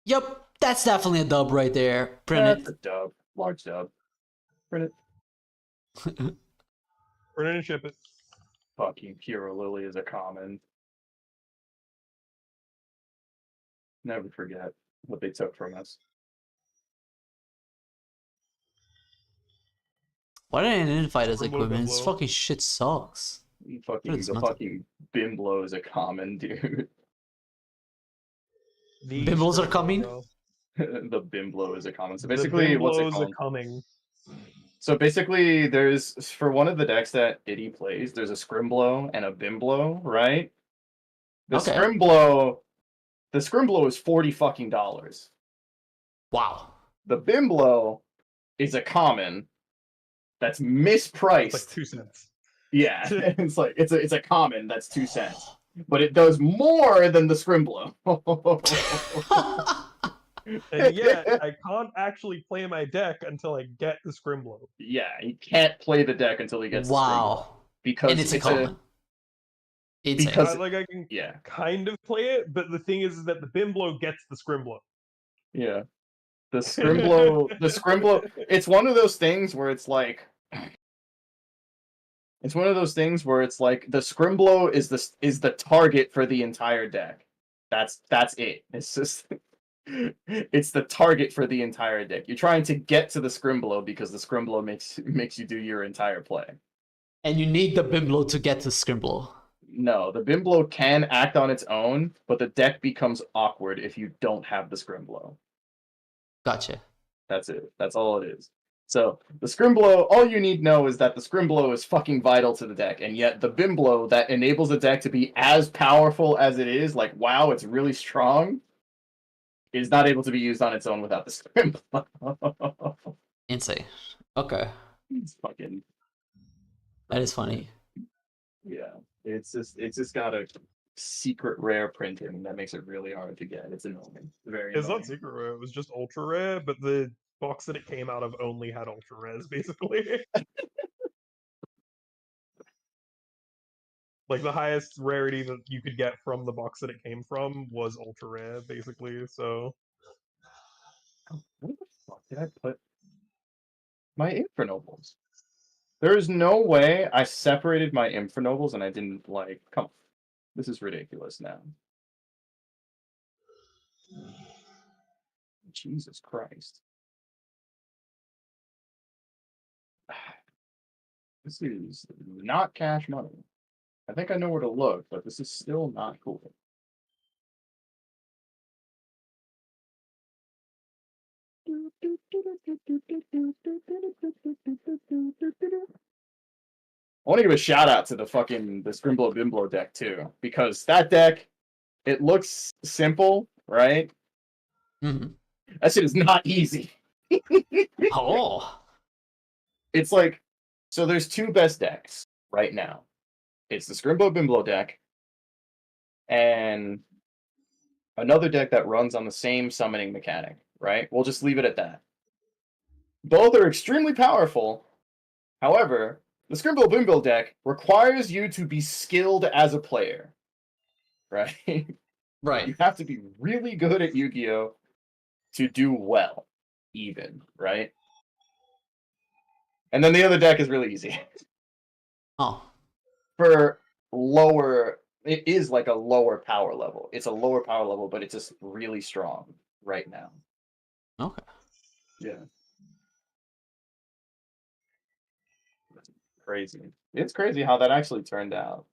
Yep, that's definitely a dub right there. Print That's a dub. Large dub. Print it. it. Print it and ship it. Fucking Hero Lily is a common. Never forget what they took from us. Why didn't I identify it as Scrimble, equipment? This Bimbo. fucking shit sucks. It's The nothing. fucking Bimblo is a common dude. The Bimbles are Scrimble, coming? bro. The Bimblo is a common. So The basically, what's it Bimblos are called? coming. So basically, there's for one of the decks that Diddy plays, there's a Scrimblow and a Bimblo, right? The Okay. Scrimblow is $40 fucking dollars. Wow. The Bimblo is a common that's mispriced. It's like 2 cents. Yeah, it's a common that's 2 cents, but it does more than the Scrimblow. And yet, I can't actually play my deck until I get the Scrimblow. Yeah, he can't play the deck until he gets the Scrimblow Wow. because And it's a common. It's because- Like I can yeah, kind of play it, but the thing is that the Bimblo gets the Scrimblow. yeah. The Scrimblow, it's one of those things where it's like the Scrimblow is the target for the entire deck. That's it. It's just it's the target for the entire deck. You're trying to get to the Scrimblow because the Scrimblow makes you do your entire play. And you need the Bimblo to get to Scrimblow. No, the Bimblo can act on its own, but the deck becomes awkward if you don't have the Scrimblow. Gotcha. That's it. That's all it is. So the Scrimblow, all you need to know is that the Scrimblow is fucking vital to the deck, and yet the Bimblo that enables the deck to be as powerful as it is, like wow, it's really strong, is not able to be used on its own without the Scrimblow. Insane. Okay. It's fucking That is funny. yeah. It's just got a secret rare printing that makes it really hard to get. It's annoying. Very It's annoying. not secret rare, it was just ultra rare, but the box that it came out of only had ultra rares, basically. Like the highest rarity that you could get from the box that it came from was ultra rare, basically, so. Where the fuck did I put my Infernobles? There is no way I separated my Infernobles and I didn't like. Come on. This is ridiculous now. Jesus Christ. This is not cash money. I think I know where to look, but this is still not cool. I want to give a shout out to the Scrimblow Bimblow deck too, because that deck, it looks simple, right? Hmm. That shit is not easy. Oh. It's like, so there's two best decks right now. It's the Scrimblow Bimblow deck and another deck that runs on the same summoning mechanic, right? We'll just leave it at that. Both are extremely powerful. However, the Scrimblow Bimblow deck requires you to be skilled as a player, right? Right. You have to be really good at Yu-Gi-Oh! To do well, even, right? And then the other deck is really easy. Oh. For lower, it is like a lower power level. It's a lower power level, but it's just really strong right now. Okay. Yeah. Crazy. It's crazy how that actually turned out.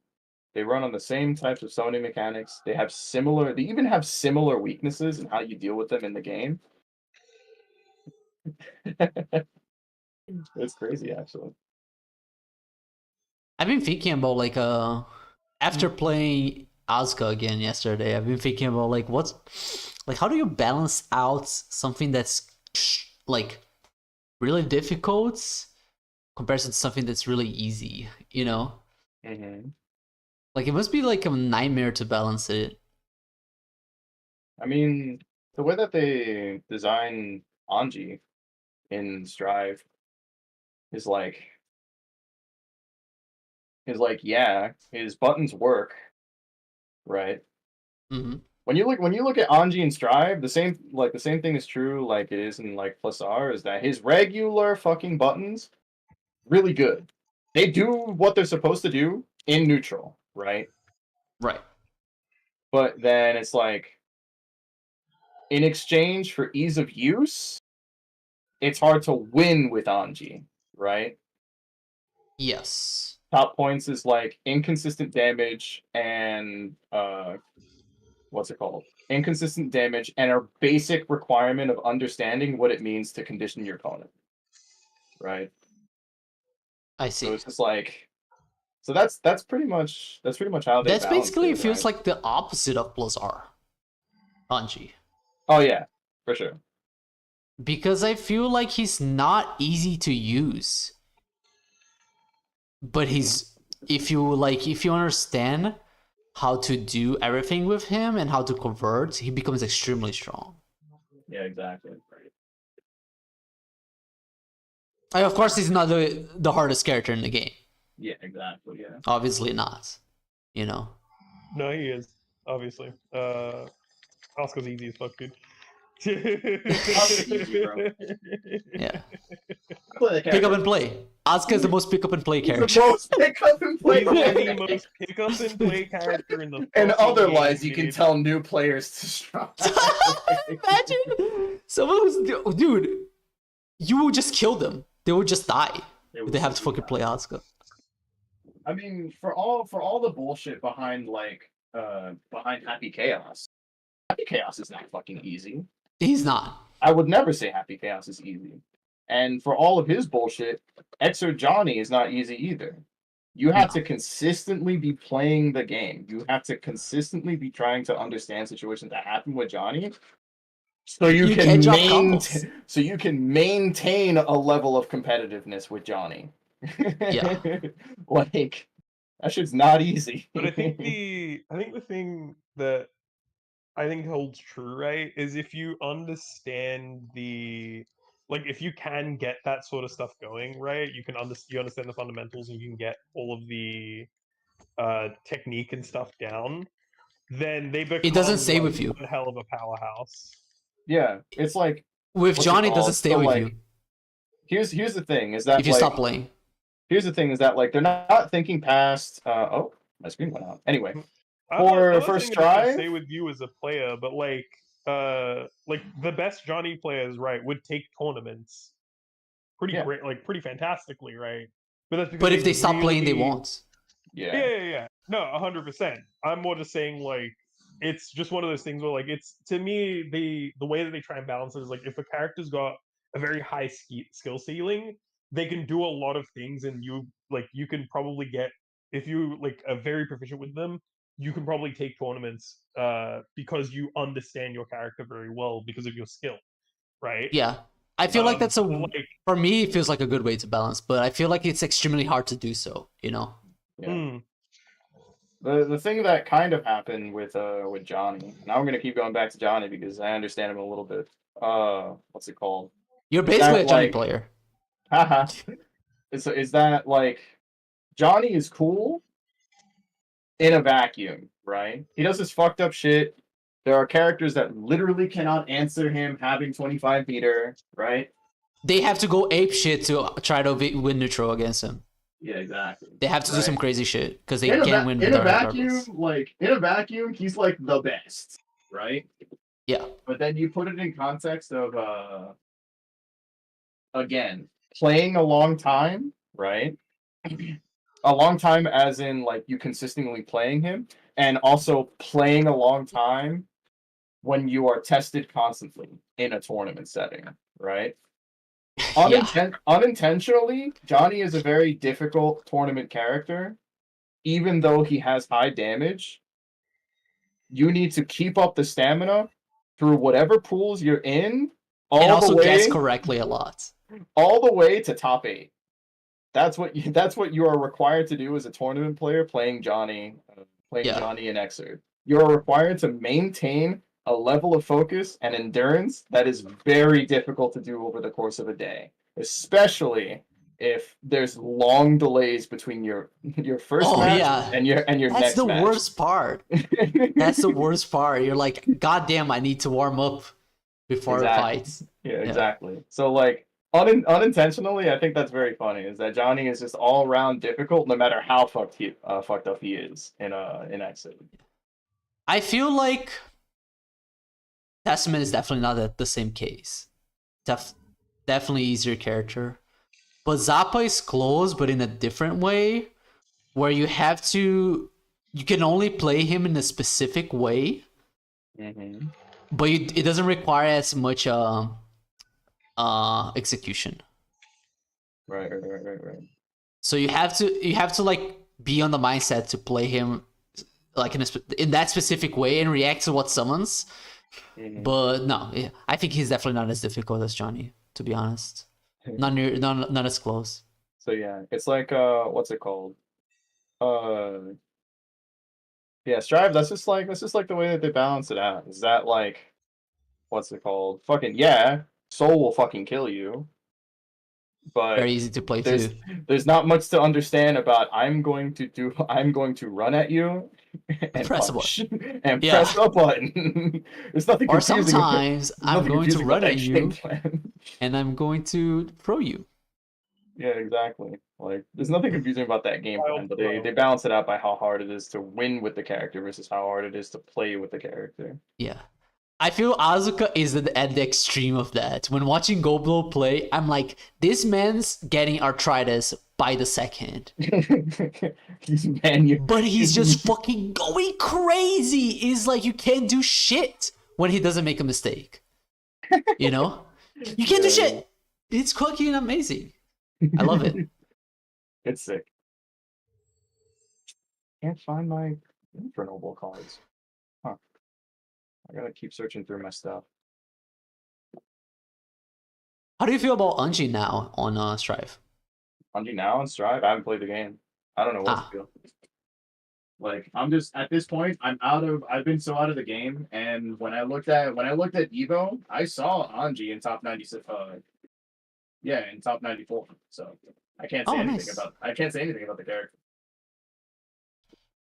They run on the same types of summoning mechanics. They even have similar weaknesses and how you deal with them in the game. It's crazy, actually. I've been thinking about like after playing Asuka again yesterday, I've been thinking about like how do you balance out something that's like really difficult compared to something that's really easy, you know? Mm-hmm. Like it must be like a nightmare to balance it. I mean, the way that they design Anji in Strive is like yeah, his buttons work, right? Mm-hmm. When you look at Anji and Strive, the same thing is true like it is in like Plus R, is that his regular fucking buttons really good. They do what they're supposed to do in neutral, right? Right. But then it's like in exchange for ease of use, it's hard to win with Anji, right? Yes. Top points is like inconsistent damage and what's it called? Inconsistent damage and a basic requirement of understanding what it means to condition your opponent. Right? I So see. it's just like so that's pretty much how they That's balance basically it, feels right? like the opposite of plus R. Bungie. Oh yeah, for sure. Because I feel like he's not easy to use. But he's if you understand how to do everything with him and how to convert, he becomes extremely strong. Yeah, exactly. Like, of course, he's not the hardest character in the game. Yeah, exactly. Yeah. Obviously not. You know. No, he is obviously. Oscar's easy as fuck, dude. Oscar's easy, bro. Yeah. Play the Pick up character. and play. Asuka is the most pick up and play He's character. the most pick up and play He's the character. most pick up and play character in the And fucking otherwise, game, you can dude. tell new players to strong. Imagine someone who's dude. You will just kill them. They will just die. They have to fucking play Asuka. I mean, for all the bullshit behind behind Happy Chaos. Happy Chaos is not fucking easy. He's not. I would never say Happy Chaos is easy. And for all of his bullshit, Xer Johnny is not easy either. You have to consistently be playing the game. You have to consistently be trying to understand situations that happen with Johnny, so you can't can drop combos. so you can maintain a level of competitiveness with Johnny. Yeah. Like that shit's not easy. But I think the thing that I think holds true, right, is if you understand if you can get that sort of stuff going, right, you understand the fundamentals and you can get all of the technique and stuff down, then they become doesn't stay like, with you. one hell of a powerhouse. Yeah, it's like With what's it Johnny, it doesn't called? stay So, with like, you Here's the thing is that if you like stop playing. here's the thing is that like they're not thinking past oh, my screen went out. Anyway, I'm not first saying it's gonna try, stay with you as a player, but like the best Johnny players, right, would take tournaments pretty Yeah. great, like pretty fantastically, right? But that's because But if they stop playing, they really- won't. yeah. Yeah. No, 100%. I'm more just saying like it's just one of those things where like it's to me the way that they try and balance it is like if a character's got a very high skill ceiling, they can do a lot of things, and you can probably get if you like are very proficient with them, you can probably take tournaments because you understand your character very well because of your skill, right? Yeah. I feel like that's like for me, it feels like a good way to balance, but I feel like it's extremely hard to do so, you know? Yeah. The thing that kind of happened with Johnny. Now I'm gonna keep going back to Johnny because I understand him a little bit. What's it called? You're basically a That, Johnny like- player. Haha. Is that like Johnny is cool in a vacuum, right? He does this fucked up shit. There are characters that literally cannot answer him having 25 meter, right? They have to go ape shit to try to win neutral against him. Yeah, exactly. They have to do Right. some crazy shit because they In can't win in a regardless. vacuum, in a vacuum, he's like the best, right? Yeah. But then you put it in context of again, playing a long time, right? A long time as in like you consistently playing him, and also playing a long time when you are tested constantly in a tournament setting, right? Unintentionally, Johnny is a very difficult tournament character. Even though he has high damage, you need to keep up the stamina through whatever pools you're in, And also the way, guess correctly a lot. all the way to top 8. That's what you are required to do as a tournament player playing Johnny, Johnny and Xer. You are required to maintain a level of focus and endurance that is very difficult to do over the course of a day, especially if there's long delays between your first match and your That's next the match. worst part. That's the worst part. You're like, God damn, I need to warm up before Exactly. it fights. Yeah, exactly. So like unintentionally, I think that's very funny. Is that Johnny is just all around difficult, no matter how fucked up he is in Exit. I feel like Testament is definitely not the same case. Definitely easier character. But Zappa is close, but in a different way, where you can only play him in a specific way, Mm-hmm. but it doesn't require as much execution. Right. So you have to like be on the mindset to play him like in that specific way and react to what summons. Mhm. But no, I think he's definitely not as difficult as Johnny, to be honest. Not as close. So yeah, it's like what's it called? Yeah, Strive. That's just like the way that they balance it out. Is that like what's it called? Fucking yeah, Soul will fucking kill you, but Very easy to play too. there's not much to understand about. I'm going to run at you and Press a punch and Yeah. press a button. There's nothing Or confusing. sometimes there's I'm nothing going to confusing run about at that you game plan. and I'm going to throw you. Yeah, exactly. Like, there's nothing confusing about that game plan, Wild but throw. they balance it out by how hard it is to win with the character versus how hard it is to play with the character. Yeah. I feel Asuka is at the extreme of that. When watching Goblo play, I'm like, this man's getting arthritis by the second. But he's just fucking going crazy. It's like you can't do shit when he doesn't make a mistake. You know? You can't do shit. It's fucking amazing. I love it. It's sick. Can't find my Infernoble cards. Huh. I gotta keep searching through my stuff. How do you feel about Unji now on Strive? Bungie now on Strive? I haven't played the game. I don't know what to feel. Like, I'm just at this point, I've been so out of the game, and when I looked at Evo, I saw Anji in top 96 in top 94. So I can't say anything nice. I can't say anything about the character.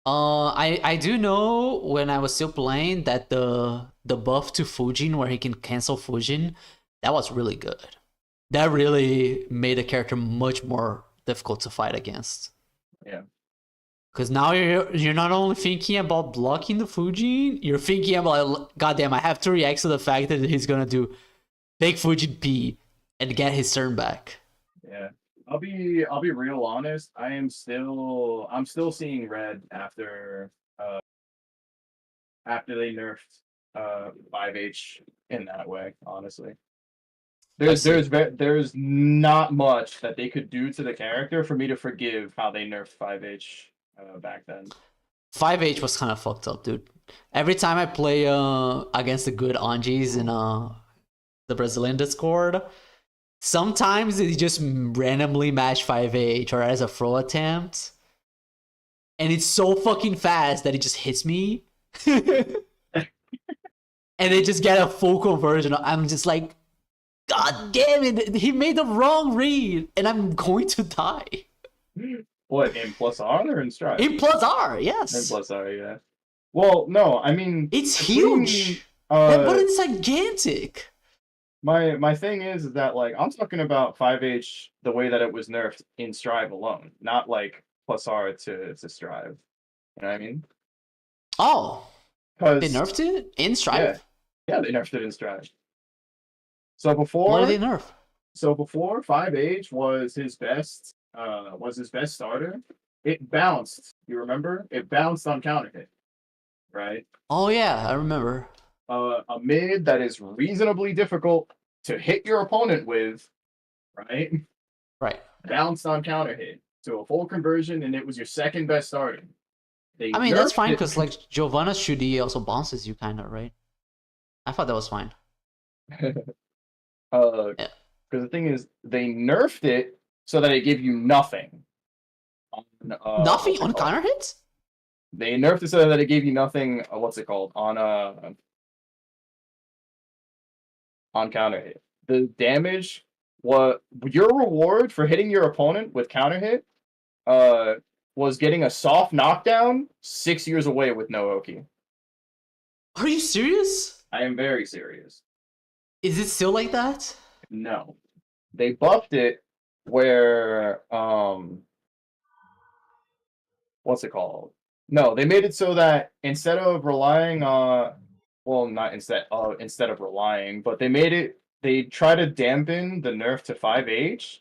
I do know when I was still playing that the buff to Fujin where he can cancel Fujin, that was really good. That really made the character much more difficult to fight against. Yeah. Because now you're not only thinking about blocking the Fujin, you're thinking about, goddamn, I have to react to the fact that he's gonna do fake Fujin P and get his turn back. Yeah. I'll be real honest. I'm still seeing red after they nerfed 5H in that way, honestly. There's not much that they could do to the character for me to forgive how they nerfed 5H back then. 5H was kind of fucked up, dude. Every time I play against the good Anjis in the Brazilian Discord, sometimes they just randomly match 5H or as a throw attempt. And it's so fucking fast that it just hits me. And they just get a full conversion. I'm just like, God damn it, he made the wrong read, and I'm going to die. What, in plus R or in Strive? In plus R, yes. In plus R, yeah. Well, no, I mean... It's huge. But it's gigantic. My thing is that, like, I'm talking about 5H the way that it was nerfed in Strive alone, not, like, plus R to Strive. You know what I mean? Oh. They nerfed it in Strive? Yeah, they nerfed it in Strive. So before... What did they nerf? So before 5H was his best starter, it bounced. You remember? It bounced on counter hit. Right? Oh yeah, I remember. A mid that is reasonably difficult to hit your opponent with, right? Right. Bounced on counter hit to a full conversion, and it was your second best starter. I mean, that's fine because like Giovanna's Shudi also bounces you, kind of, right? I thought that was fine. Because the thing is, they nerfed it so that it gave you nothing. Nothing on counter hits? They nerfed it so that it gave you nothing. What's it called? On counter hit. The damage, what your reward for hitting your opponent with counter hit, was getting a soft knockdown 6 years away with no Oki. Are you serious? I am very serious. Is it still like that? No. They buffed it where what's it called? No, they made it so that instead of relying on not instead of relying, but they try to dampen the nerf to 5H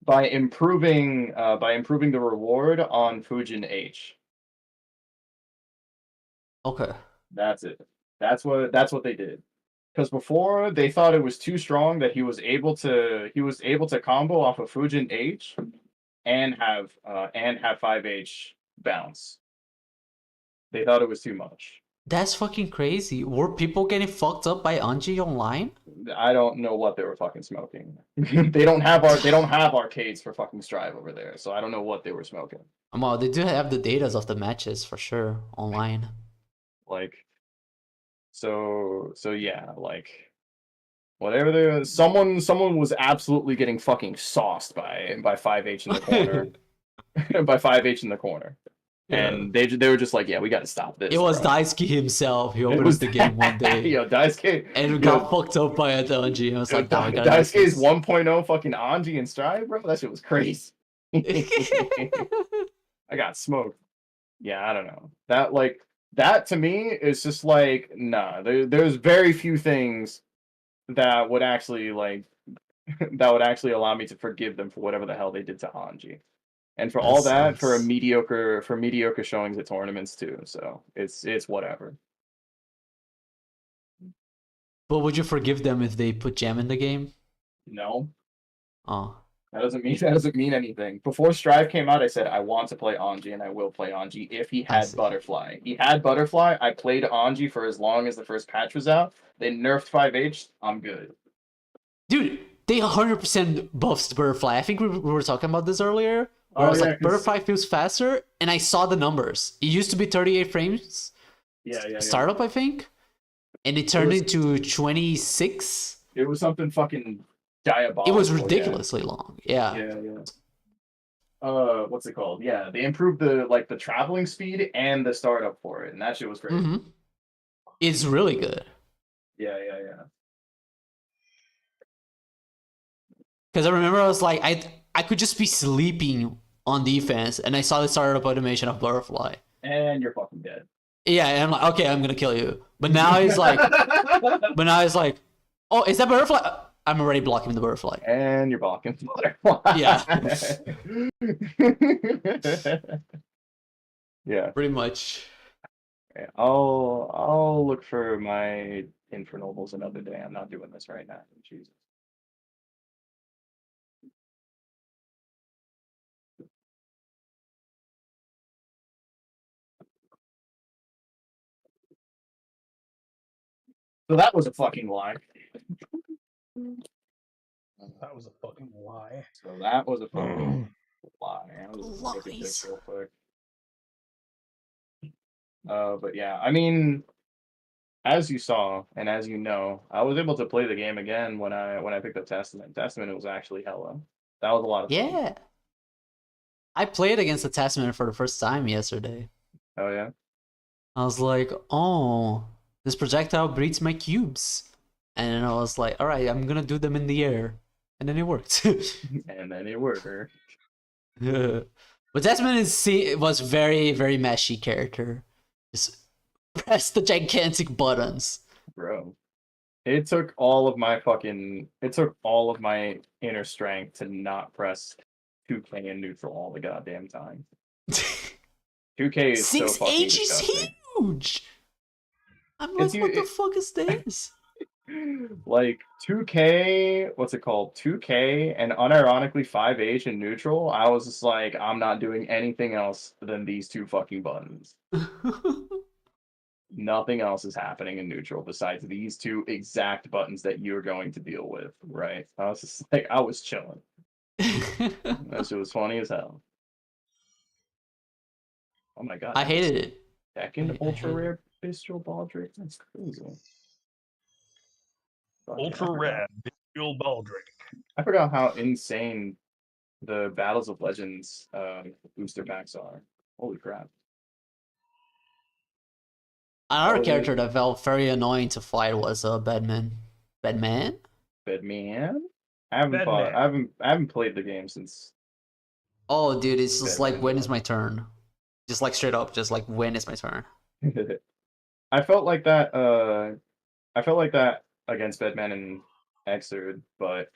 by improving the reward on Fujin H. Okay. That's it. That's what they did. Because before they thought it was too strong that he was able to combo off of Fujin H and have 5H bounce. They thought it was too much. That's fucking crazy. Were people getting fucked up by Anji online? I don't know what they were fucking smoking. they don't have arcades for fucking Strive over there, so I don't know what they were smoking. Well, they do have the datas of the matches for sure online. Like, so yeah, like whatever they someone was absolutely getting fucking sauced by 5H in the corner. By 5H in the corner. Yeah. And they were just like, yeah, we got to stop this. It was bro. Daisuke himself. He opened up the game one day. Yo, Daisuke. And got fucked up by Anji. I was like, nah, we gotta Daisuke's 1.0 fucking Anji and Strive, bro. That shit was crazy. I got smoked. Yeah, I don't know. That to me is just like, nah. There's very few things that would actually allow me to forgive them for whatever the hell they did to Anji. And for all that, for mediocre showings at tournaments too. So it's whatever. But would you forgive them if they put Gem in the game? No. Oh. That doesn't mean anything. Before Strive came out, I said I want to play Anji and I will play Anji if he had Butterfly. He had Butterfly. I played Anji for as long as the first patch was out. They nerfed 5H. I'm good. Dude, they 100% buffed Butterfly. I think we were talking about this earlier. Where I was like, Butterfly feels faster, and I saw the numbers. It used to be 38 frames. Yeah. Startup, I think. And it turned into 26. It was something fucking diabolical. It was ridiculously long. Yeah. What's it called? Yeah, they improved the traveling speed and the startup for it, and that shit was crazy. Mm-hmm. It's really good. Yeah. Because I remember I was like, I could just be sleeping on defense, and I saw the startup animation of Butterfly. And you're fucking dead. Yeah, and I'm like, okay, I'm gonna kill you. But now he's like, oh, is that Butterfly? I'm already blocking the Butterfly. And you're blocking the Butterfly. Yeah. Yeah. Pretty much. Okay, I'll look for my Infernobles another day. I'm not doing this right now. Jesus. So that was a fucking lie. That was a fucking lie. So that was a fucking lie. I was just look at Lies. this real quick. But yeah, I mean, as you saw and as you know, I was able to play the game again when I picked up Testament. Testament, it was actually hella. That was a lot of fun. Yeah. I played against the Testament for the first time yesterday. Oh yeah. I was like, oh, this projectile breeds my cubes. And then I was like, all right, I'm gonna do them in the air. And then it worked. And then it worked. Yeah. But Testament was very, very meshy character. Just press the gigantic buttons. Bro. It took all of my inner strength to not press 2K in neutral all the goddamn time. 2K is so fucking 6H is disgusting. huge! I'm like, what the fuck is this? Like 2K, what's it called? 2K and unironically 5H in neutral. I was just like, I'm not doing anything else than these two fucking buttons. Nothing else is happening in neutral besides these two exact buttons that you're going to deal with, right? I was just like, I was chilling. That shit was funny as hell. Oh my god. I hated it. Second ultra rare Bistro Baldric? That's crazy. Ultra rare Bistro Baldric. I forgot how insane the Battles of Legends booster packs are. Holy crap. Another character that felt very annoying to fight was Bedman. Bedman? Bedman? I haven't played the game since. Oh, dude, it's just Bedman. like, when is my turn? Just like straight up, just like, when is my turn? I felt like that. I felt like that against Bedman and Xrd, but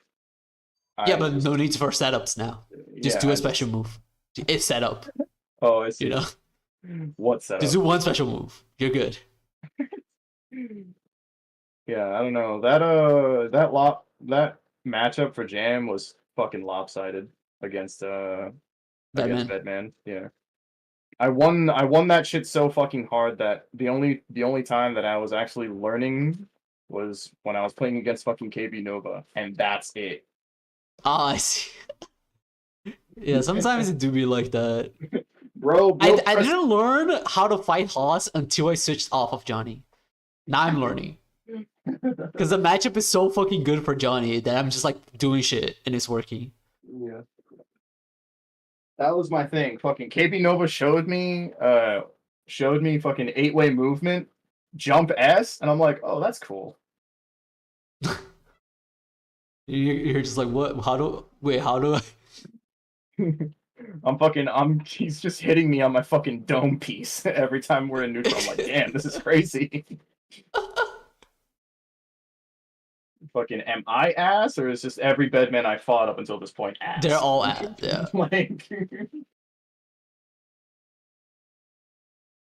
Yeah, but no need for setups now. Just do a special move. It's set up. Oh, I see. You know, What setup? just do one special move. You're good. Yeah, I don't know. That matchup for Jam was fucking lopsided against Batman. Bedman. Yeah. I won that shit so fucking hard that the only time that I was actually learning was when I was playing against fucking KB Nova, and that's it. Ah, I see. Yeah, sometimes it do be like that. Bro, I didn't learn how to fight Haas until I switched off of Johnny. Now I'm learning. Because the matchup is so fucking good for Johnny that I'm just like doing shit and it's working. Yeah. That was my thing. Fucking KB Nova showed me fucking 8-way movement, jump S, and I'm like, oh, that's cool. You're just like, what? How do I? He's just hitting me on my fucking dome piece every time we're in neutral. I'm like, damn, this is crazy. Fucking, am I ass, or is just every bedman I fought up until this point ass? They're all ass, yeah. Like,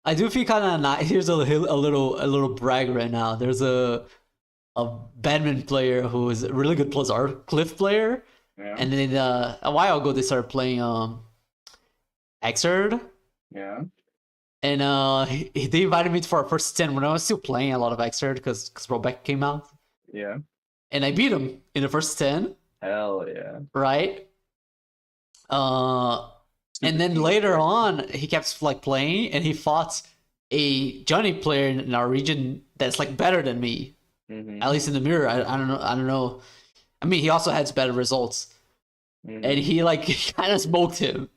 I do feel kind of not. Here's a little brag right now. There's a Batman player who is a really good plus art Cliff player, yeah. And then a while ago they started playing Xrd. Yeah. And they invited me for our first 10 when I was still playing a lot of Xrd because Rollback came out. Yeah. And I beat him in the first 10. Hell yeah. Right? And then later on, he kept like playing, and he fought a Johnny player in our region that's like better than me. Mm-hmm. At least in the mirror, I don't know. I mean, he also had better results, and he kind of smoked him.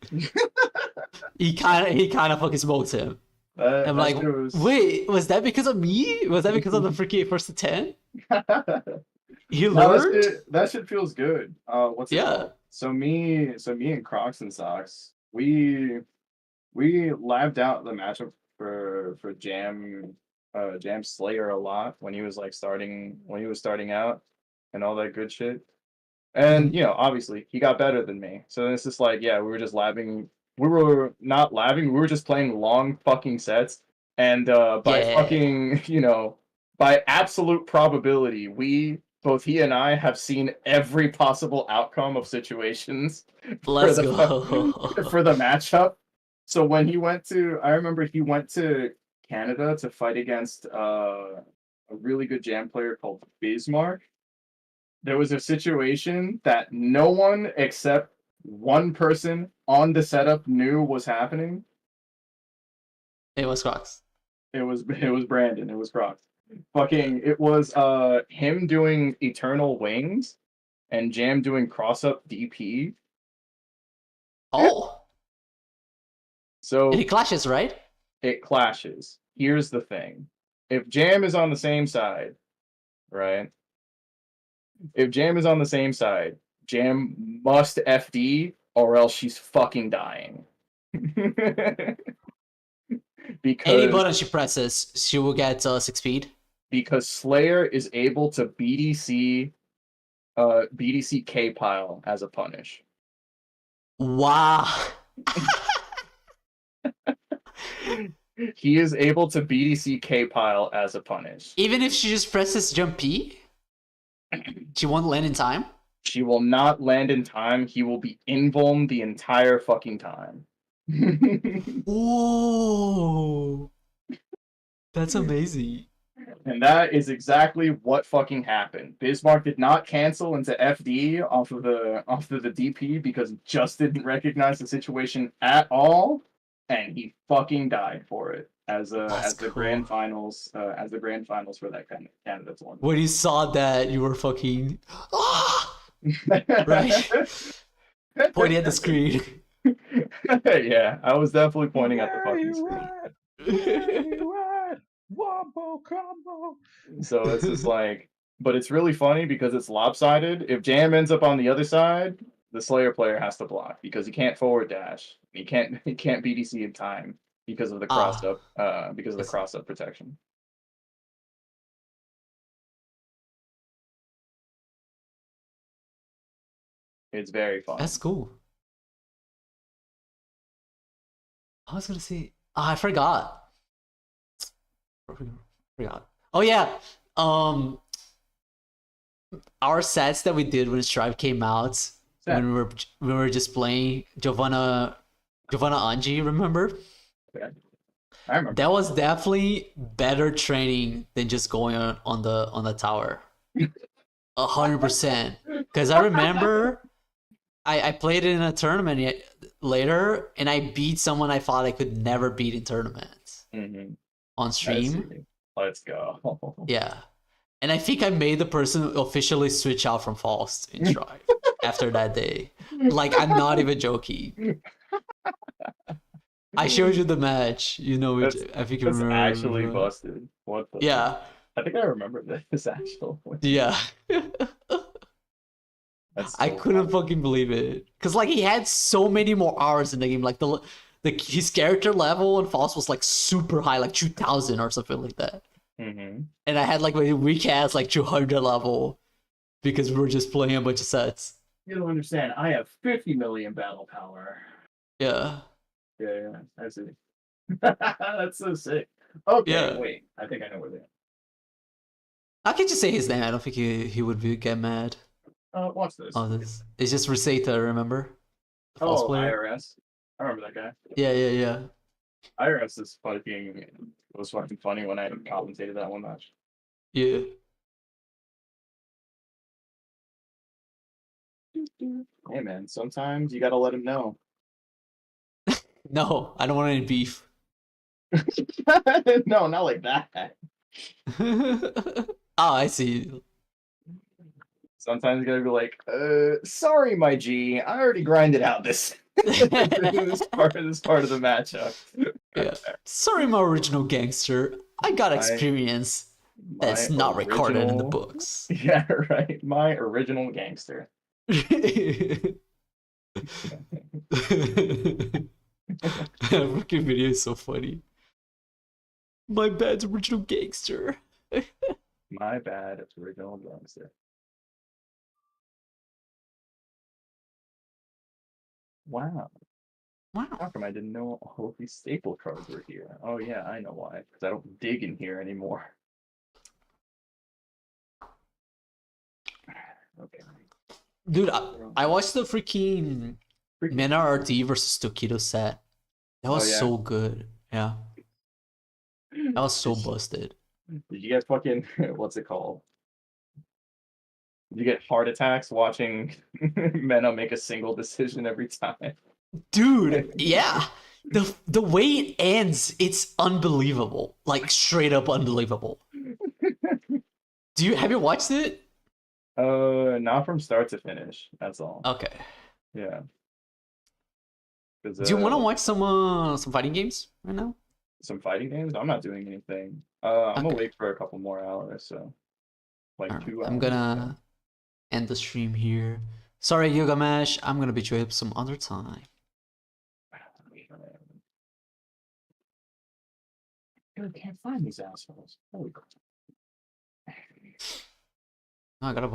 he kind of fucking smoked him. I'm like, wait, was that because of me? Was that because of the freaking first 10? He learned. That shit feels good. What's it called? So me and Crocs and Socks, we lived out the matchup for Jam Slayer a lot when he was starting out and all that good shit. And obviously he got better than me. So it's just like, yeah, we were just laughing. We were not laughing, we were just playing long fucking sets. And by absolute probability, both he and I have seen every possible outcome of situations for the matchup. So when I remember he went to Canada to fight against a really good Jam player called Bismarck. There was a situation that no one except one person on the setup knew was happening. It was Crocs. It was Brandon. It was Crocs. It was him doing Eternal Wings and Jam doing cross up DP. Oh. So and it clashes, right? It clashes. Here's the thing. If Jam is on the same side, right? If Jam is on the same side, Jam must FD or else she's fucking dying. Because any button she presses, she will get 6 speed. Because Slayer is able to BDC K-Pile as a punish. Wow. He is able to BDC K-Pile as a punish. Even if she just presses jump P? She won't land in time? She will not land in time. He will be invuln the entire fucking time. Whoa. That's amazing. And that is exactly what fucking happened. Bismarck did not cancel into FD off of the DP because he just didn't recognize the situation at all, and he fucking died for it as the grand finals for that kind of Canada tournament. When you saw that, you were fucking right, pointing at the screen. Yeah, I was definitely pointing at the fucking screen. Wombo combo. So it's just like, but it's really funny because it's lopsided. If Jam ends up on the other side, the Slayer player has to block because he can't forward dash. He can't BDC in time because of the cross up protection. It's very fun. That's cool. I was gonna say. Oh, I forgot. Forgot. Oh yeah. Our sets that we did when Strive came out, when we were just playing Giovanna Anji, remember? Yeah. I remember. That was definitely better training than just going on the tower. 100%. Because I remember I played it in a tournament later, and I beat someone I thought I could never beat in tournaments on stream. Let's go. Yeah. And I think I made the person officially switch out from Faust in Strive after that day. Like, I'm not even joking. I showed you the match, you know, which I think you That's remember. actually busted. What the? Yeah. I think I remember this actually. Yeah. That's I so couldn't funny. fucking believe it. Because, like, he had so many more hours in the game. Like, his character level in Faust was, like, super high, like 2,000 or something like that. Mm-hmm. And I had, like, my weak ass, like, 200 level because we were just playing a bunch of sets. You don't understand. I have 50 million battle power. Yeah. Yeah, I see. That's so sick. Okay, Yeah. wait. I think I know where they are. I can just say his name. I don't think he would get mad. Watch this. Oh, this it's just Reseta, remember? The false player. IRS. I remember that guy. Yeah. IRS is fucking. It was fucking funny when I commentated that one match. Yeah. Hey man, sometimes you gotta let him know. No, I don't want any beef. No, not like that. Oh, I see. Sometimes you gotta be like, sorry, my G, I already grinded out this this part of the matchup. Yeah. Sorry, my original gangster. I got experience that's not recorded in the books. Yeah, right. My original gangster. Fucking video is so funny. My bad, original gangster. My bad, it's original gangster. Wow. How Wow. come I didn't know all of these staple cards were here? Oh yeah, I know why. Because I don't dig in here anymore. Okay. Dude, I watched the freaking Mena RD versus Tokido set. That was so good. Yeah. That was so busted. Did you guys fucking what's it called? Did you get heart attacks watching Mena make a single decision every time? Dude, yeah. The way it ends, it's unbelievable. Like straight up unbelievable. Have you watched it? Not from start to finish. That's all. Okay. Yeah. Do you want to watch some fighting games right now? Some fighting games? I'm not doing anything. I'm awake for a couple more hours, so like 2 hours. I'm gonna end the stream here. Sorry, Gilgamesh. I'm gonna beat you up some other time. I can't find these assholes. Holy crap. I gotta